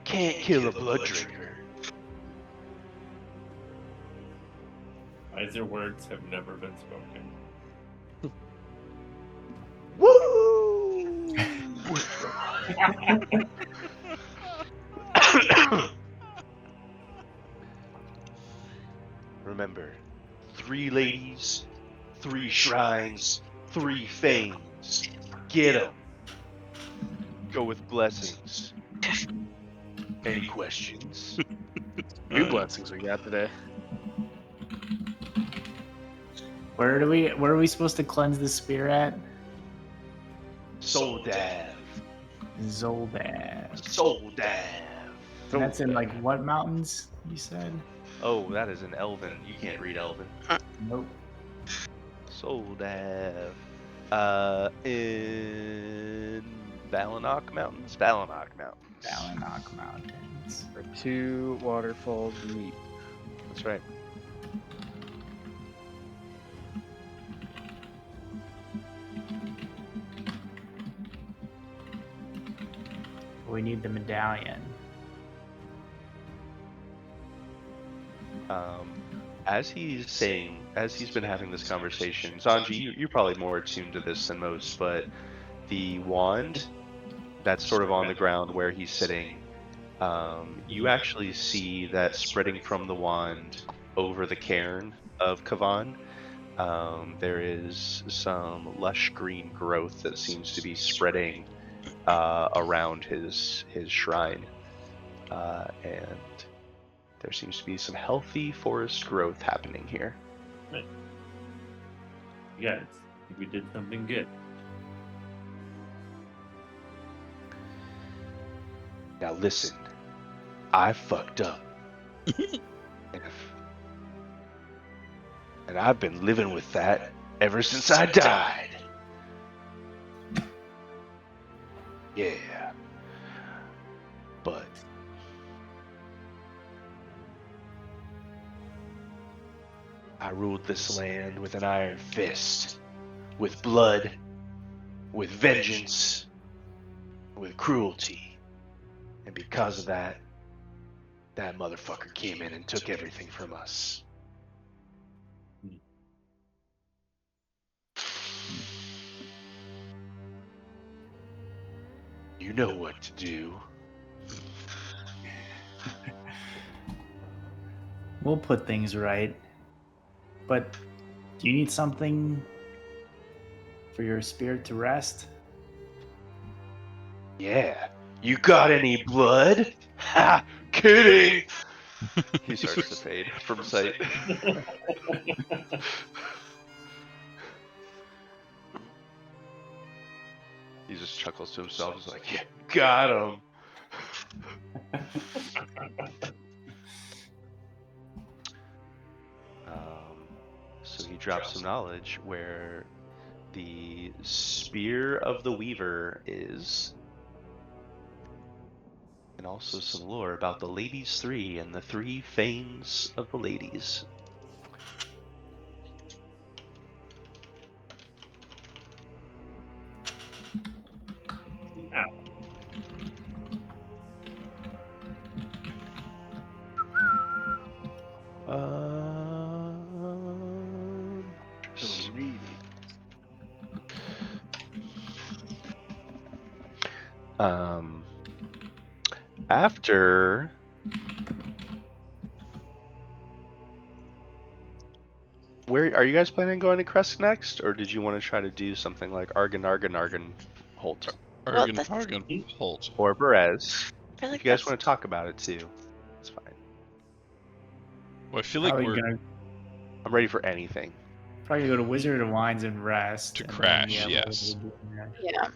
can't kill a blood drinker. Wiser words have never been spoken. Woo! Remember, 3 ladies, 3 shrines, 3 fanes. Get 'em. Go with blessings. Any questions? New blessings we got today. Where are we supposed to cleanse the spear at? Soldav. Zoldav. Soldav. And that's in like what mountains? You said? Oh, that is an Elven. You can't read Elven. Nope. Soldav. In Valinok Mountains? Valinok Mountains. Valinok Mountains. Where 2 waterfalls meet. That's right. We need the medallion. As he's been having this conversation, Zanji, you're probably more attuned to this than most, but the wand that's sort of on the ground where he's sitting, you actually see that spreading from the wand over the cairn of Kavan, there is some lush green growth that seems to be spreading around his shrine, and there seems to be some healthy forest growth happening here. Right. Yes, we did something good. Now listen, I fucked up. and I've been living with that ever since I died. Yeah. But I ruled this land with an iron fist, with blood, with vengeance, with cruelty. And because of that, that motherfucker came in and took everything from us. You know what to do. We'll put things right. But do you need something for your spirit to rest? Yeah. You got any blood? Ha! Kidding! He starts to fade from sight. He just chuckles to himself. He's like, yeah, got him. So he drops some knowledge where the spear of the weaver is, and also some lore about the ladies three and the three fanes of the ladies. Yeah. After where are you guys planning on going to Crest next, or did you want to try to do something like Argon Holt Well, Argon, that's- Argon, Holt. or Berez? I feel If like you guys that's want to talk about it too, it's fine. Well, I feel like Probably we're gonna I'm ready for anything. go to Wizard of Wines and rest. To and crash, Then, yeah, yes. we'll do that. yeah.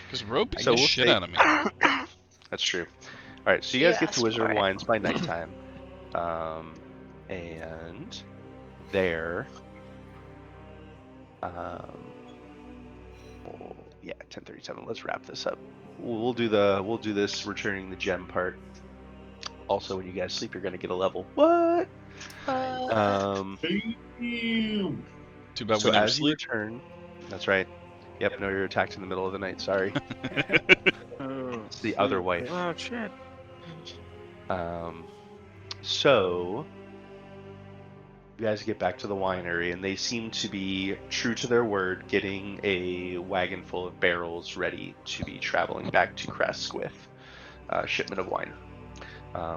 because Roe beat So the we'll shit say- out of me. That's true. All right, so you guys She get to asked Wizard for of it. Wines by nighttime, and there, yeah, 10:37. Let's wrap this up. We'll do this returning the gem part. Also, when you guys sleep, you're gonna get a level. What? Damn. Too bad So we never as you sleep. return, that's right. Yep, no, you're attacked in the middle of the night. Sorry, Oh, it's the other wife. oh shit. So you guys get back to the winery, and they seem to be true to their word, getting a wagon full of barrels ready to be traveling back to Kresk with a shipment of wine,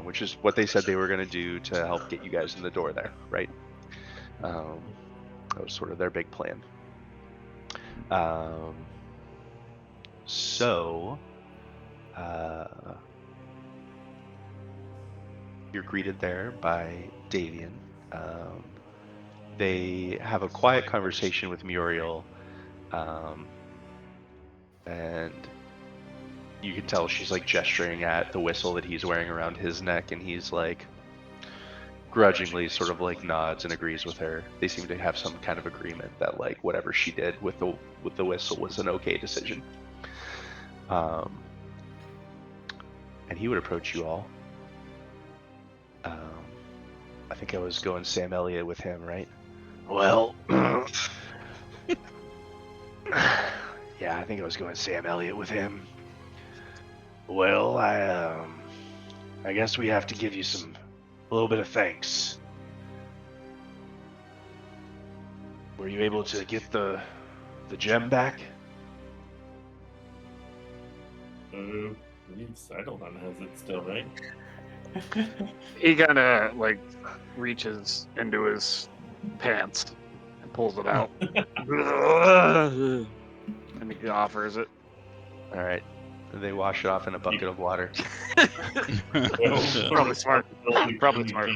which is what they said they were going to do to help get you guys in the door there, right? That was sort of their big plan. So you're greeted there by Davian. They have a quiet conversation with Muriel, and you can tell she's like gesturing at the whistle that he's wearing around his neck, and he's like grudgingly sort of like nods and agrees with her. They seem to have some kind of agreement that like whatever she did with the whistle was an okay decision. And he would approach you all. I think I was going Sam Elliott with him, right? Well, yeah, I think I was going Sam Elliott with him. Well, I guess we have to give you a little bit of thanks. Were you able to get the gem back? We've settled on has it still, right? He kind of like reaches into his pants and pulls it out, and he offers it. All right. They wash it off in a bucket of water. Probably smart. Probably smart.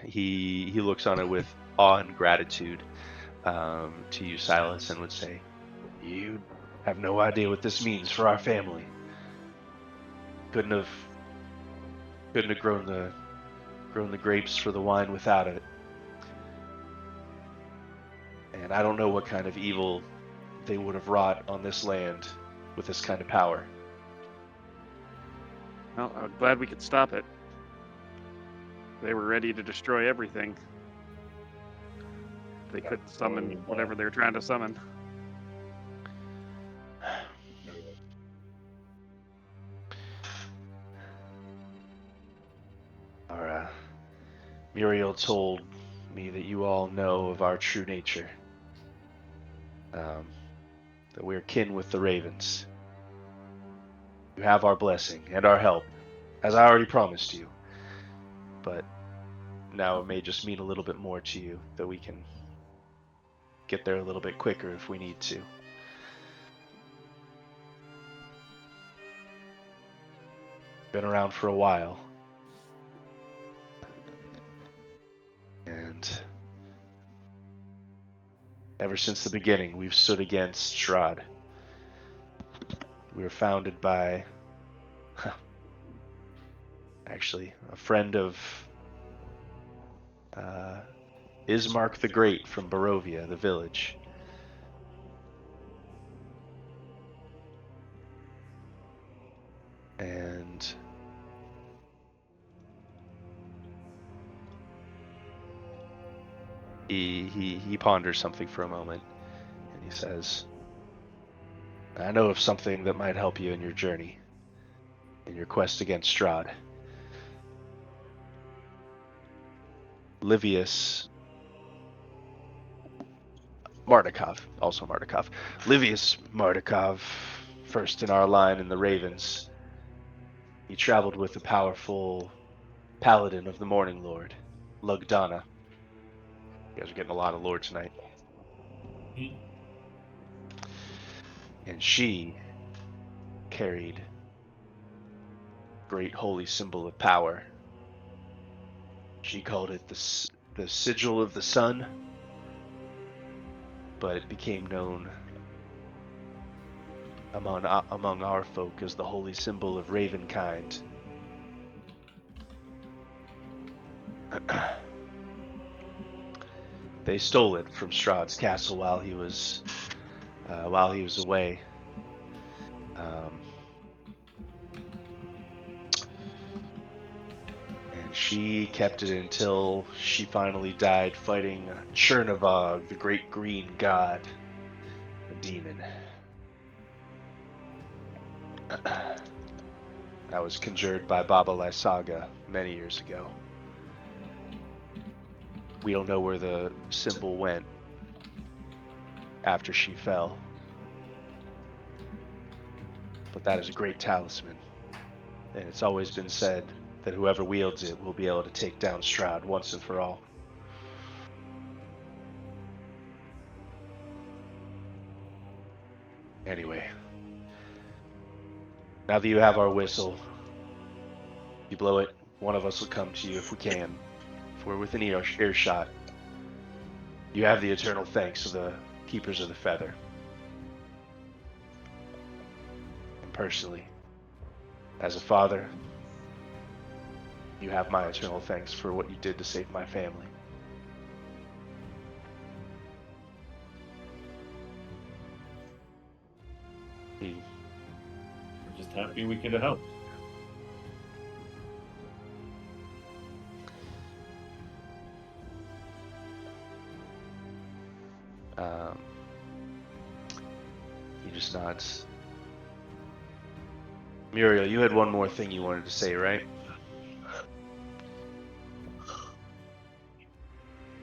He looks on it with awe and gratitude to you, Silas, and would say, "You have no idea what this means for our family. Couldn't have grown the grapes for the wine without it. And I don't know what kind of evil they would have wrought on this land with this kind of power." Well, I'm glad we could stop it. They were ready to destroy everything. They couldn't summon whatever they were trying to summon. Muriel told me that you all know of our true nature. That we're kin with the Ravens. You have our blessing and our help, as I already promised you. But now it may just mean a little bit more to you, that we can get there a little bit quicker if we need to. Been around for a while. And Ever since the beginning, we've stood against Strahd. We were founded by, actually, a friend of Ismark the Great from Barovia, the village. And he ponders something for a moment, and he says, I know of something that might help you in your journey, in your quest against Strahd. Livius Mardukov, also Mardukov. Livius Mardukov, first in our line in the Ravens. He traveled with the powerful paladin of the Morning Lord, Lugdana. You guys are getting a lot of lore tonight. And she carried great holy symbol of power. She called it the Sigil of the Sun, but it became known among our folk as the holy symbol of Ravenkind. They stole it from Strahd's castle while he was away. And she kept it until she finally died fighting Chernavog, the great green god, a demon. That was conjured by Baba Lysaga many years ago. We don't know where the symbol went after she fell. But that is a great talisman. And it's always been said that whoever wields it will be able to take down Strahd once and for all. Anyway, now that you have our whistle, you blow it, one of us will come to you if we can. If we're within earshot, you have the eternal thanks of the Keepers of the Feather. And personally, as a father, you have my eternal thanks for what you did to save my family. We're just happy we could have helped. He just nods. Muriel, you had one more thing you wanted to say, right?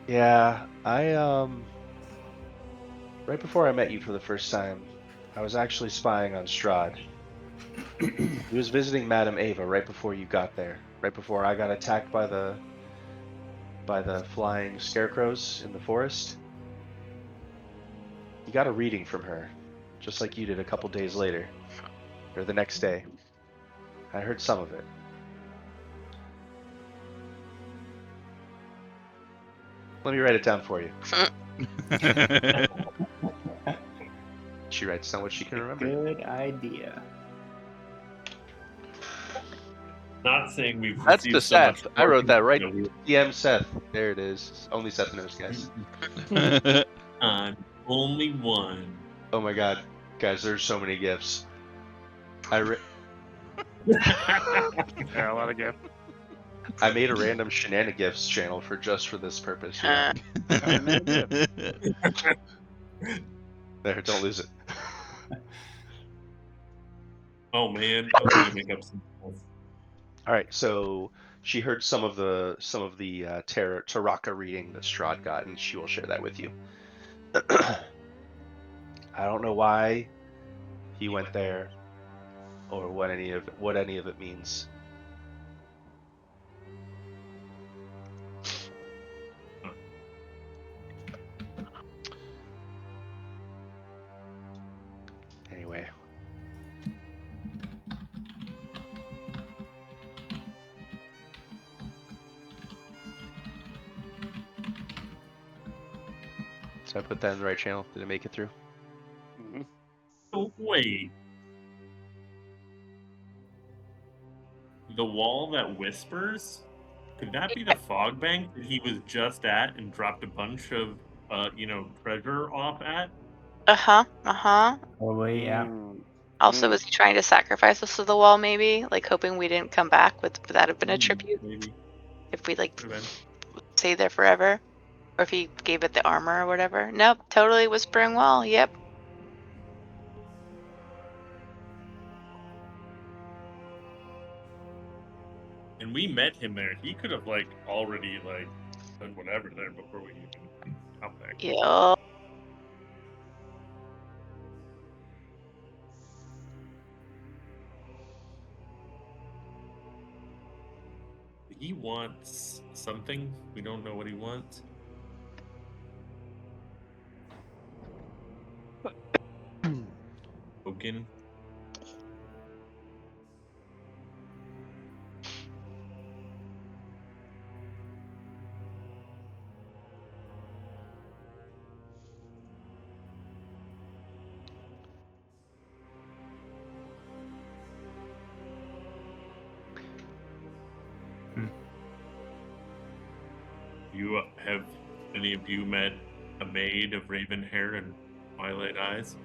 Yeah, right before I met you for the first time, I was actually spying on Strahd. He was visiting Madame Ava right before you got there, right before I got attacked by the flying scarecrows in the forest. He got a reading from her, just like you did a couple days later, or the next day. I heard some of it. Let me write it down for you. She writes down what she can remember. Good idea. Not saying we've That's received the so much Seth. I wrote that right. you know, DM Seth. There it is. Only Seth knows, guys. only one. Oh my god. Guys, there's so many gifts. Yeah, a lot of gifts. I made a random shenanigans channel for this purpose. Yeah. There, don't lose it. Oh man, I'm gonna make up some stuff. All right, so she heard some of the Taraka reading that Strahd got, and she will share that with you. I don't know why he went there, or what any of it means. Anyway. So I put that in the right channel. Did it make it through? Mhm. Oh, wait. The wall that whispers? Could that be the fog bank that he was just at and dropped a bunch of, treasure off at? Uh huh. Probably, yeah. Also, Mm. was he trying to sacrifice us to the wall? Maybe, like hoping we didn't come back. Would that have been a tribute Maybe. if we like Could have been. stayed there forever, or if he gave it the armor or whatever? Nope, totally whispering wall. Yep. And we met him there. He could have, already, done whatever there before we even got back. Yup. He wants something. We don't know what he wants. Token. Have any of you met a maid of raven hair and twilight eyes?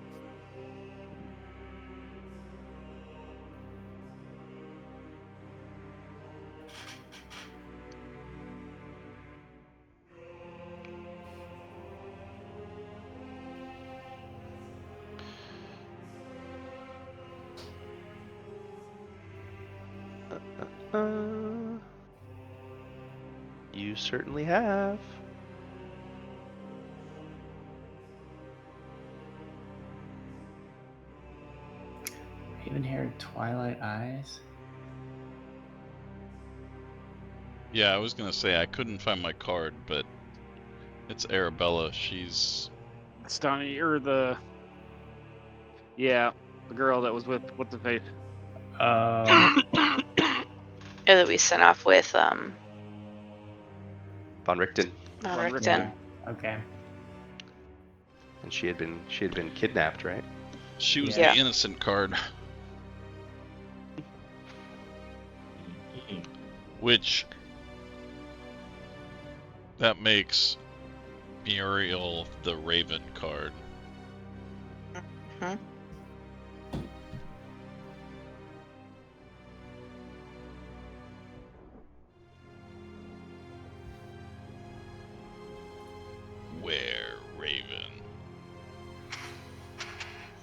You certainly have. Raven-haired twilight eyes. Yeah, I was gonna say I couldn't find my card, but it's Arabella. She's It's Donnie or the girl that was with what's the face? Oh, That we sent off with Von Richten, Von Von Richten. yeah. Okay. and she had been kidnapped, right? she was Yeah. the innocent card, which that makes Muriel the Raven card. Mhm. Where Raven?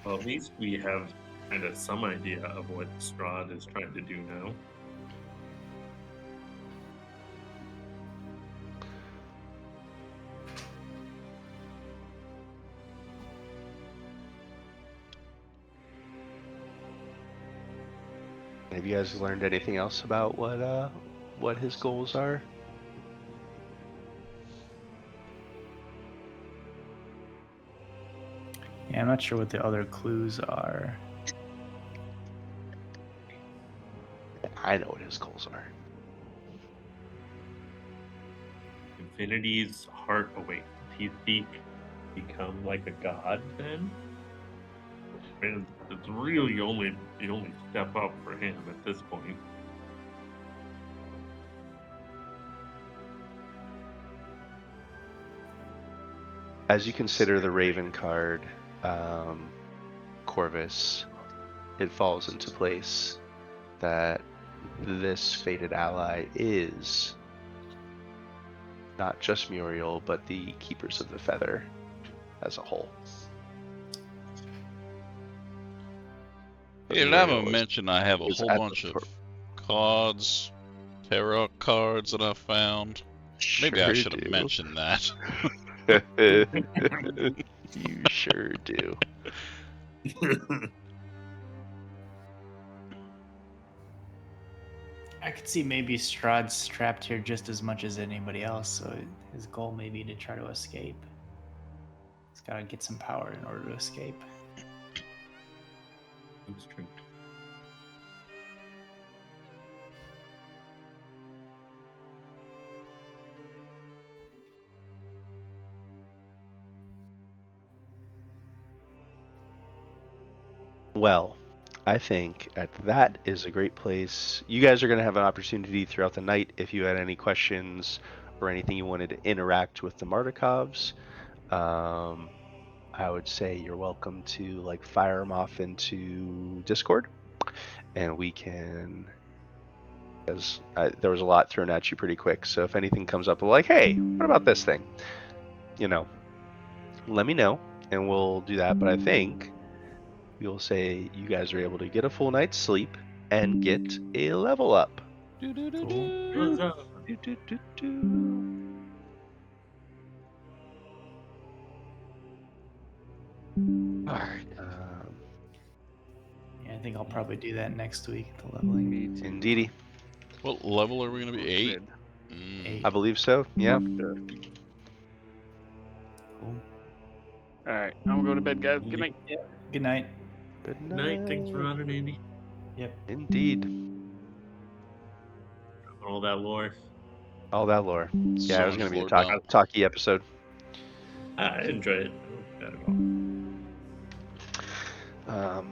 Well, at least we have kind of some idea of what Strahd is trying to do now. Have you guys learned anything else about what his goals are? Yeah, I'm not sure what the other clues are. I know what his goals are. Infinity's heart awaits. He seek become like a god then? And it's really the only step up for him at this point. As you consider the Raven card, Corvus, it falls into place that this fated ally is not just Muriel, but the Keepers of the Feather as a whole. But Hey, did I ever Muriel mention I have a is whole at bunch the of cards, tarot cards that I found? Maybe I should have mentioned that. You sure do. I could see maybe Strahd's strapped here just as much as anybody else, so his goal may be to try to escape. He's got to get some power in order to escape. That's true. Well, I think that is a great place. You guys are going to have an opportunity throughout the night if you had any questions or anything you wanted to interact with the Mardikovs. I would say you're welcome to like fire them off into Discord, and we can. Because there was a lot thrown at you pretty quick, so if anything comes up, like, hey, what about this thing? Let me know, and we'll do that. But I think we'll say you guys are able to get a full night's sleep and get a level up. What's up? Alright. Yeah, I think I'll probably do that next week. The leveling. Me too. Indeedy. What level are we going to be? 8? Good. I believe so. Yeah. Cool. Alright, I'm going to bed, guys. Good night. Yeah. Good night. Good Good night. Thanks for running, Andy. Yep. Indeed. All that lore. All that lore. Yeah, So it was much going to be a lore dump. talky episode. I enjoyed it. I don't like that at all.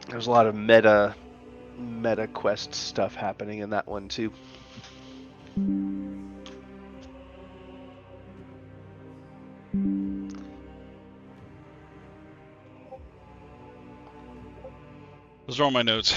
There was a lot of meta quest stuff happening in that one too. Those are all my notes.